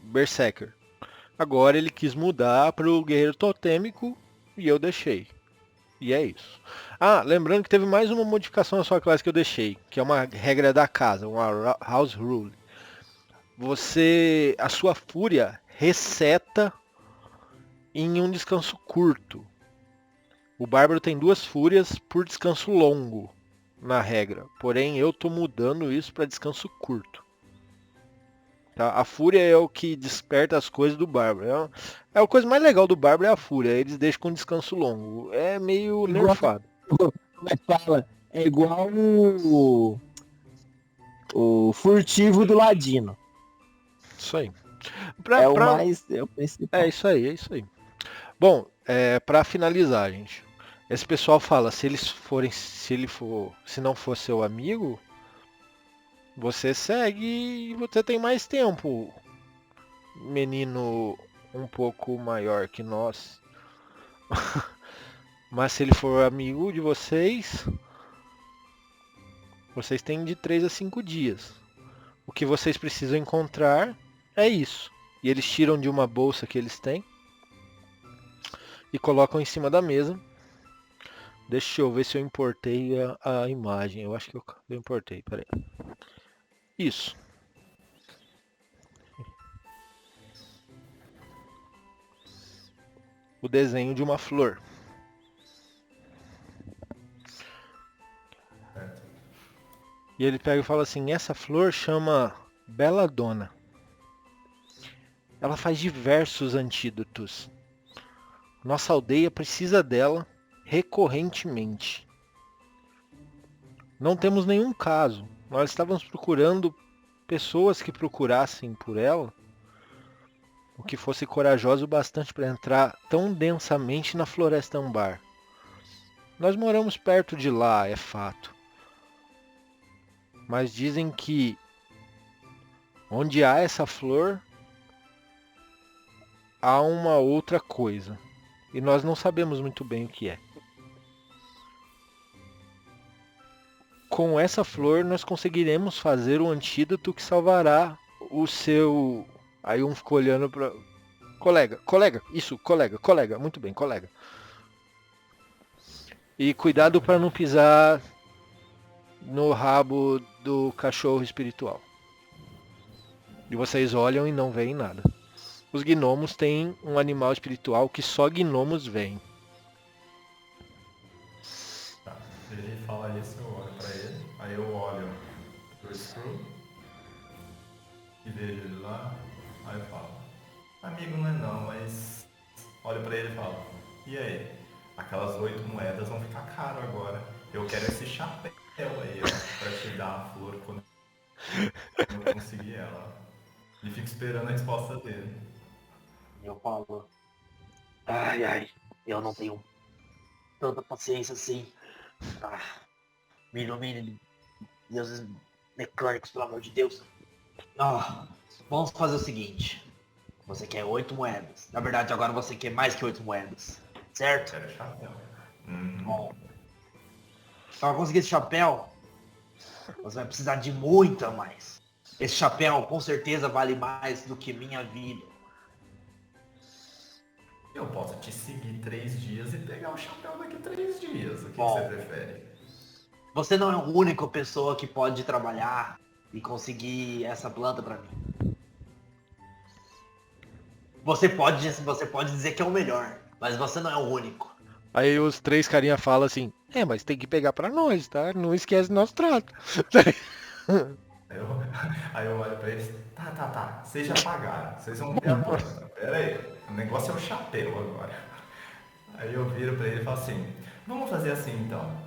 Berserker. Agora ele quis mudar para o guerreiro totêmico e eu deixei. E é isso. Lembrando que teve mais uma modificação na sua classe que eu deixei, que é uma regra da casa, uma house rule. A sua fúria reseta em um descanso curto. O Bárbaro tem 2 fúrias por descanso longo, na regra. Porém, eu tô mudando isso para descanso curto. Tá? A fúria é o que desperta as coisas do Bárbaro. A coisa mais legal do Bárbaro é a fúria. Eles deixam com descanso longo. É meio nerfado. Como é que fala? É igual o furtivo do Ladino. Isso aí. É o principal. É isso aí. Bom, para finalizar, gente. Esse pessoal fala, se não for seu amigo, você segue e você tem mais tempo. Menino um pouco maior que nós. Mas se ele for amigo de vocês, vocês têm de 3 a 5 dias. O que vocês precisam encontrar é isso. E eles tiram de uma bolsa que eles têm e colocam em cima da mesa. Deixa eu ver se eu importei a imagem. Eu acho que eu importei, peraí. Isso. O desenho de uma flor. E ele pega e fala assim, essa flor chama Belladonna. Ela faz diversos antídotos. Nossa aldeia precisa dela recorrentemente. Não temos nenhum caso. Nós estávamos procurando pessoas que procurassem por ela, o que fosse corajoso o bastante para entrar tão densamente na Floresta Ambar. Nós moramos perto de lá, é fato. Mas dizem que onde há essa flor, há uma outra coisa. E nós não sabemos muito bem o que é. Com essa flor nós conseguiremos fazer o antídoto que salvará o seu... Aí um ficou olhando para... Colega, isso, colega, muito bem, colega. E cuidado para não pisar no rabo do cachorro espiritual. E vocês olham e não veem nada. Os gnomos têm um animal espiritual que só gnomos veem. Tá. Ele fala isso, eu olho pra ele. Aí eu olho pro Screw e vejo ele lá. Aí eu falo, amigo não é não, mas olho pra ele e falo, e aí? Aquelas 8 moedas vão ficar caro agora. Eu quero esse chapéu aí, ó, pra te dar a flor quando eu conseguir ela. E fico esperando a resposta dele. Eu falo, ai, eu não tenho tanta paciência assim. Me ilumine, deuses mecânicos, pelo amor de Deus. Vamos fazer o seguinte. Você quer 8 moedas. Na verdade, agora você quer mais que 8 moedas. Certo? Quero chapéu. Bom. Para conseguir esse chapéu, você vai precisar de muita mais. Esse chapéu com certeza vale mais do que minha vida. Eu posso te seguir 3 dias e pegar o chapéu daqui 3 dias. O que Bom. você prefere? Você não é a única pessoa que pode trabalhar e conseguir essa planta pra mim. Você pode dizer que é o melhor, mas você não é o único. Aí os 3 carinha falam assim, mas tem que pegar pra nós, tá? Não esquece do nosso trato. Aí eu olho pra eles, tá, vocês já pagaram, vocês vão ter a planta. Pera aí, o negócio é o chapéu agora. Aí eu viro pra ele e falo assim, vamos fazer assim então.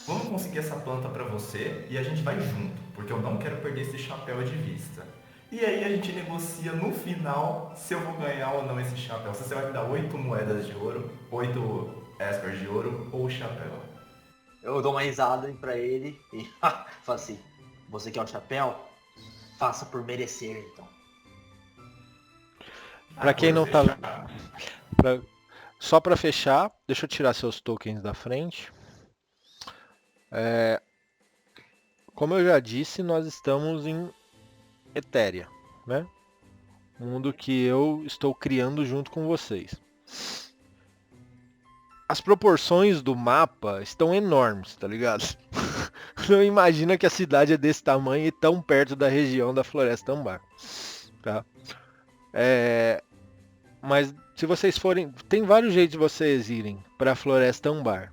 Vamos conseguir essa planta pra você e a gente vai junto, porque eu não quero perder esse chapéu de vista. E aí a gente negocia no final se eu vou ganhar ou não esse chapéu. Se você vai me dar 8 moedas de ouro, 8 espers de ouro ou o chapéu. Eu dou uma risada pra ele e falo assim, você quer o chapéu? Faça por merecer então. Pra quem não tá... Só pra fechar, deixa eu tirar seus tokens da frente. Como eu já disse, nós estamos em Etéria, né? Mundo que eu estou criando junto com vocês. As proporções do mapa estão enormes, tá ligado? Não imagina que a cidade é desse tamanho e tão perto da região da Floresta Ambar, tá? Mas se vocês forem... Tem vários jeitos de vocês irem para a Floresta Ambar.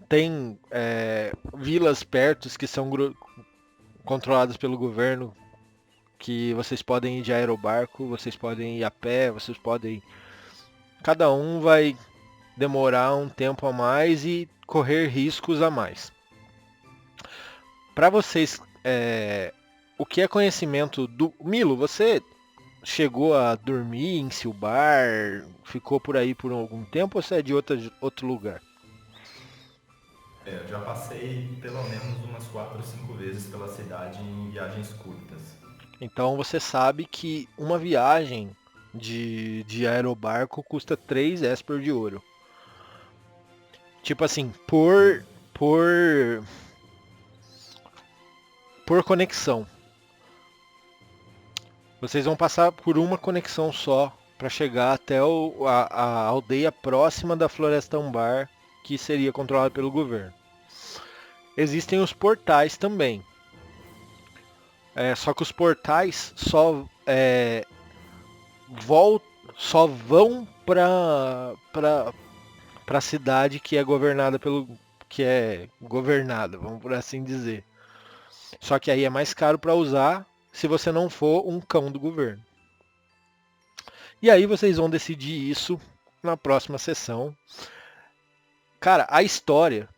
Tem vilas perto que são controladas pelo governo, que vocês podem ir de aerobarco, vocês podem ir a pé, vocês podem... Cada um vai demorar um tempo a mais e correr riscos a mais. Para vocês, o que é conhecimento do... Milo, você chegou a dormir em Silbar? Ficou por aí por algum tempo ou você é de outro lugar? Eu já passei pelo menos umas 4 ou 5 vezes pela cidade em viagens curtas. Então você sabe que uma viagem de aerobarco custa 3 esper de ouro. Tipo assim, por conexão. Vocês vão passar por uma conexão só para chegar até a aldeia próxima da Floresta Ambar, que seria controlada pelo governo. Existem os portais também. Só que os portais só vão para a cidade que é governada vamos por assim dizer. Só que aí é mais caro para usar se você não for um cão do governo. E aí vocês vão decidir isso na próxima sessão. Cara, a história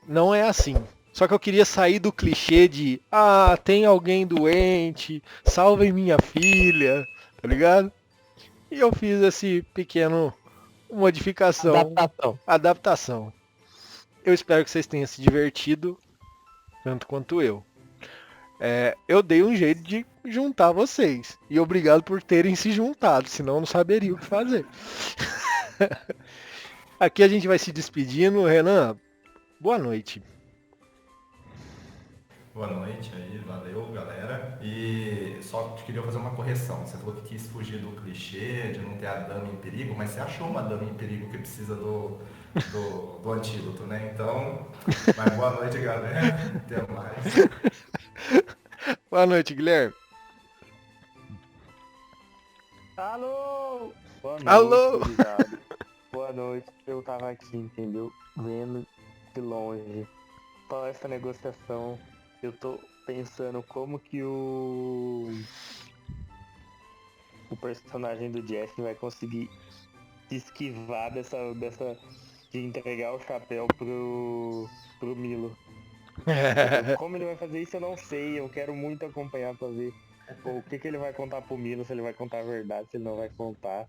não é assim. Só que eu queria sair do clichê de tem alguém doente, salvem minha filha, tá ligado? E eu fiz esse pequeno modificação. Adaptação. Eu espero que vocês tenham se divertido tanto quanto eu. Eu dei um jeito de juntar vocês. E obrigado por terem se juntado, senão eu não saberia o que fazer. Aqui a gente vai se despedindo. Renan, boa noite. Boa noite aí, valeu galera. E só queria fazer uma correção. Você falou que quis fugir do clichê de não ter a dama em perigo, mas você achou uma dama em perigo que precisa do antídoto, né? Então, mas boa noite galera. Até mais. Boa noite, Guilherme. Alô! Boa noite, Alô! obrigado. Boa noite, eu tava aqui, entendeu? Vendo de longe toda essa negociação. Eu tô pensando como que o personagem do Jeff vai conseguir se esquivar dessa de entregar o chapéu pro Milo. Como ele vai fazer isso eu não sei, eu quero muito acompanhar pra ver o que ele vai contar pro Milo, se ele vai contar a verdade, se ele não vai contar,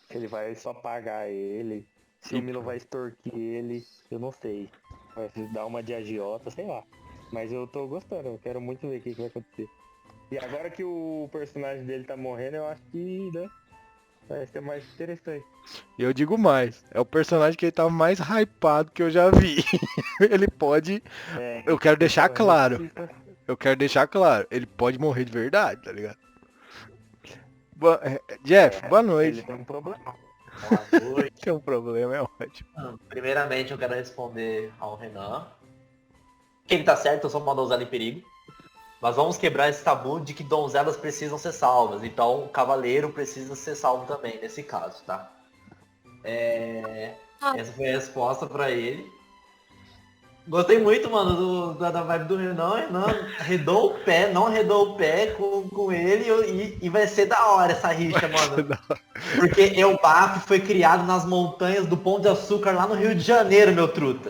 se ele vai só pagar ele, se o Milo vai extorquir ele, eu não sei. Vai dar uma de agiota, sei lá. Mas eu tô gostando, eu quero muito ver o que vai acontecer. E agora que o personagem dele tá morrendo, eu acho que, né, vai ser mais interessante. Eu digo mais, é o personagem que ele tá mais hypado que eu já vi. Ele pode... Eu quero deixar claro. Ele pode morrer de verdade, tá ligado? Jeff, boa noite. Ele tem um problema. Boa noite. Tem um problema, é ótimo. Primeiramente eu quero responder ao Renan. Que ele tá certo, eu sou uma donzela em perigo. Mas vamos quebrar esse tabu de que donzelas precisam ser salvas. Então o cavaleiro precisa ser salvo também, nesse caso, tá? Essa foi a resposta pra ele. Gostei muito, mano, da vibe do Renan. Renan arredou o pé, não arredou o pé com ele e vai ser da hora essa rixa, mano. Porque Elbaf foi criado nas montanhas do Pão de Açúcar lá no Rio de Janeiro, meu truta.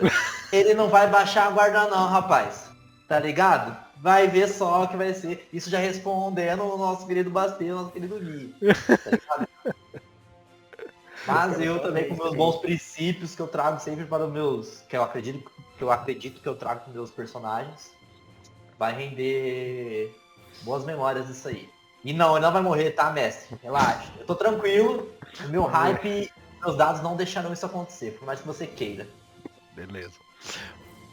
Ele não vai baixar a guarda não, rapaz. Tá ligado? Vai ver só que vai ser. Isso já respondendo o nosso querido Bastê, o nosso querido Gui. Tá ligado? Mas eu também com meus bons princípios que eu trago sempre para os meus... Que eu acredito que eu trago com meus personagens. Vai render boas memórias disso aí. E não, ele não vai morrer, tá, mestre? Relaxa. Eu tô tranquilo. O meu hype, meus dados não deixarão isso acontecer, por mais que você queira. Beleza.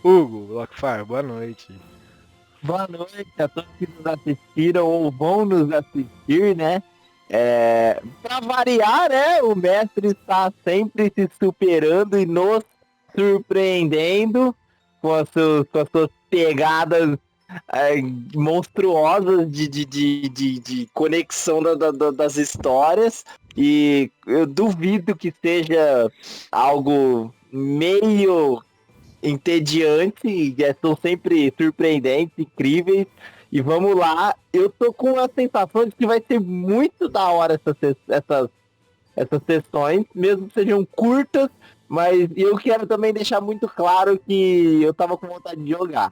Hugo, Lockfire, boa noite. Boa noite a todos que nos assistiram ou vão nos assistir, né? Pra variar, né? O mestre está sempre se superando e nos surpreendendo com as suas pegadas monstruosas de conexão das histórias. E eu duvido que seja algo meio entediante. São sempre surpreendentes, incríveis. E vamos lá, eu tô com a sensação de que vai ser muito da hora essas sessões, mesmo que sejam curtas, mas eu quero também deixar muito claro que eu tava com vontade de jogar.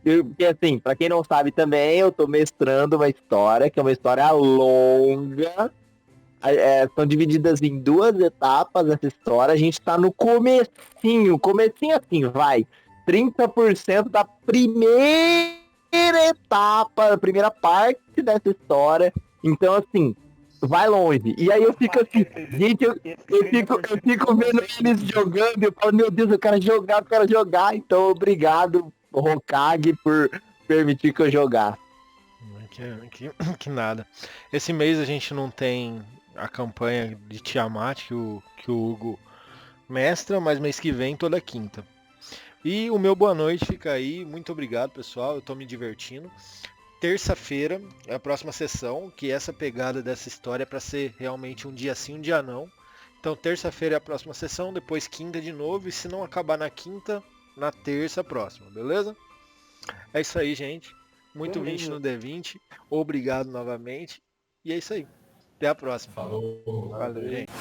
Porque assim, pra quem não sabe também, eu tô mestrando uma história, que é uma história longa. São divididas em 2 etapas essa história. A gente tá no comecinho assim, vai. 30% da primeira etapa, a primeira parte dessa história. Então, assim, vai longe. E aí eu fico assim, gente, eu fico vendo eles jogando e eu falo, meu Deus, eu quero jogar. Então, obrigado, Hokage, por permitir que eu jogasse. Que nada. Esse mês a gente não tem a campanha de Tiamat que o Hugo mestra, mas mês que vem toda quinta. E o meu boa noite fica aí. Muito obrigado, pessoal. Eu tô me divertindo. Terça-feira é a próxima sessão, que essa pegada dessa história é para ser realmente um dia sim, um dia não. Então terça-feira é a próxima sessão, depois quinta de novo, e se não acabar na quinta, na terça próxima, beleza? É isso aí, gente. Muito 20 no D20. Obrigado novamente. E é isso aí. Até a próxima. Falou. Valeu, gente.